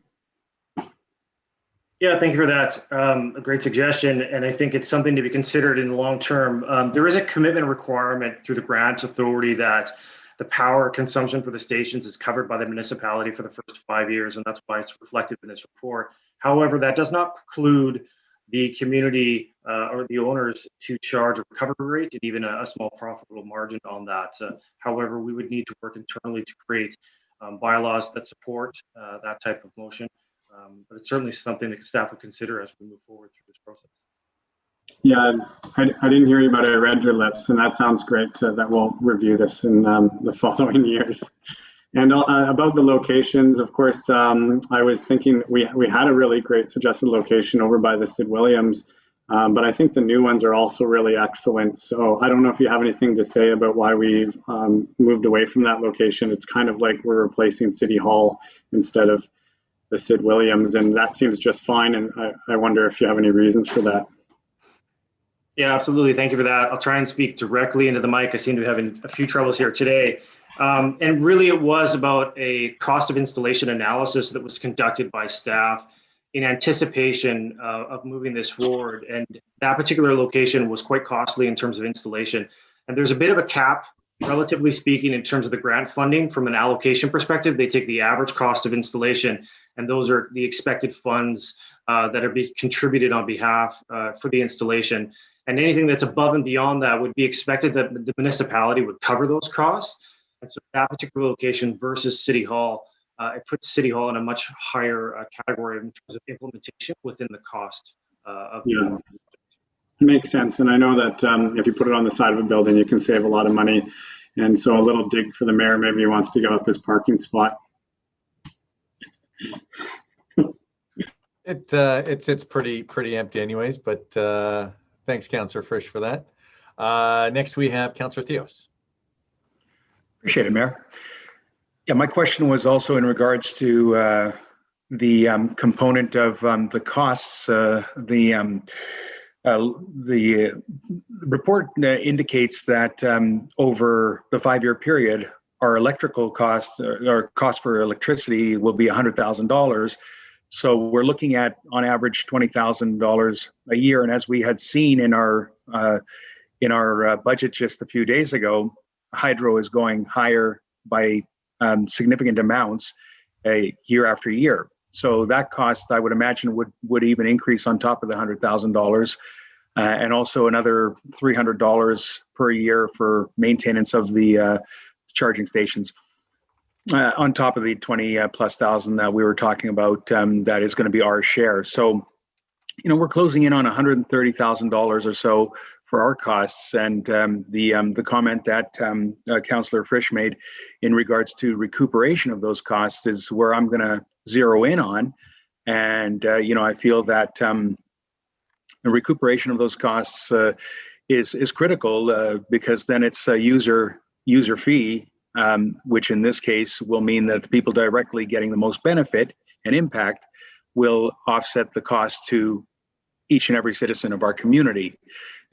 Yeah, thank you for that. A great suggestion, and I think it's something to be considered in the long term. There is a commitment requirement through the grant authority that the power consumption for the stations is covered by the municipality for the first 5 years, and that's why it's reflected in this report. However, that does not preclude the community or the owners to charge a recovery rate and even a small profitable margin on that. However, we would need to work internally to create bylaws that support that type of motion. But it's certainly something that staff would consider as we move forward through this process. Yeah, I didn't hear you, but I read your lips, and that sounds great that we'll review this in the following years. And about the locations, of course, I was thinking we had a really great suggested location over by the Sid Williams, but I think the new ones are also really excellent. So I don't know if you have anything to say about why we moved away from that location. It's kind of like we're replacing City Hall instead of the Sid Williams, and that seems just fine. And I wonder if you have any reasons for that. Yeah, absolutely. Thank you for that. I'll try and speak directly into the mic. I seem to be having a few troubles here today. And really it was about a cost of installation analysis that was conducted by staff in anticipation of moving this forward. And that particular location was quite costly in terms of installation. And there's a bit of a cap, relatively speaking, in terms of the grant funding from an allocation perspective. They take the average cost of installation, and those are the expected funds that are contributed on behalf for the installation. And anything that's above and beyond that would be expected that the municipality would cover those costs. And so that particular location versus City Hall, it puts City Hall in a much higher category in terms of implementation within the cost of the yeah. Makes sense. And I know that if you put it on the side of a building, you can save a lot of money. And so a little dig for the mayor, maybe he wants to give up his parking spot. It's pretty empty anyways, but thanks, Councillor Frisch, for that. Next, we have Councillor Theos. Appreciate it, Mayor. Yeah, my question was also in regards to the component of the costs. The report indicates that over the 5-year period, our electrical costs, our cost for electricity will be $100,000. So we're looking at, on average, $20,000 a year. And as we had seen in our budget just a few days ago, hydro is going higher by significant amounts year after year. So that cost, I would imagine, would even increase on top of the $100,000, and also another $300 per year for maintenance of the charging stations. On top of the 20+ thousand that we were talking about, that is going to be our share. So, we're closing in on $130,000 or so for our costs. And the comment that Councillor Frisch made in regards to recuperation of those costs is where I'm going to zero in on. And I feel that the recuperation of those costs is critical because then it's a user fee. Which in this case will mean that the people directly getting the most benefit and impact will offset the cost to each and every citizen of our community.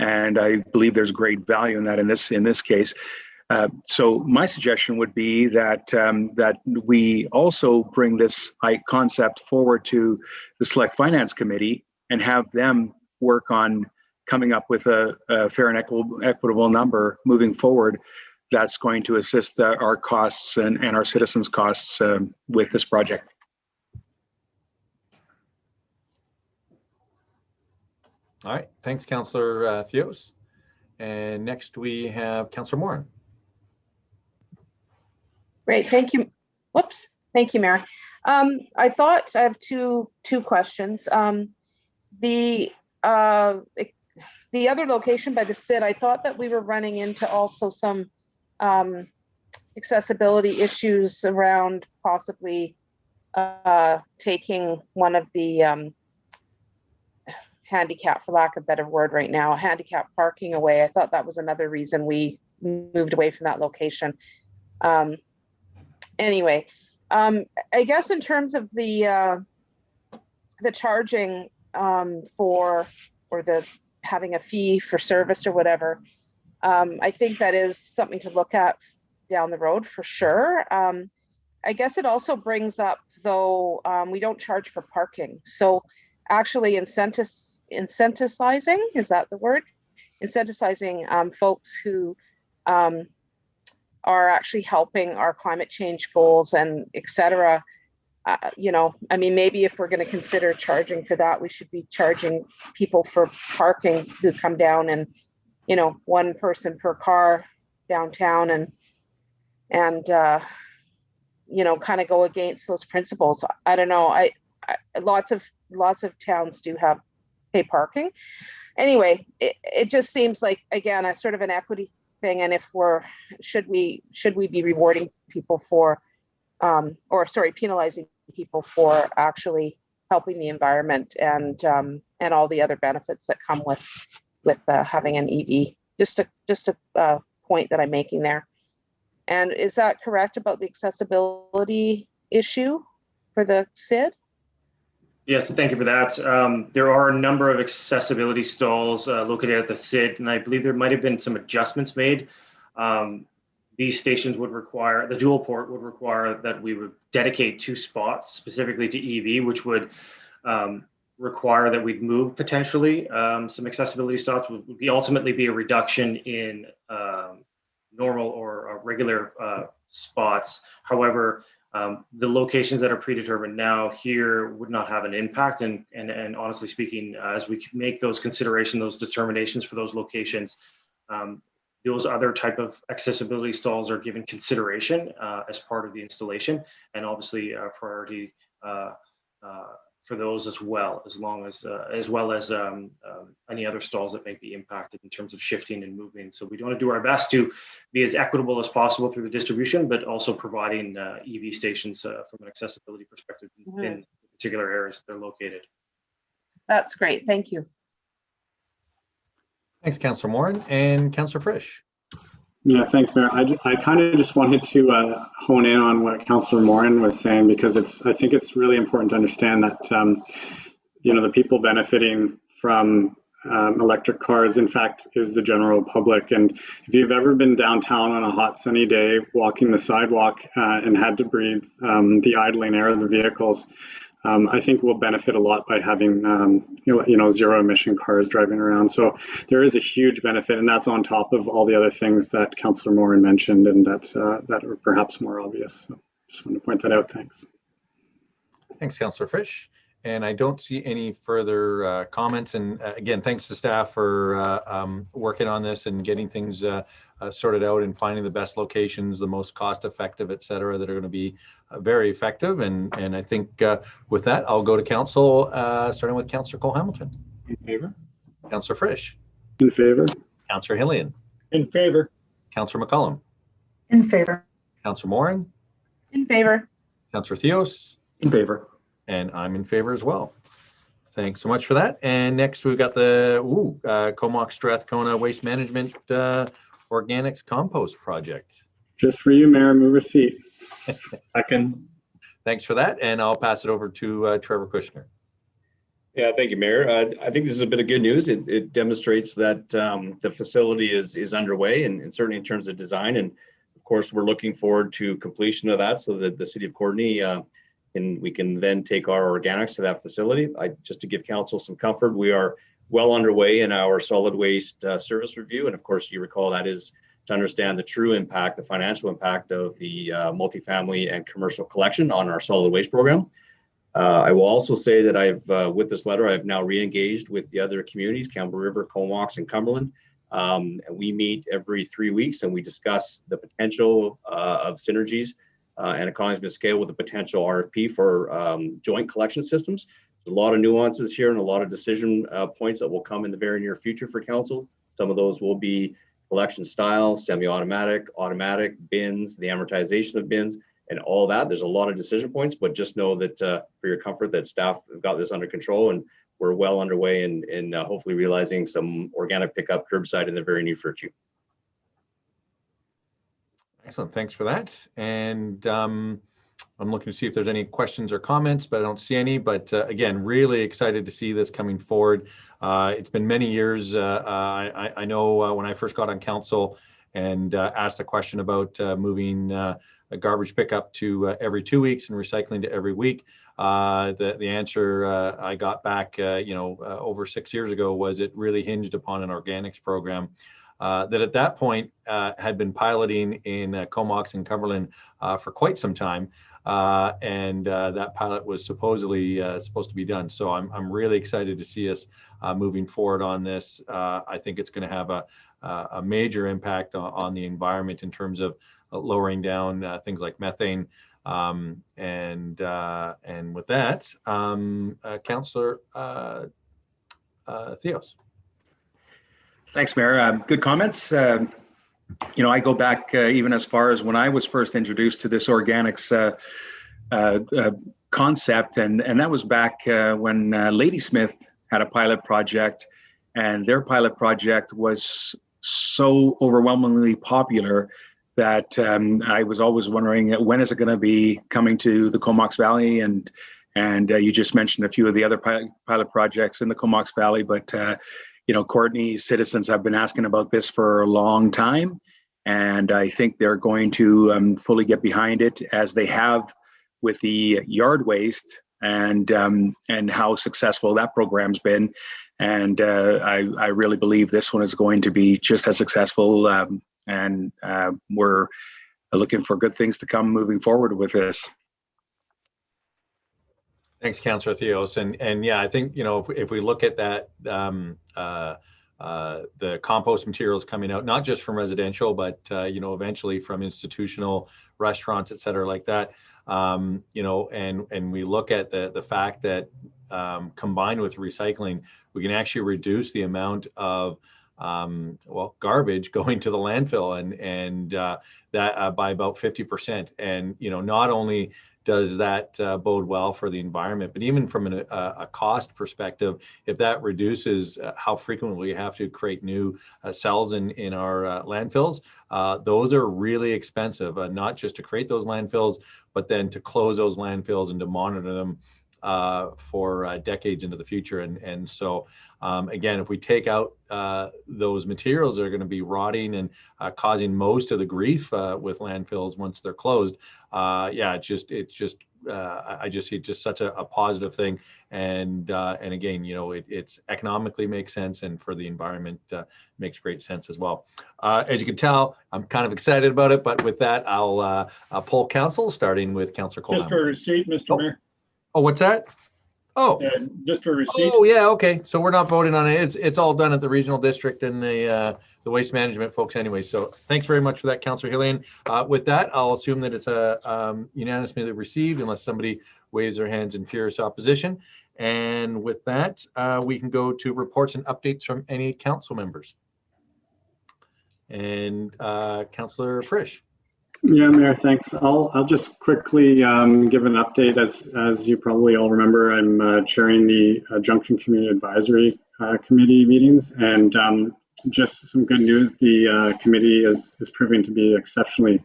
And I believe there's great value in that in this case. So my suggestion would be that that we also bring this concept forward to the Select Finance Committee and have them work on coming up with a fair and equitable number moving forward that's going to assist our costs and our citizens' costs with this project. All right, thanks, Councillor Theos. And next we have Councillor Morin. Great, thank you. Whoops, thank you, Mayor. I thought I have two questions. The other location by the SID, I thought that we were running into also some accessibility issues around possibly taking one of the handicap, for lack of a better word right now, handicap parking away. I thought that was another reason we moved away from that location. Anyway, I guess in terms of the charging or the having a fee for service or whatever, I think that is something to look at down the road for sure. I guess it also brings up, though, we don't charge for parking. So actually incentivizing, is that the word? Incentivizing folks who are actually helping our climate change goals and et cetera, you know, I mean, maybe if we're going to consider charging for that, we should be charging people for parking who come down, and, you know, one person per car downtown, and you know, kind of go against those principles. I don't know. I lots of towns do have pay parking. Anyway, it just seems like, again, a sort of an equity thing. And if should we be rewarding people for, or sorry, penalizing people for actually helping the environment and all the other benefits that come with having an EV? Just a point that I'm making there. And is that correct about the accessibility issue for the SID? Yes, thank you for that. There are a number of accessibility stalls located at the SID, and I believe there might have been some adjustments made. These stations would require, the dual port would require that we would dedicate 2 spots specifically to EV, which would require that we'd move potentially some accessibility stops. Would ultimately be a reduction in normal or regular spots. However, the locations that are predetermined now here would not have an impact. And honestly speaking, as we make those considerations, those determinations for those locations, those other type of accessibility stalls are given consideration as part of the installation, and obviously priority for those as well, as well as any other stalls that may be impacted in terms of shifting and moving. So we want to do our best to be as equitable as possible through the distribution, but also providing EV stations from an accessibility perspective in particular areas that they're located. That's great. Thank you. Thanks, Councillor Morin. And Councillor Frisch. Yeah, thanks, Mayor. I kind of just wanted to hone in on what Councillor Morin was saying, because I think it's really important to understand that you know, the people benefiting from electric cars, in fact, is the general public. And if you've ever been downtown on a hot sunny day, walking the sidewalk and had to breathe the idling air of the vehicles, I think we'll benefit a lot by having you know, zero emission cars driving around. So there is a huge benefit, and that's on top of all the other things that Councillor Morin mentioned and that are perhaps more obvious. So just wanted to point that out. Thanks. Thanks, Councillor Frisch. And I don't see any further comments. And again, thanks to staff for working on this and getting things sorted out and finding the best locations, the most cost effective, et cetera, that are going to be very effective. And I think with that, I'll go to council, starting with Councillor Cole-Hamilton. In favor. Councillor Frisch. In favor. Councillor Hillian. In favor. Councillor McCollum. In favor. Councillor Morin. In favor. Councillor Theos. In favor. And I'm in favor as well. Thanks so much for that. And next we've got the Comox Strathcona Waste Management Organics Compost Project. Just for you, Mayor, move a seat. Second. Thanks for that. And I'll pass it over to Trevor Kushner. Yeah, thank you, Mayor. I think this is a bit of good news. It demonstrates that the facility is underway, and certainly in terms of design. And of course, we're looking forward to completion of that so that the City of Courtenay we can then take our organics to that facility. Just to give council some comfort, we are well underway in our solid waste service review. And of course, you recall that is to understand the true impact, the financial impact of the multifamily and commercial collection on our solid waste program. I will also say that with this letter, I've now re-engaged with the other communities, Campbell River, Comox, and Cumberland. And we meet every 3 weeks and we discuss the potential of synergies and economies of scale with a potential RFP for joint collection systems. There's a lot of nuances here and a lot of decision points that will come in the very near future for council. Some of those will be collection styles, semi-automatic, automatic, bins, the amortization of bins, and all that. There's a lot of decision points, but just know that for your comfort that staff have got this under control and we're well underway in hopefully realizing some organic pickup curbside in the very near future. Excellent. Thanks for that. And I'm looking to see if there's any questions or comments, but I don't see any. But again, really excited to see this coming forward. It's been many years. I know when I first got on council and asked a question about moving a garbage pickup to every 2 weeks and recycling to every week, the answer I got back, over 6 years ago was it really hinged upon an organics program. That at that point had been piloting in Comox and Cumberland for quite some time. and that pilot was supposedly supposed to be done. So I'm really excited to see us moving forward on this. I think it's going to have a major impact on the environment in terms of lowering down things like methane. And with that, Councillor Theos. Thanks, Mayor. Good comments. You know, I go back even as far as when I was first introduced to this organics concept, and that was back when Ladysmith had a pilot project, and their pilot project was so overwhelmingly popular that I was always wondering, when is it going to be coming to the Comox Valley? And you just mentioned a few of the other pilot projects in the Comox Valley, but you know, Courtney, citizens have been asking about this for a long time, and I think they're going to fully get behind it, as they have with the yard waste and how successful that program's been. And I really believe this one is going to be just as successful, and we're looking for good things to come moving forward with this. Thanks, Councillor Theos. And yeah, I think, you know, if we look at that, the compost materials coming out, not just from residential, but, you know, eventually from institutional restaurants, et cetera, like that, you know, and we look at the fact that combined with recycling, we can actually reduce the amount of well, garbage going to the landfill, and that by about 50%. And, you know, not only does that bode well for the environment, but even from a cost perspective, if that reduces how frequently we have to create new cells in our landfills, those are really expensive, not just to create those landfills, but then to close those landfills and to monitor them for decades into the future. And so again, if we take out those materials that are going to be rotting and causing most of the grief with landfills once they're closed, yeah, I just see it just such a positive thing. And again, you know, it's economically makes sense, and for the environment makes great sense as well. As you can tell, I'm kind of excited about it, but with that, I'll poll council, starting with Councillor Cole. Just for receipt, Mr. Mayor. Oh, what's that? Oh, just for receipt. Oh, yeah, okay. So we're not voting on it. It's all done at the regional district and the waste management folks anyway. So thanks very much for that, Councillor Hillian. With that, I'll assume that it's unanimously received unless somebody waves their hands in furious opposition. And with that, we can go to reports and updates from any council members. And Councillor Frisch. Yeah, Mayor, thanks. I'll just quickly give an update. As you probably all remember, I'm chairing the Junction Community Advisory Committee meetings, and just some good news. The committee is proving to be exceptionally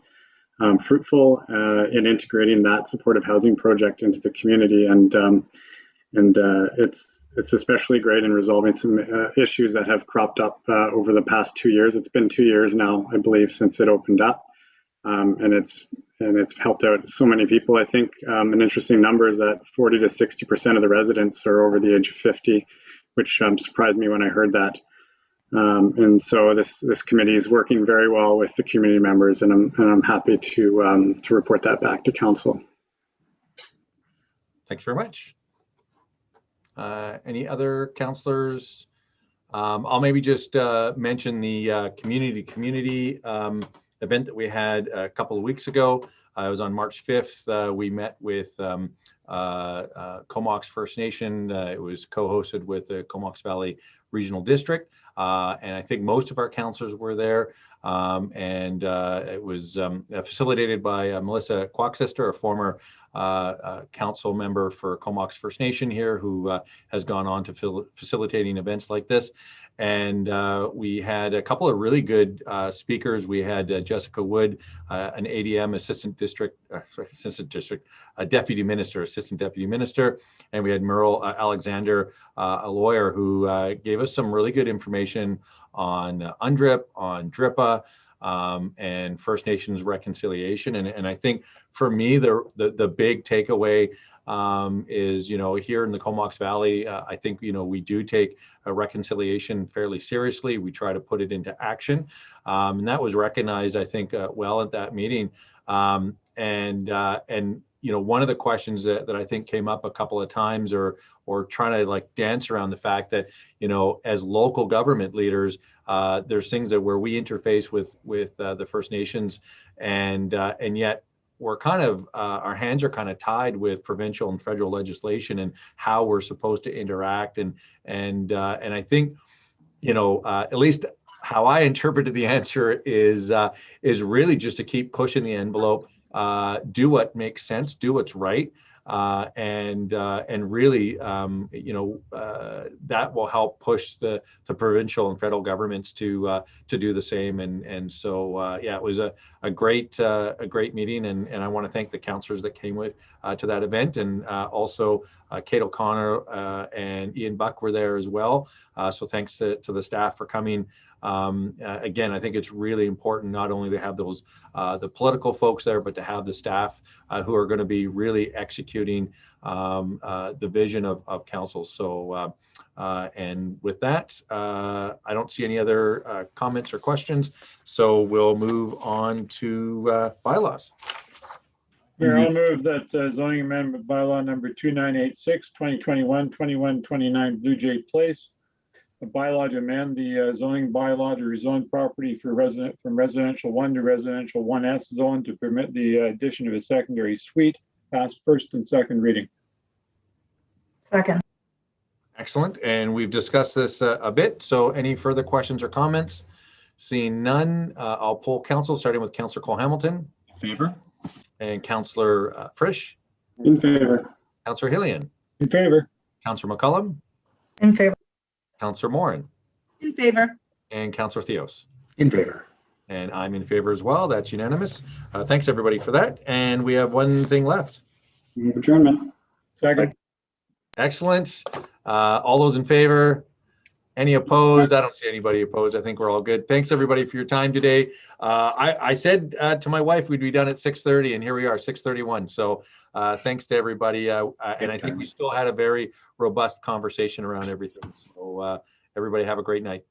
fruitful in integrating that supportive housing project into the community, and it's especially great in resolving some issues that have cropped up over the past 2 years. It's been 2 years now, I believe, since it opened up. And it's helped out so many people. I think an interesting number is that 40 to 60% of the residents are over the age of 50, which surprised me when I heard that. And so this committee is working very well with the community members, and I'm happy to report that back to council. Thanks very much. Any other councillors? I'll maybe just mention the community event that we had a couple of weeks ago. It was on March 5th. We met with Comox First Nation. It was co-hosted with the Comox Valley Regional District. And I think most of our councillors were there. And it was facilitated by Melissa Quaxister, a former council member for Comox First Nation here, who has gone on to facilitating events like this. And we had a couple of really good speakers. We had Jessica Wood, an ADM assistant deputy minister, and we had Merle Alexander, a lawyer, who gave us some really good information on UNDRIP, on DRIPA, and First Nations reconciliation. And I think for me, the big takeaway is, you know, here in the Comox Valley, I think, you know, we do take a reconciliation fairly seriously. We try to put it into action. And that was recognized, I think, well at that meeting. And one of the questions that I think came up a couple of times, or trying to like dance around the fact that, as local government leaders, there's things that where we interface with the First Nations, and yet we're kind of our hands are kind of tied with provincial and federal legislation and how we're supposed to interact, and I think, at least how I interpreted the answer is really just to keep pushing the envelope, do what makes sense, do what's right, and really, that will help push the provincial and federal governments to do the same. And so yeah, it was a great meeting, and I want to thank the councillors that came with to that event, and also Kate O'Connor and Ian Buck were there as well. So thanks to the staff for coming. Again, I think it's really important not only to have those the political folks there, but to have the staff who are going to be really executing the vision of council. So and with that, I don't see any other comments or questions, so we'll move on to bylaws. Mayor, I'll move that zoning amendment bylaw number 2986, 2021, 2129 Blue Jay Place, a bylaw to amend the zoning bylaw to rezone property from residential 1 to residential 1S zone to permit the addition of a secondary suite, pass first and second reading. Second. Excellent. And we've discussed this a bit. So any further questions or comments? Seeing none, I'll poll council, starting with Councillor Cole-Hamilton. In favor. And Councillor Frisch. In favor. Councillor Hillian. In favor. Councillor McCullum. In favor. Councillor Morin. In favor. And Councillor Theos. In favor. And I'm in favor as well. That's unanimous. Thanks everybody for that. And we have one thing left. Move adjournment. Second. Excellent. All those in favor? Any opposed? I don't see anybody opposed. I think we're all good. Thanks everybody for your time today. I said to my wife we'd be done at 6:30, and here we are, 6:31. So thanks to everybody. And I think we still had a very robust conversation around everything. So everybody have a great night.